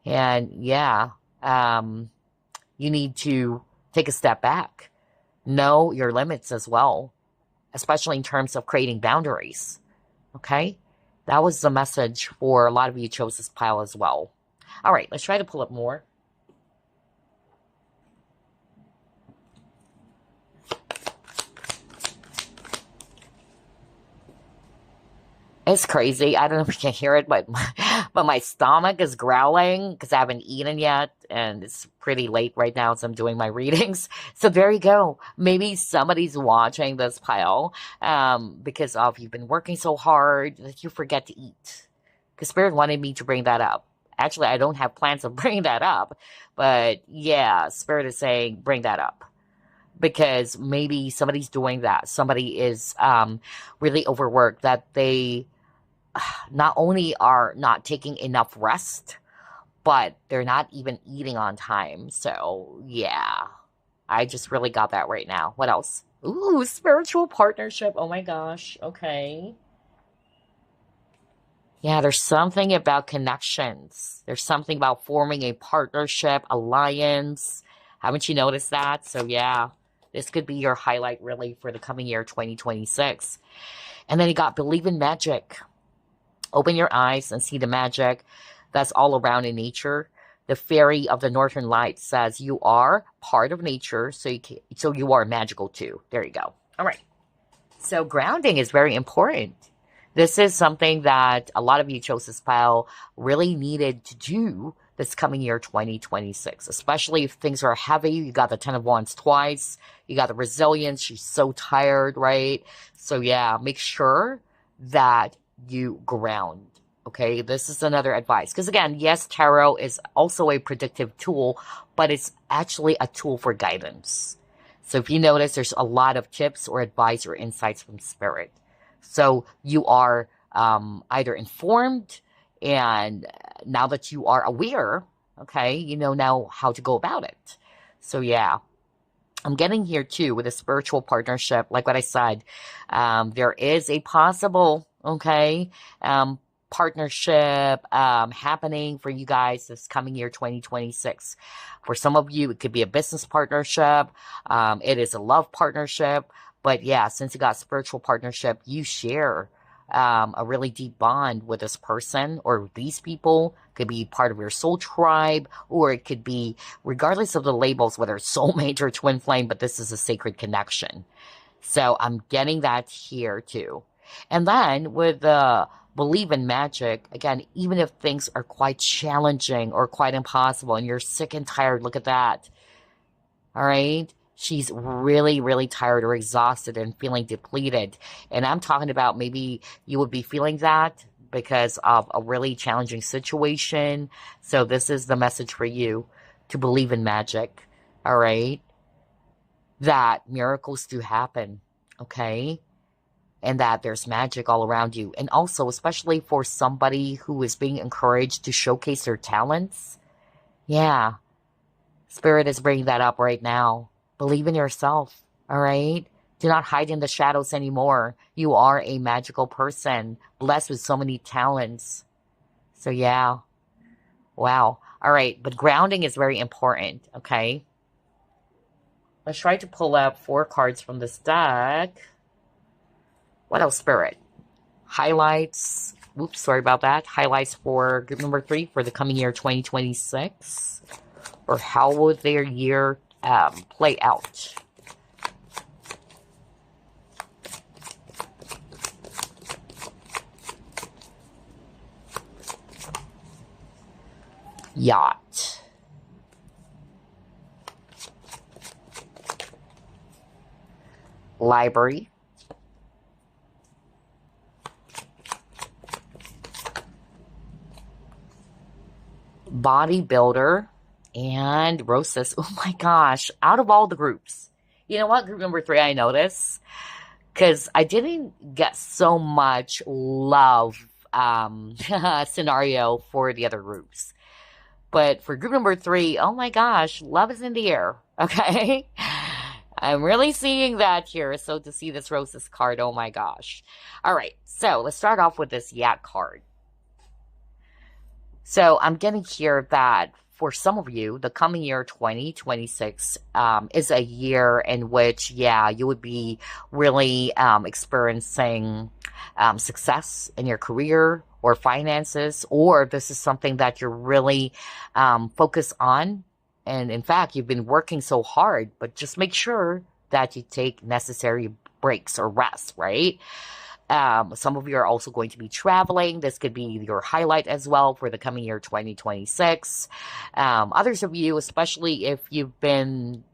And yeah, you need to take a step back. Know your limits as well, especially in terms of creating boundaries. Okay? That was the message for a lot of you chose this pile as well. All right, let's try to pull up more. It's crazy. I don't know if you can hear it, but my stomach is growling because I haven't eaten yet, and it's pretty late right now as I'm doing my readings. So there you go. Maybe somebody's watching this pile because of you've been working so hard that you forget to eat. Because Spirit wanted me to bring that up. Actually, I don't have plans of bringing that up, but yeah, Spirit is saying bring that up. Because maybe somebody's doing that. Somebody is really overworked, that they not only are not taking enough rest, but they're not even eating on time. So, yeah, I just really got that right now. What else? Ooh, spiritual partnership. Oh my gosh. Okay. Yeah, there's something about connections. There's something about forming a partnership, alliance. Haven't you noticed that? So, yeah, this could be your highlight really for the coming year, 2026. And then you got believe in magic. Open your eyes and see the magic that's all around in nature. The fairy of the Northern Lights says you are part of nature, so you are magical too. There you go. All right. So grounding is very important. This is something that a lot of you chose this pile really needed to do this coming year, 2026, especially if things are heavy. You got the 10 of Wands twice. You got the resilience. She's so tired, right? So yeah, make sure that you ground. Okay, this is another advice. Because again, yes, tarot is also a predictive tool, but it's actually a tool for guidance. So if you notice, there's a lot of tips or advice or insights from Spirit. So you are either informed, and now that you are aware, okay, you know now how to go about it. So yeah, I'm getting here too with a spiritual partnership. Like what I said, there is a possible, okay, partnership happening for you guys this coming year, 2026. For some of you, it could be a business partnership. It is a love partnership. But yeah, since you got spiritual partnership, you share a really deep bond with this person or these people. Could be part of your soul tribe, or it could be, regardless of the labels, whether it's soulmate or twin flame, but this is a sacred connection. So I'm getting that here too. And then with the believe in magic, again, even if things are quite challenging or quite impossible and you're sick and tired, look at that. All right. She's really, really tired or exhausted and feeling depleted. And I'm talking about maybe you would be feeling that because of a really challenging situation. So this is the message for you to believe in magic. All right. That miracles do happen. Okay. and that there's magic all around you. And also, especially for somebody who is being encouraged to showcase their talents, yeah, Spirit is bringing that up right now. Believe in yourself, all right? Do not hide in the shadows anymore. You are a magical person, blessed with so many talents. So yeah, wow. All right, but grounding is very important, okay? Let's try to pull out 4 cards from this deck. What else, Spirit? Highlights. Oops, sorry about that. Highlights for group number 3 for the coming year 2026. Or how will their year play out? Yacht. Library. Bodybuilder. And Roses. Oh my gosh. Out of all the groups. You know what? Group number 3, I noticed. Because I didn't get so much love scenario for the other groups. But for group number 3, oh my gosh, love is in the air, okay? I'm really seeing that here. So to see this Roses card, oh my gosh. All right, so let's start off with this Yacht card. So I'm getting here that for some of you, the coming year 2026 is a year in which, yeah, you would be really experiencing success in your career or finances, or this is something that you're really focused on. And in fact, you've been working so hard, but just make sure that you take necessary breaks or rest, right? Some of you are also going to be traveling. This could be your highlight as well for the coming year 2026. Others of you, especially if you've been,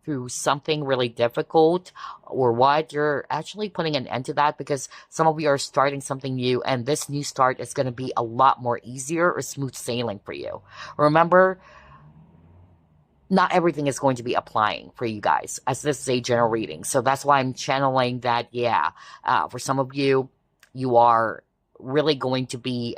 through something really difficult or what, you're actually putting an end to that because some of you are starting something new, and this new start is going to be a lot more easier or smooth sailing for you. Remember, not everything is going to be applying for you guys, as this is a general reading. So that's why I'm channeling that, for some of you, you are really going to be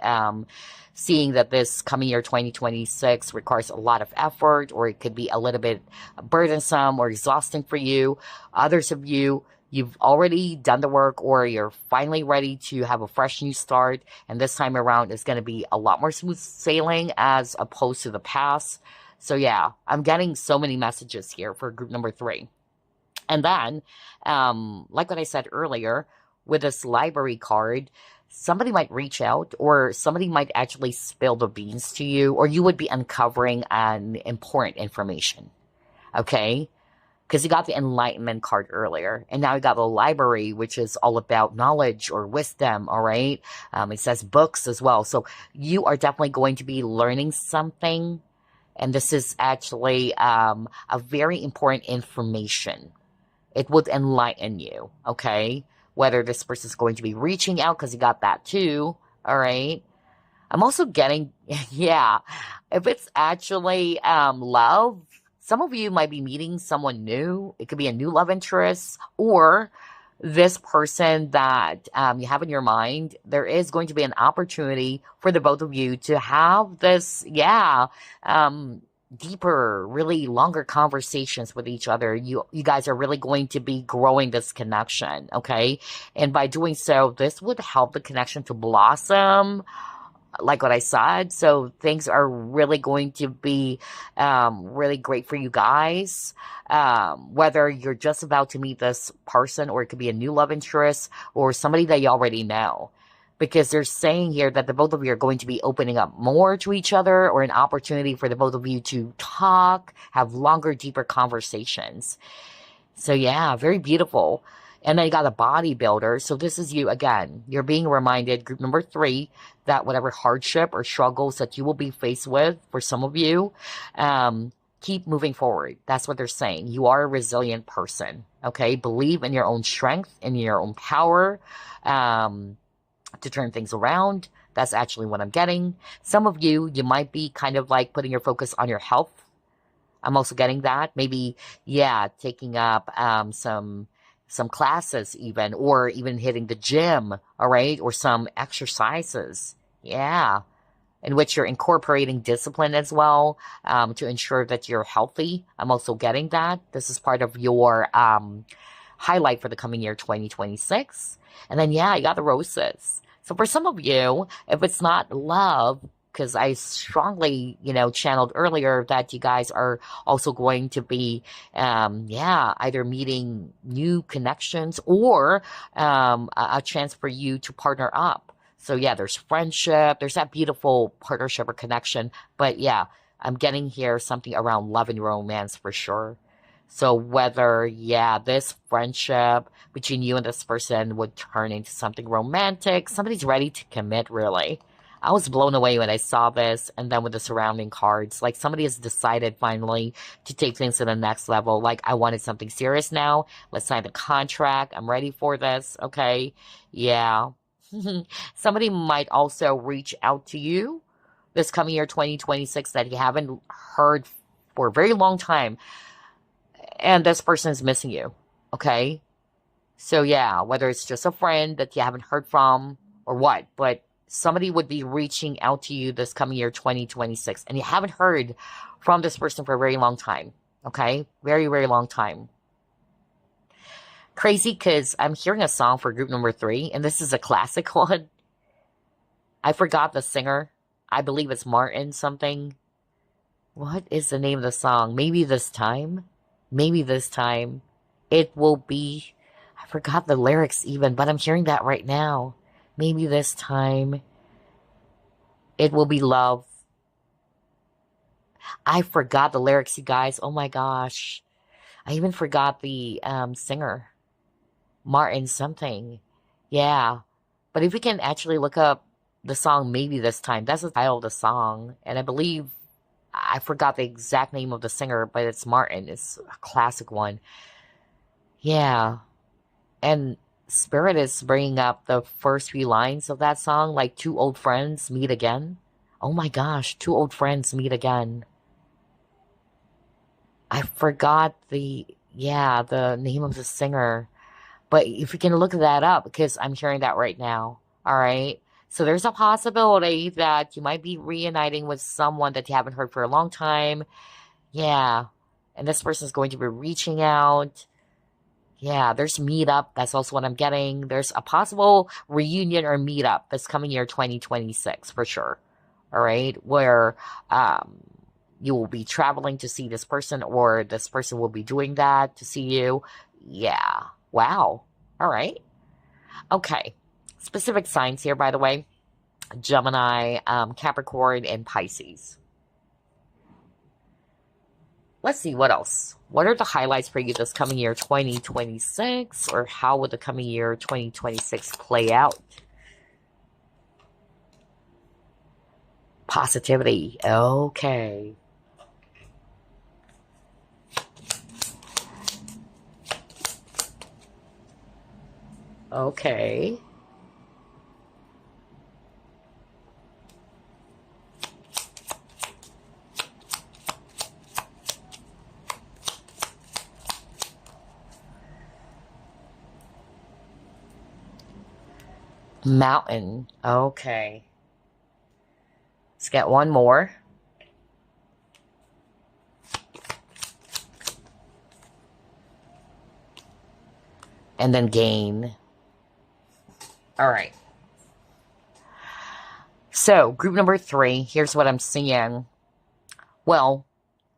seeing that this coming year 2026 requires a lot of effort, or it could be a little bit burdensome or exhausting for you. Others of you, you've already done the work, or you're finally ready to have a fresh new start, and this time around is going to be a lot more smooth sailing as opposed to the past. So yeah, I'm getting so many messages here for group number 3. And then, like what I said earlier, with this library card, somebody might reach out, or somebody might actually spill the beans to you, or you would be uncovering an important information, okay? Because you got the enlightenment card earlier, and now you got the library, which is all about knowledge or wisdom, all right? It says books as well. So you are definitely going to be learning something. And this is actually a very important information. It would enlighten you, okay? Whether this person is going to be reaching out, because you got that too, all right? I'm also getting, if it's actually love, some of you might be meeting someone new. It could be a new love interest, or this person that you have in your mind. There is going to be an opportunity for the both of you to have this, deeper, really longer conversations with each other. You guys are really going to be growing this connection, okay? And by doing so, this would help the connection to blossom, like what I said. So things are really going to be really great for you guys. Whether you're just about to meet this person, or it could be a new love interest, or somebody that you already know. Because they're saying here that the both of you are going to be opening up more to each other, or an opportunity for the both of you to talk, have longer, deeper conversations. So yeah, very beautiful. And then you got a bodybuilder. So this is you again. You're being reminded, group number 3, that whatever hardship or struggles that you will be faced with, for some of you, keep moving forward. That's what they're saying. You are a resilient person, okay? Believe in your own strength, in your own power, to turn things around. That's actually what I'm getting. Some of you, you might be kind of like putting your focus on your health. I'm also getting that. Maybe, taking up some some classes even, or even hitting the gym, all right, or some exercises. Yeah, in which you're incorporating discipline as well, to ensure that you're healthy. I'm also getting that. This is part of your highlight for the coming year 2026. And then, yeah, you got the roses. So for some of you, if it's not love, because I strongly, channeled earlier that you guys are also going to be, yeah, either meeting new connections or a chance for you to partner up. So yeah, there's friendship, there's that beautiful partnership or connection. But yeah, I'm getting here something around love and romance for sure. So whether, yeah, this friendship between you and this person would turn into something romantic, somebody's ready to commit, really. I was blown away when I saw this, and then with the surrounding cards, like somebody has decided finally to take things to the next level. Like, I wanted something serious now. Let's sign the contract. I'm ready for this. Okay. Yeah. Somebody might also reach out to you this coming year 2026 that you haven't heard for a very long time, and this person is missing you. Okay. So yeah, whether it's just a friend that you haven't heard from or what, but somebody would be reaching out to you this coming year 2026, and you haven't heard from this person for a very long time. Okay. Very, very long time. Crazy, because I'm hearing a song for group number 3, and this is a classic one. I forgot the singer. I believe it's Martin something. What is the name of the song? Maybe this time? Maybe this time. It will be... I forgot the lyrics even, but I'm hearing that right now. Maybe this time. It will be love. I forgot the lyrics, you guys. Oh my gosh. I even forgot the singer. Martin something. Yeah. But if we can actually look up the song Maybe This Time, that's the title of the song. And I believe, I forgot the exact name of the singer, but it's Martin. It's a classic one. Yeah. And Spirit is bringing up the first few lines of that song, like two old friends meet again. Oh my gosh, two old friends meet again. I forgot the name of the singer. But if you can look that up, because I'm hearing that right now. All right. So there's a possibility that you might be reuniting with someone that you haven't heard for a long time. Yeah. And this person is going to be reaching out. Yeah, there's meetup. That's also what I'm getting. There's a possible reunion or meetup this coming year 2026 for sure. All right. Where you will be traveling to see this person, or this person will be doing that to see you. Yeah. Wow. All right. Okay. Specific signs here, by the way. Gemini, Capricorn, and Pisces. Let's see what else. What are the highlights for you this coming year 2026? Or how would the coming year 2026 play out? Positivity. Okay. Okay. Mountain. Okay. Let's get one more. And then gain. All right. So, group number 3, here's what I'm seeing. Well,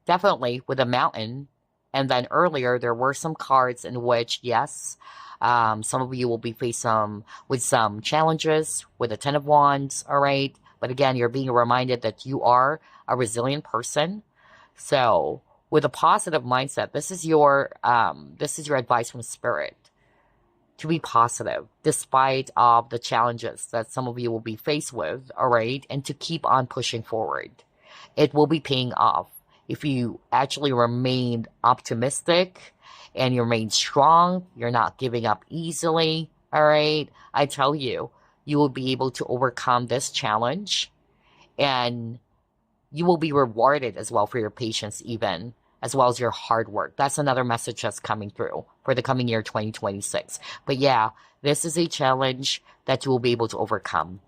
definitely with a mountain. And then earlier, there were some cards in which, yes, some of you will be facing with some challenges with the 10 of Wands, all right? But again, you're being reminded that you are a resilient person. So, with a positive mindset, this is your advice from Spirit. To be positive, despite of the challenges that some of you will be faced with, all right? And to keep on pushing forward. It will be paying off. If you actually remain optimistic and you remain strong, you're not giving up easily, all right? I tell you, you will be able to overcome this challenge, and you will be rewarded as well for your patience even. as well as your hard work. That's another message that's coming through for the coming year 2026. But yeah, this is a challenge that you will be able to overcome.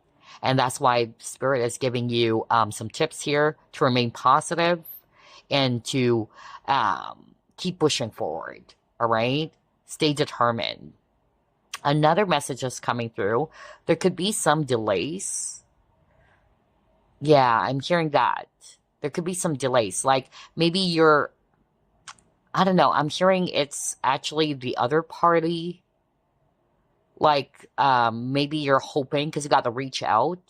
And that's why Spirit is giving you some tips here to remain positive and to keep pushing forward. All right? Stay determined. Another message is coming through. There could be some delays. Yeah, I'm hearing that. There could be some delays. Like maybe you're, I don't know, I'm hearing it's actually the other party. Like maybe you're hoping because you got to reach out.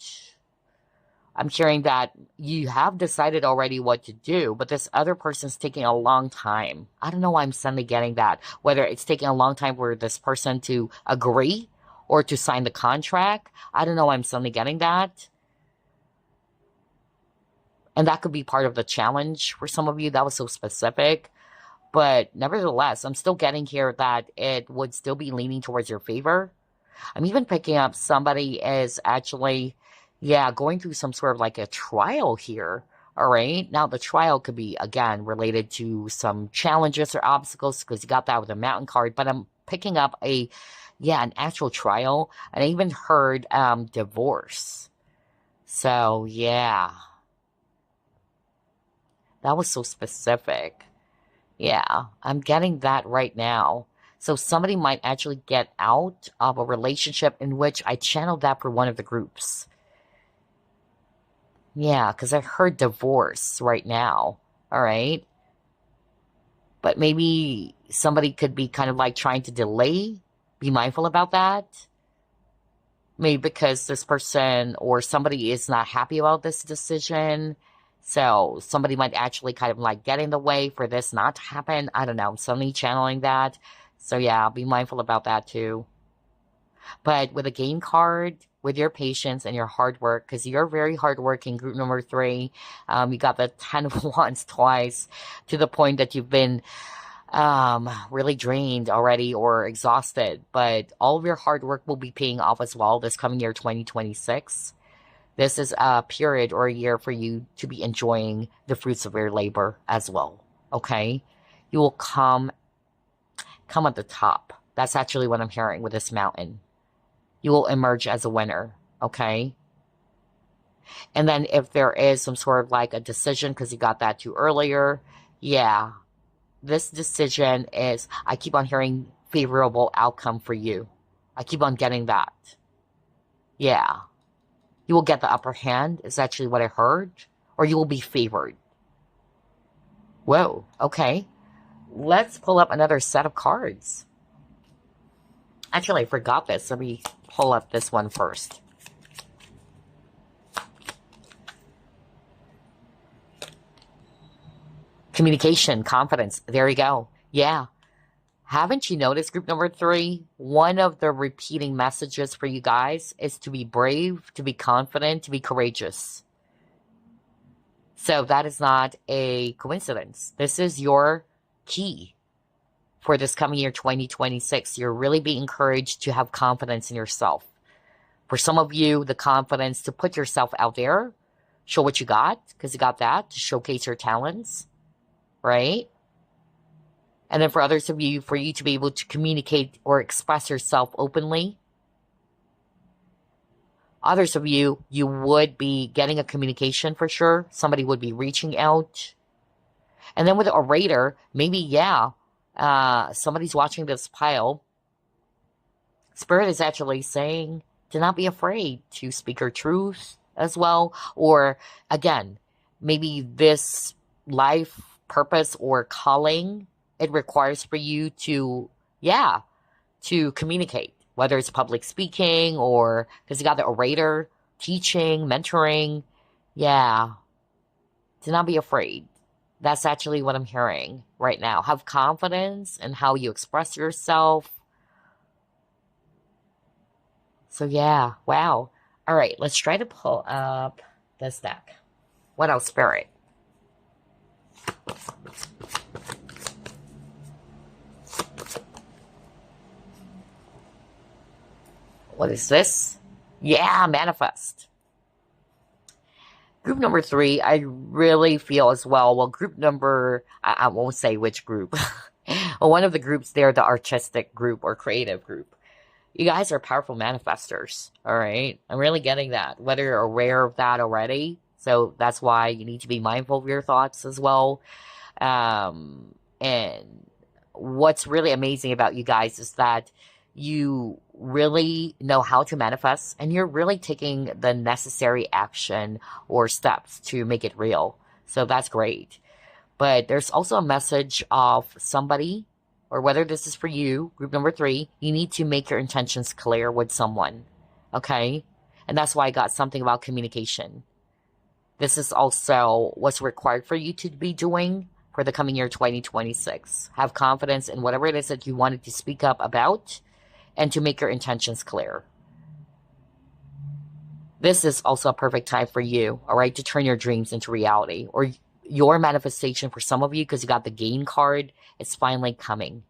I'm hearing that you have decided already what to do, but this other person's taking a long time. I don't know why I'm suddenly getting that. Whether it's taking a long time for this person to agree or to sign the contract. I don't know why I'm suddenly getting that. And that could be part of the challenge for some of you. That was so specific. But nevertheless, I'm still getting here that it would still be leaning towards your favor. I'm even picking up somebody is actually, yeah, going through some sort of like a trial here. All right. Now, the trial could be, again, related to some challenges or obstacles because you got that with a mountain card. But I'm picking up an actual trial. And I even heard divorce. So, yeah. That was so specific. Yeah, I'm getting that right now. So somebody might actually get out of a relationship in which I channeled that for one of the groups. Yeah, because I heard divorce right now. All right. But maybe somebody could be kind of like trying to delay. Be mindful about that. Maybe because this person or somebody is not happy about this decision. So somebody might actually kind of like get in the way for this not to happen. I don't know. Suddenly channeling that. So yeah, be mindful about that too. But with a gain card, with your patience and your hard work, because you're very hardworking, group number 3, you got the 10 of Wands twice to the point that you've been really drained already or exhausted. But all of your hard work will be paying off as well this coming year, 2026. This is a period or a year for you to be enjoying the fruits of your labor as well. Okay? You will come at the top. That's actually what I'm hearing with this mountain. You will emerge as a winner. Okay? And then if there is some sort of like a decision, because you got that too earlier, yeah, this decision is, I keep on hearing favorable outcome for you. I keep on getting that. Yeah. You will get the upper hand, is actually what I heard. Or you will be favored. Whoa, okay. Let's pull up another set of cards. Actually, I forgot this. Let me pull up this one first. Communication, confidence. There you go. Yeah. Haven't you noticed, group number 3, one of the repeating messages for you guys is to be brave, to be confident, to be courageous. So that is not a coincidence. This is your key for this coming year, 2026. You're really being encouraged to have confidence in yourself. For some of you, the confidence to put yourself out there, show what you got, because you got that, to showcase your talents, right? And then for others of you, for you to be able to communicate or express yourself openly. Others of you, you would be getting a communication for sure. Somebody would be reaching out. And then with an orator, maybe, yeah, somebody's watching this pile. Spirit is actually saying to not be afraid to speak your truth as well. Or again, maybe this life purpose or calling, it requires for you to, to communicate, whether it's public speaking or, because you got the orator, teaching, mentoring. Yeah. Do not be afraid. That's actually what I'm hearing right now. Have confidence in how you express yourself. So yeah, wow. All right, let's try to pull up this deck. What else, Spirit? What is this? Yeah, manifest. Group number three, I really feel as well. Well, group number, I won't say which group. Well, one of the groups there, the artistic group or creative group. You guys are powerful manifestors, all right? I'm really getting that, whether you're aware of that already. So that's why you need to be mindful of your thoughts as well. And what's really amazing about you guys is that you really know how to manifest and you're really taking the necessary action or steps to make it real. So that's great. But there's also a message of somebody, or whether this is for you, group number three, you need to make your intentions clear with someone. Okay? And that's why I got something about communication. This is also what's required for you to be doing for the coming year 2026. Have confidence in whatever it is that you wanted to speak up about and to make your intentions clear. This is also a perfect time for you, all right, to turn your dreams into reality, or your manifestation for some of you, because you got the gain card, it's finally coming.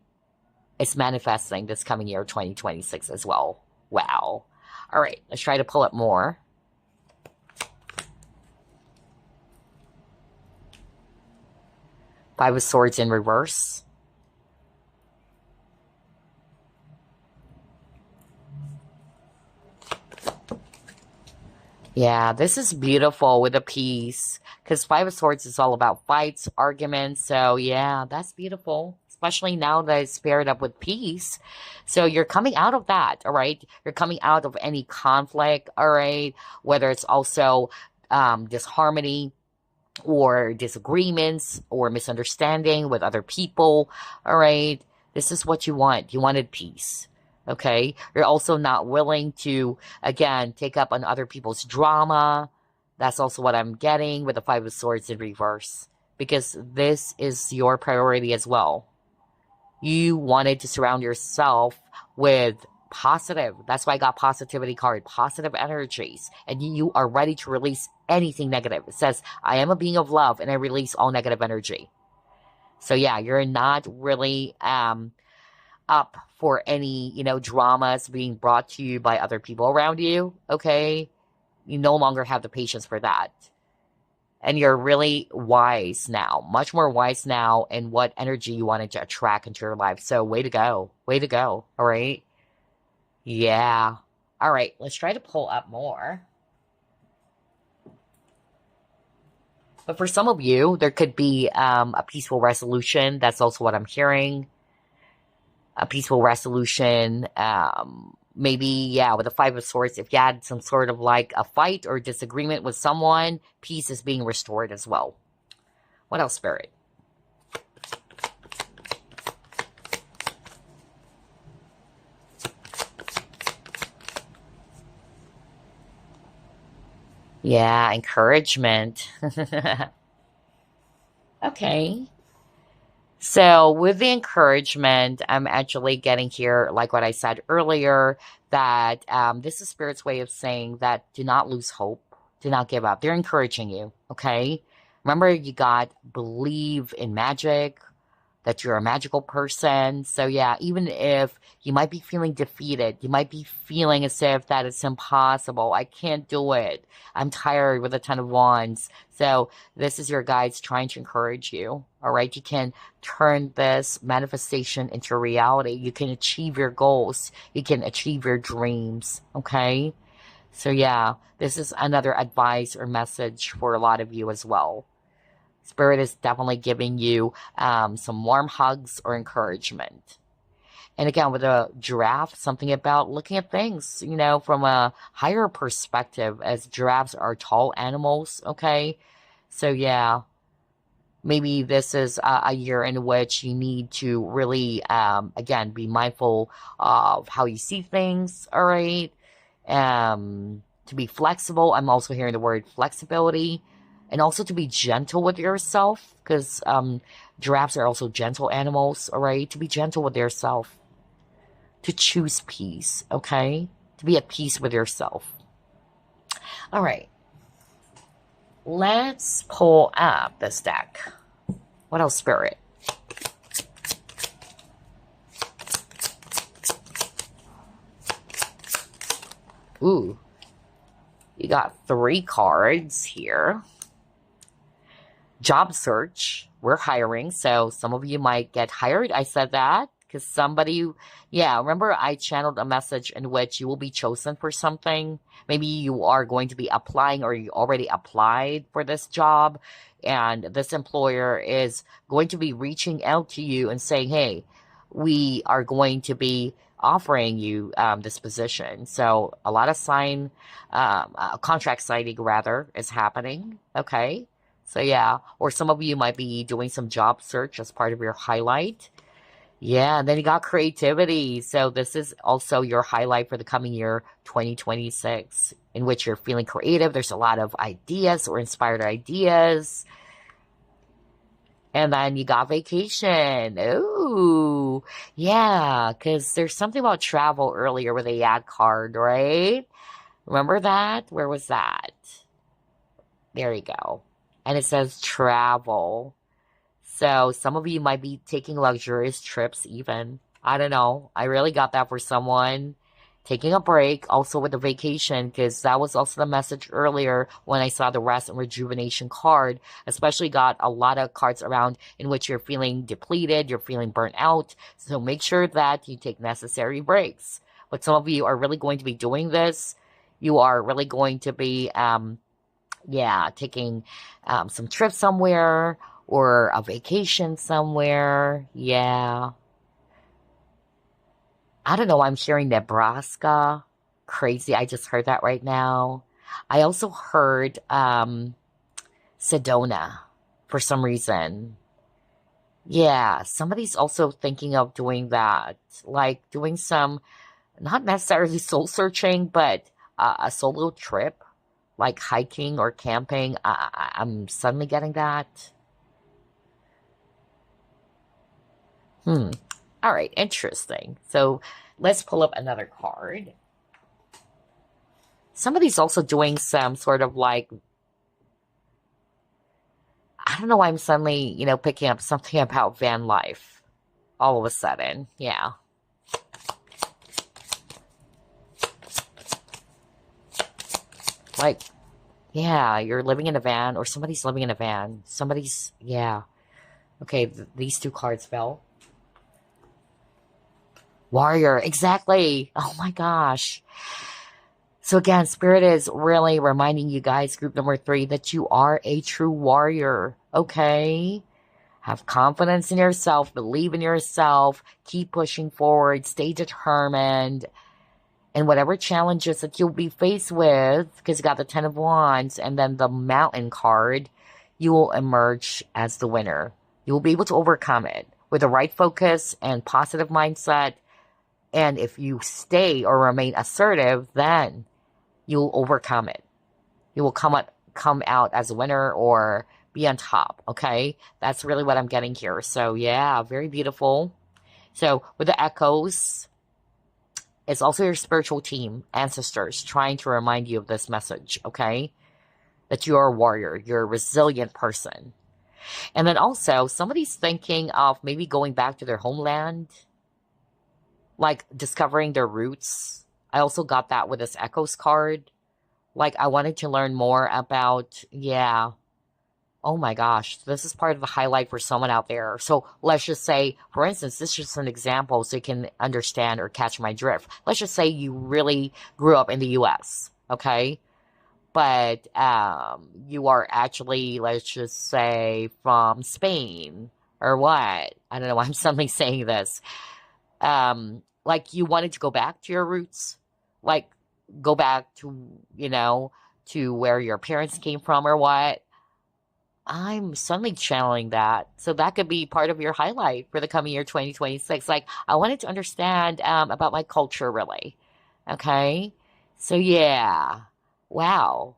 It's manifesting this coming year 2026 as well. Wow. All right, let's try to pull up more. Five of Swords in reverse. Yeah, this is beautiful with a peace. Because Five of Swords is all about fights, arguments. So yeah, that's beautiful. Especially now that it's paired up with peace. So you're coming out of that, all right? You're coming out of any conflict, all right? Whether it's also disharmony, or disagreements or misunderstanding with other people, all right? This is what you want. You wanted peace, okay? You're also not willing to, again, take up on other people's drama. That's also what I'm getting with the Five of Swords in reverse, because this is your priority as well. You wanted to surround yourself with positive. That's why I got positivity card, positive energies. And you are ready to release anything negative. It says, I am a being of love and I release all negative energy. So yeah, you're not really up for any, dramas being brought to you by other people around you. Okay. You no longer have the patience for that. And you're really wise now, much more wise now in what energy you wanted to attract into your life. So way to go. Way to go. All right. Yeah. All right. Let's try to pull up more. But for some of you, there could be a peaceful resolution. That's also what I'm hearing. A peaceful resolution. Maybe, yeah, with the Five of Swords, if you had some sort of like a fight or disagreement with someone, peace is being restored as well. What else, Spirit? Yeah, encouragement. Okay. So with the encouragement, I'm actually getting here, like what I said earlier, that this is Spirit's way of saying that do not lose hope. Do not give up. They're encouraging you, okay? Remember, you got believe in magic, that you're a magical person. So yeah, even if you might be feeling defeated, you might be feeling as if that it's impossible. I can't do it. I'm tired with a ton of wands. So this is your guides trying to encourage you. All right. You can turn this manifestation into reality. You can achieve your goals. You can achieve your dreams. Okay. So yeah, this is another advice or message for a lot of you as well. Spirit is definitely giving you some warm hugs or encouragement. And again, with a giraffe, something about looking at things, from a higher perspective, as giraffes are tall animals, okay? So yeah, maybe this is a year in which you need to really, again, be mindful of how you see things, all right? To be flexible. I'm also hearing the word flexibility. And also to be gentle with yourself, because giraffes are also gentle animals, all right? To be gentle with yourself. To choose peace, okay? To be at peace with yourself. All right. Let's pull up this deck. What else, Spirit? Ooh. You got 3 cards here. Job search. We're hiring, so some of you might get hired. I said that because somebody, yeah, remember I channeled a message in which you will be chosen for something. Maybe you are going to be applying or you already applied for this job, and this employer is going to be reaching out to you and saying, hey, we are going to be offering you this position. So a lot of contract signing rather is happening. Okay. So yeah, or some of you might be doing some job search as part of your highlight. Yeah, and then you got creativity. So this is also your highlight for the coming year, 2026, in which you're feeling creative. There's a lot of ideas or inspired ideas. And then you got vacation. Ooh, yeah, because there's something about travel earlier with a yak card, right? Remember that? Where was that? There you go. And it says travel. So some of you might be taking luxurious trips even. I don't know. I really got that for someone. Taking a break, also with the vacation, because that was also the message earlier when I saw the rest and rejuvenation card. Especially got a lot of cards around in which you're feeling depleted, you're feeling burnt out. So make sure that you take necessary breaks. But some of you are really going to be doing this. You are really going to be yeah, taking some trip somewhere or a vacation somewhere. Yeah. I don't know. I'm hearing Nebraska. Crazy. I just heard that right now. I also heard Sedona for some reason. Yeah, somebody's also thinking of doing that. Like doing some, not necessarily soul searching, but a solo trip like hiking or camping. I'm suddenly getting that. Hmm. All right, interesting. So let's pull up another card. Somebody's also doing some sort of like, I don't know why I'm suddenly, picking up something about van life all of a sudden. Yeah. Like, yeah, you're living in a van or somebody's living in a van. Yeah. Okay, these 2 cards fell. Warrior, exactly. Oh my gosh. So again, Spirit is really reminding you guys, group number 3, that you are a true warrior, okay? Have confidence in yourself, believe in yourself, keep pushing forward, stay determined. And whatever challenges that you'll be faced with, because you got the 10 of Wands and then the Mountain card, you will emerge as the winner. You will be able to overcome it with the right focus and positive mindset. And if you stay or remain assertive, then you'll overcome it. You will come out as a winner or be on top, okay? That's really what I'm getting here. So yeah, very beautiful. So with the echoes, it's also your spiritual team, ancestors, trying to remind you of this message, okay? That you're a warrior, you're a resilient person. And then also, somebody's thinking of maybe going back to their homeland, like discovering their roots. I also got that with this Echoes card. Like, I wanted to learn more about, yeah. Oh my gosh, this is part of the highlight for someone out there. So let's just say, for instance, this is just an example so you can understand or catch my drift. Let's just say you really grew up in the US, okay? But you are actually, let's just say, from Spain or what? I don't know why I'm suddenly saying this. Like you wanted to go back to your roots, like go back to, to where your parents came from or what? I'm suddenly channeling that. So that could be part of your highlight for the coming year 2026. Like, I wanted to understand about my culture, really. Okay? So, yeah. Wow.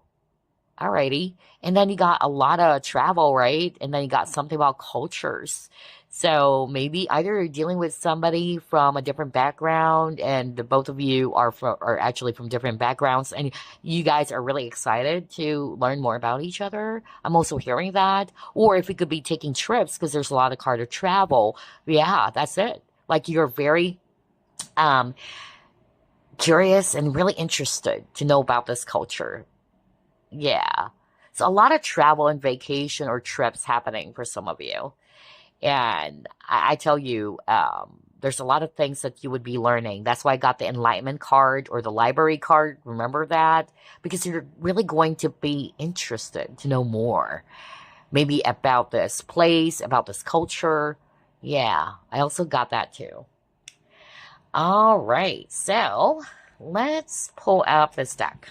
Alrighty. And then you got a lot of travel, right? And then you got something about cultures. So maybe either you're dealing with somebody from a different background and the both of you are actually from different backgrounds and you guys are really excited to learn more about each other. I'm also hearing that. Or if we could be taking trips because there's a lot of card of travel. Yeah, that's it. Like you're very curious and really interested to know about this culture. Yeah. So a lot of travel and vacation or trips happening for some of you. And I tell you, there's a lot of things that you would be learning. That's why I got the enlightenment card or the library card. Remember that? Because you're really going to be interested to know more. Maybe about this place, about this culture. Yeah, I also got that too. All right, so let's pull out this deck.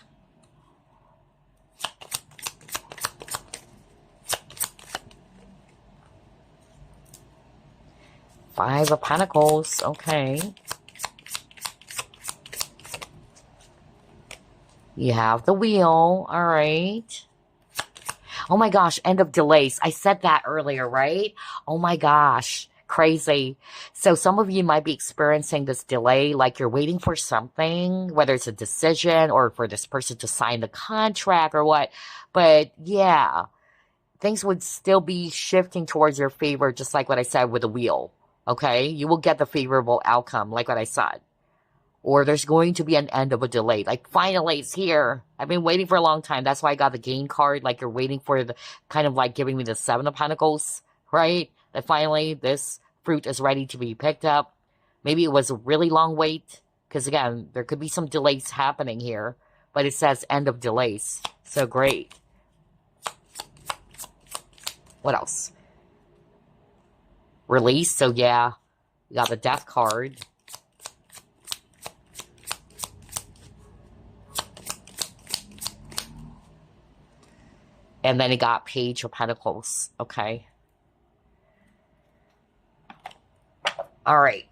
Five of Pentacles, okay. You have the wheel, all right. Oh my gosh, end of delays. I said that earlier, right? Oh my gosh, crazy. So some of you might be experiencing this delay, like you're waiting for something, whether it's a decision or for this person to sign the contract or what. But yeah, things would still be shifting towards your favor, just like what I said with the wheel. Okay? You will get the favorable outcome, like what I said. Or there's going to be an end of a delay. Like, finally, it's here. I've been waiting for a long time. That's why I got the gain card. Like, you're waiting for the, kind of like giving me the Seven of Pentacles, right? That finally, this fruit is ready to be picked up. Maybe it was a really long wait. Because, again, there could be some delays happening here. But it says end of delays. So, great. What else? Release. So, yeah. You got the Death card. And then it got Page of Pentacles. Okay. All right.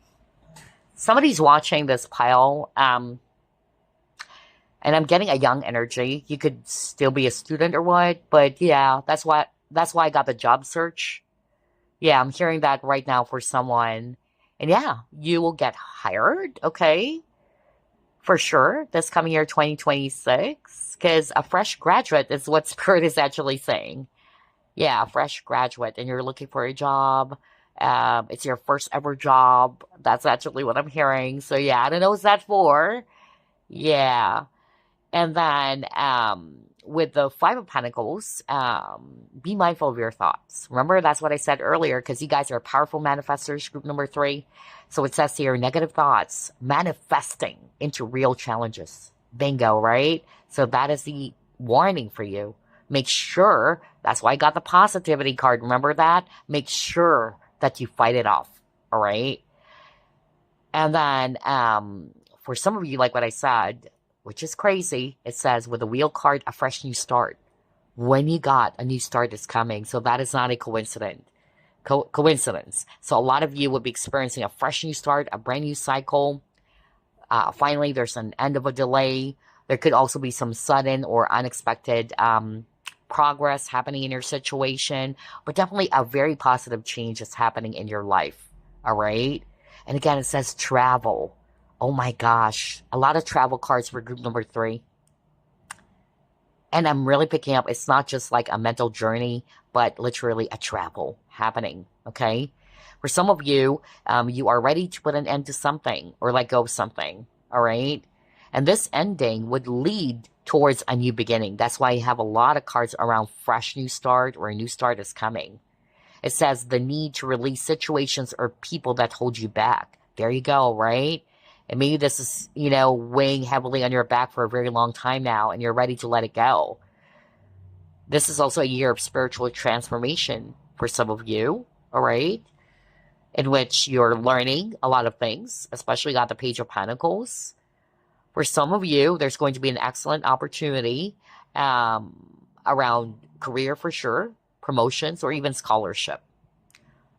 Somebody's watching this pile. And I'm getting a young energy. You could still be a student or what. But yeah, that's why I got the job search. Yeah, I'm hearing that right now for someone. And yeah, you will get hired. Okay. For sure. This coming year, 2026. Because a fresh graduate is what Spirit is actually saying. Yeah, a fresh graduate, and you're looking for a job. It's your first ever job. That's actually what I'm hearing. So yeah, I don't know what's that for. Yeah. And then with the Five of Pentacles, be mindful of your thoughts. Remember, that's what I said earlier, because you guys are powerful manifestors, group number 3. So it says here, negative thoughts, manifesting into real challenges. Bingo, right? So that is the warning for you. Make sure, that's why I got the positivity card. Remember that? Make sure that you fight it off. All right? And then for some of you, like what I said, which is crazy, it says with the wheel card, a fresh new start. When you got a new start is coming. So that is not a coincidence. So a lot of you will be experiencing a fresh new start, a brand new cycle. Finally, there's an end of a delay. There could also be some sudden or unexpected progress happening in your situation. But definitely a very positive change is happening in your life. All right? And again, it says travel. Oh my gosh. A lot of travel cards for group number 3. And I'm really picking up, it's not just like a mental journey, but literally a travel happening, okay? For some of you, you are ready to put an end to something or let go of something, all right? And this ending would lead towards a new beginning. That's why you have a lot of cards around fresh new start or a new start is coming. It says the need to release situations or people that hold you back. There you go, right? And maybe this is, weighing heavily on your back for a very long time now, and you're ready to let it go. This is also a year of spiritual transformation for some of you, all right? In which you're learning a lot of things, especially got the Page of Pentacles. For some of you, there's going to be an excellent opportunity around career for sure, promotions, or even scholarship.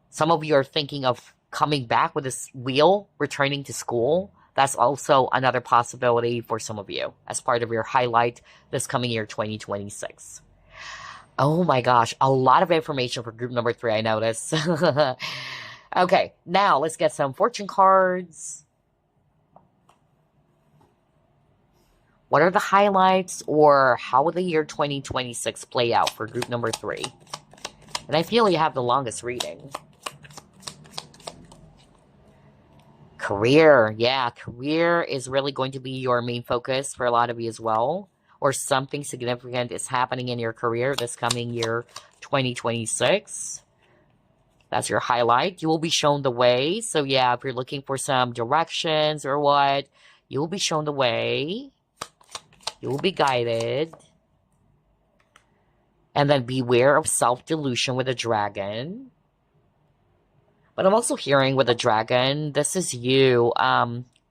Some of you are thinking of coming back with this wheel, returning to school. That's also another possibility for some of you as part of your highlight this coming year, 2026. Oh my gosh, a lot of information for group number 3, I notice. Okay, now let's get some fortune cards. What are the highlights, or how will the year 2026 play out for group number 3? And I feel you have the longest reading. Career. Yeah, career is really going to be your main focus for a lot of you as well. or something significant is happening in your career this coming year, 2026. That's your highlight. You will be shown the way. So yeah, if you're looking for some directions or what, you will be shown the way. You will be guided. And then beware of self-delusion with a dragon. But I'm also hearing with a dragon, this is you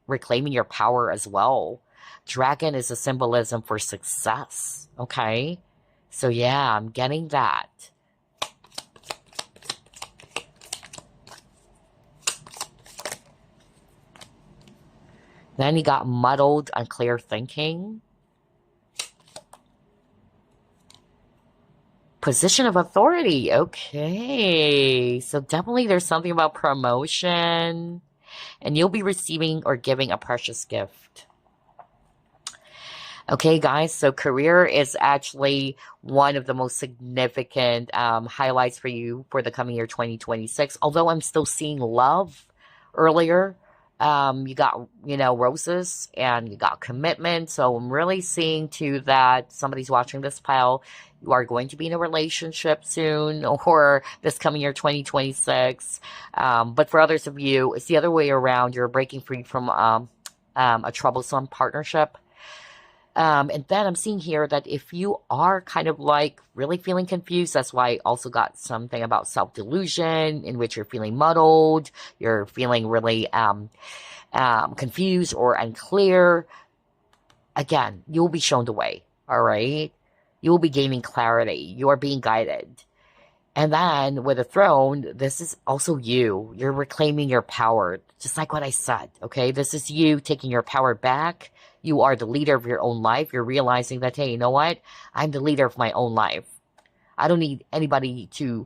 reclaiming your power as well. Dragon is a symbolism for success, okay? So yeah, I'm getting that. Then you got muddled, unclear thinking. Position of authority. Okay. So definitely there's something about promotion. And you'll be receiving or giving a precious gift. Okay, guys. So career is actually one of the most significant highlights for you for the coming year 2026. Although I'm still seeing love earlier. You got, roses and you got commitment. So I'm really seeing to that somebody's watching this pile. You are going to be in a relationship soon or this coming year, 2026. But for others of you, it's the other way around. You're breaking free from a troublesome partnership. And then I'm seeing here that if you are kind of like really feeling confused, that's why I also got something about self-delusion in which you're feeling muddled, you're feeling really confused or unclear. Again, you will be shown the way, all right? You will be gaining clarity. You are being guided. And then with the throne, this is also you. You're reclaiming your power, just like what I said, okay? This is you taking your power back. You are the leader of your own life. You're realizing that, hey, you know what? I'm the leader of my own life. I don't need anybody to,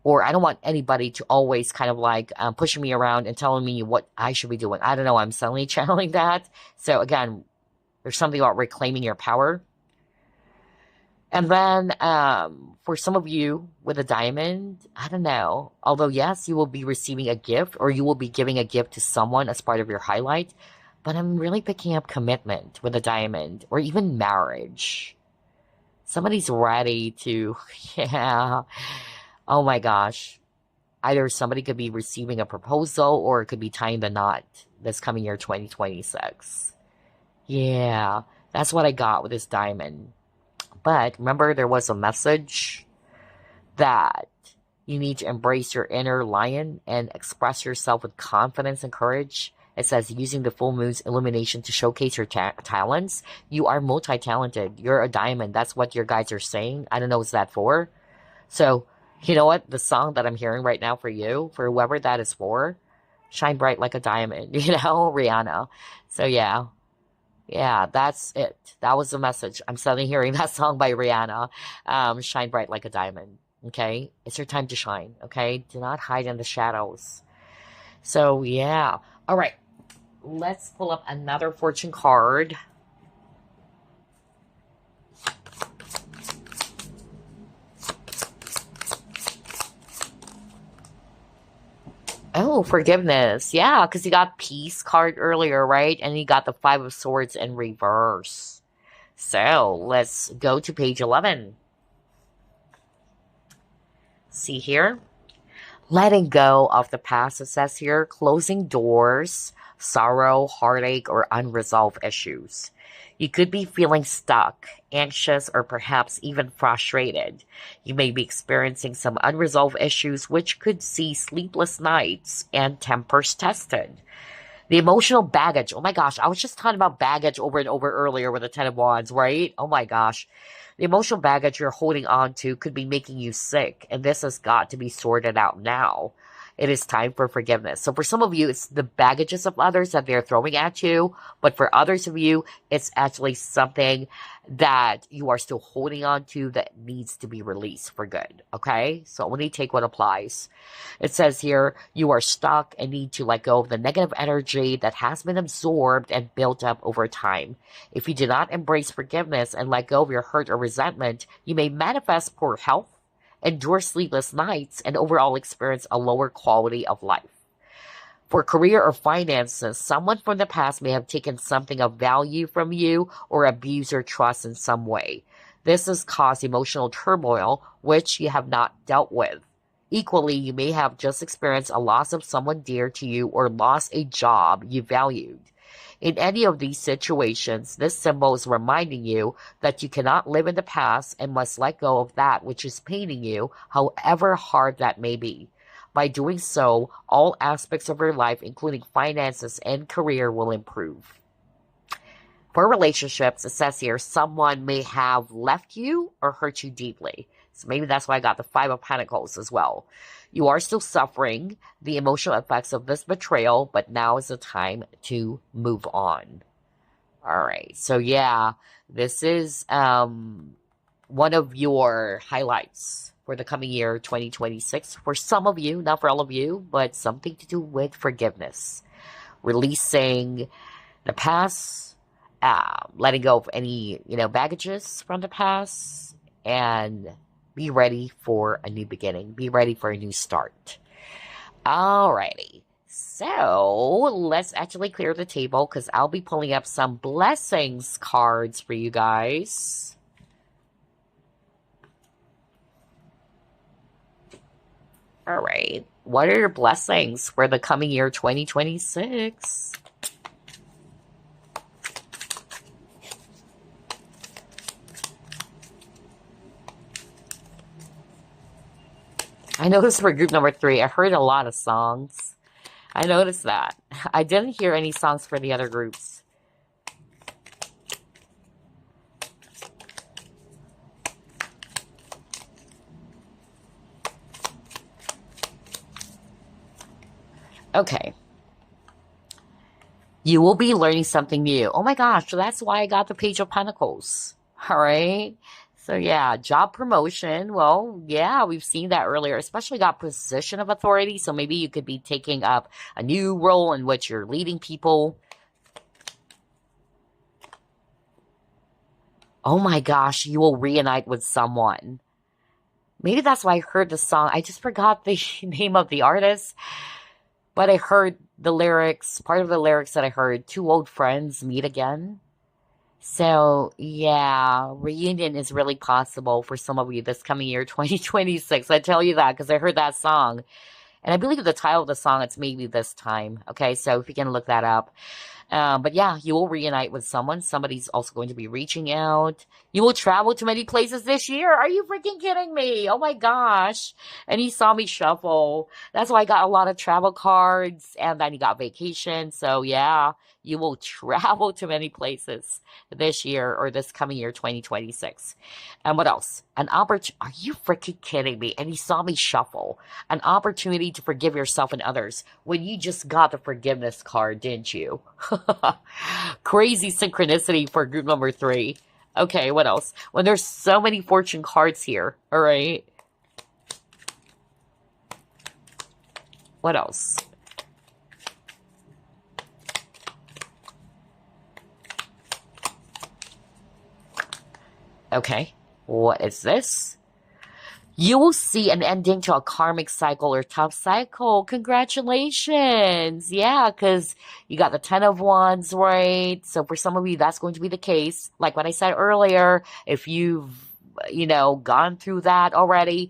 or I don't want anybody to always kind of like pushing me around and telling me what I should be doing. I don't know. I'm suddenly channeling that. So again, there's something about reclaiming your power. And then for some of you with a diamond, I don't know. Although, yes, you will be receiving a gift or you will be giving a gift to someone as part of your highlight. But I'm really picking up commitment with a diamond or even marriage. Somebody's ready to, yeah. Oh my gosh. Either somebody could be receiving a proposal or it could be tying the knot this coming year, 2026. Yeah, that's what I got with this diamond. But remember, there was a message that you need to embrace your inner lion and express yourself with confidence and courage. It says, using the full moon's illumination to showcase your talents. You are multi-talented. You're a diamond. That's what your guides are saying. I don't know what's that for. So, you know what? The song that I'm hearing right now for you, for whoever that is for, shine bright like a diamond, Rihanna. So, yeah. Yeah, that's it. That was the message. I'm suddenly hearing that song by Rihanna. Shine bright like a diamond. Okay? It's your time to shine. Okay? Do not hide in the shadows. So, yeah. All right. Let's pull up another fortune card. Oh, forgiveness. Yeah, because you got peace card earlier, right? And you got the 5 of Swords in reverse. So, let's go to page 11. See here? Letting go of the past, it says here. Closing doors, sorrow, heartache, or unresolved issues. You could be feeling stuck, anxious, or perhaps even frustrated. You may be experiencing some unresolved issues which could see sleepless nights and tempers tested. The emotional baggage. Oh my gosh, I was just talking about baggage over and over earlier with the 10 of Wands, right? Oh my gosh. The emotional baggage you're holding on to could be making you sick, and this has got to be sorted out now. It is time for forgiveness. So for some of you, it's the baggages of others that they're throwing at you. But for others of you, it's actually something that you are still holding on to that needs to be released for good. Okay? So only take what applies. It says here, you are stuck and need to let go of the negative energy that has been absorbed and built up over time. If you do not embrace forgiveness and let go of your hurt or resentment, you may manifest poor health, endure sleepless nights, and overall experience a lower quality of life. For career or finances, someone from the past may have taken something of value from you or abused your trust in some way. This has caused emotional turmoil, which you have not dealt with. Equally, you may have just experienced a loss of someone dear to you or lost a job you valued. In any of these situations, this symbol is reminding you that you cannot live in the past and must let go of that which is paining you, however hard that may be. By doing so, all aspects of your life, including finances and career, will improve. For relationships, it says here, someone may have left you or hurt you deeply. So maybe that's why I got the Five of Pentacles as well. You are still suffering the emotional effects of this betrayal, but now is the time to move on. All right. So yeah, this is one of your highlights for the coming year 2026. For some of you, not for all of you, but something to do with forgiveness. Releasing the past, letting go of any, baggages from the past, and be ready for a new beginning. Be ready for a new start. Alrighty. So let's actually clear the table because I'll be pulling up some blessings cards for you guys. All right. What are your blessings for the coming year 2026? I noticed for group number 3, I heard a lot of songs. I noticed that. I didn't hear any songs for the other groups. Okay. You will be learning something new. Oh my gosh, so that's why I got the Page of Pentacles. All right. So yeah, job promotion. Well, yeah, we've seen that earlier, especially got position of authority. So maybe you could be taking up a new role in which you're leading people. Oh my gosh, you will reunite with someone. Maybe that's why I heard the song. I just forgot the name of the artist. But I heard the lyrics, part of the lyrics that I heard, two old friends meet again. So, yeah, reunion is really possible for some of you this coming year, 2026. I tell you that because I heard that song. And I believe the title of the song, it's Maybe This Time. Okay, so if you can look that up. But yeah, you will reunite with someone. Somebody's also going to be reaching out. You will travel to many places this year. Are you freaking kidding me? Oh my gosh. And you saw me shuffle. That's why I got a lot of travel cards. And then you got vacation. So yeah, you will travel to many places this year or this coming year, 2026. And what else? An opportunity. Are you freaking kidding me? And you saw me shuffle. An opportunity to forgive yourself and others when you just got the forgiveness card, didn't you? Crazy synchronicity for group number 3. Okay, what else? When there's so many fortune cards here, all right? What else? Okay, what is this? You will see an ending to a karmic cycle or tough cycle. Congratulations. Yeah, because you got the 10 of Wands, right? So for some of you, that's going to be the case. Like what I said earlier, if you've, gone through that already,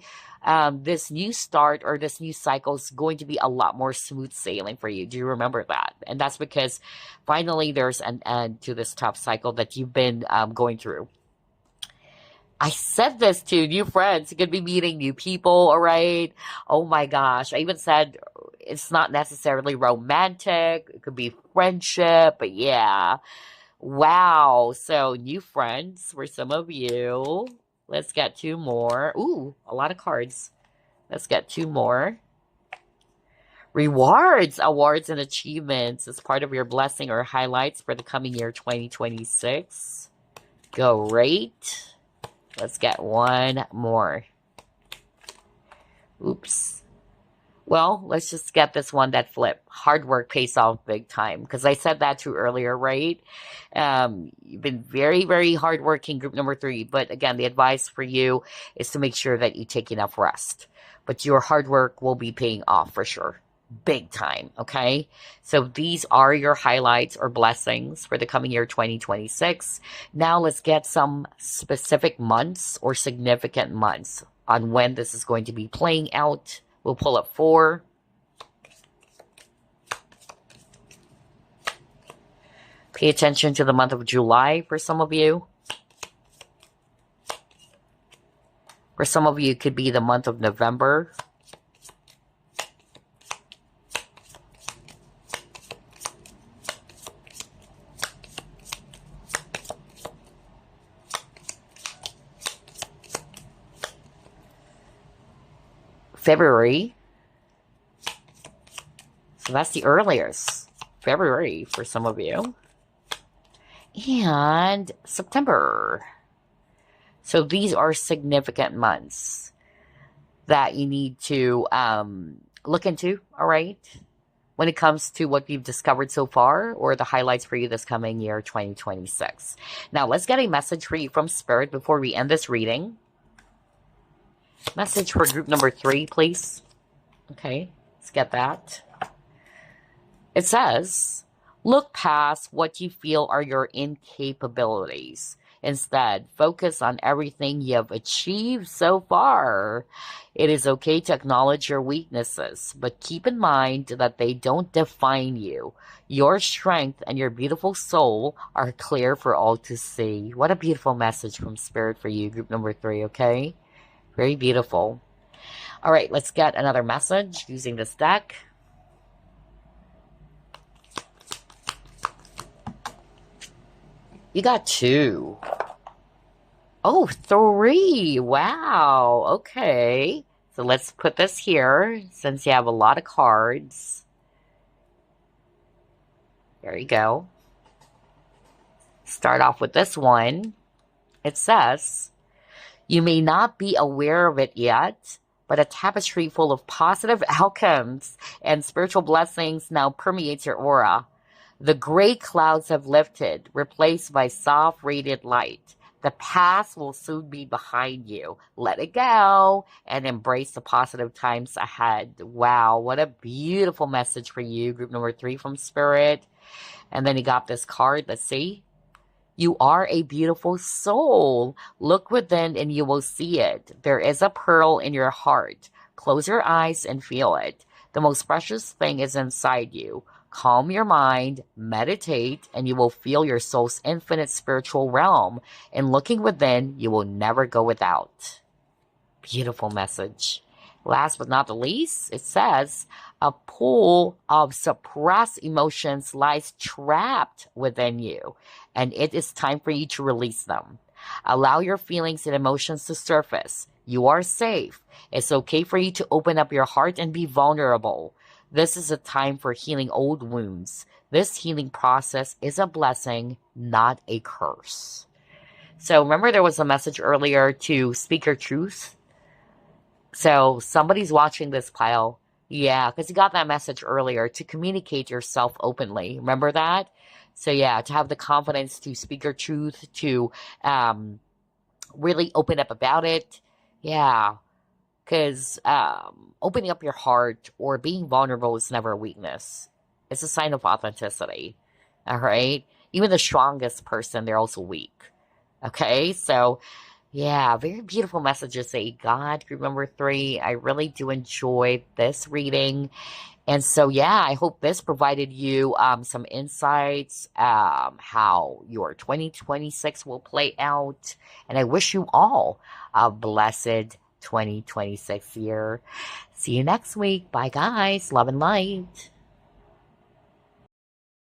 this new start or this new cycle is going to be a lot more smooth sailing for you. Do you remember that? And that's because finally there's an end to this tough cycle that you've been going through. I said this to new friends. You could be meeting new people, all right? Oh my gosh. I even said it's not necessarily romantic. It could be friendship, but yeah. Wow. So new friends for some of you. Let's get 2 more. Ooh, a lot of cards. Let's get 2 more. Rewards, awards, and achievements as part of your blessing or highlights for the coming year, 2026. Great. Let's get 1 more. Oops. Well, let's just get this one that flip. Hard work pays off big time. Because I said that too earlier, right? You've been very, very hardworking, group number 3. But again, the advice for you is to make sure that you take enough rest. But your hard work will be paying off for sure. big time, okay? So these are your highlights or blessings for the coming year 2026. Now let's get some specific months or significant months on when this is going to be playing out. We'll pull up 4. Pay attention to the month of July for some of you. For some of you, it could be the month of November. February. So that's the earliest. February for some of you. And September. So these are significant months that you need to look into, all right? When it comes to what you've discovered so far or the highlights for you this coming year, 2026. Now, let's get a message for you from Spirit before we end this reading. Message for group number 3, please. Okay, let's get that. It says, look past what you feel are your incapabilities. Instead, focus on everything you have achieved so far. It is okay to acknowledge your weaknesses, but keep in mind that they don't define you. Your strength and your beautiful soul are clear for all to see. What a beautiful message from Spirit for you, group number 3, okay? Very beautiful. All right, let's get another message using this deck. You got 2. Oh, 3. Wow. Okay. So let's put this here since you have a lot of cards. There you go. Start off with this one. It says, you may not be aware of it yet, but a tapestry full of positive outcomes and spiritual blessings now permeates your aura. The gray clouds have lifted, replaced by soft, radiant light. The past will soon be behind you. Let it go and embrace the positive times ahead. Wow, what a beautiful message for you, group number 3 from Spirit. And then you got this card. Let's see. You are a beautiful soul. Look within and you will see it. There is a pearl in your heart. Close your eyes and feel it. The most precious thing is inside you. Calm your mind, meditate, and you will feel your soul's infinite spiritual realm. And looking within, you will never go without. Beautiful message. Last but not the least, it says, a pool of suppressed emotions lies trapped within you, and it is time for you to release them. Allow your feelings and emotions to surface. You are safe. It's okay for you to open up your heart and be vulnerable. This is a time for healing old wounds. This healing process is a blessing, not a curse. So remember there was a message earlier to speak your truth. So somebody's watching this, Kyle. Yeah, because you got that message earlier to communicate yourself openly. Remember that? So yeah, to have the confidence to speak your truth, to really open up about it. Yeah, because opening up your heart or being vulnerable is never a weakness. It's a sign of authenticity. All right? Even the strongest person, they're also weak. Okay? So yeah, very beautiful messages that you got, group number 3. I really do enjoy this reading. And so, yeah, I hope this provided you some insights, how your 2026 will play out. And I wish you all a blessed 2026 year. See you next week. Bye, guys. Love and light.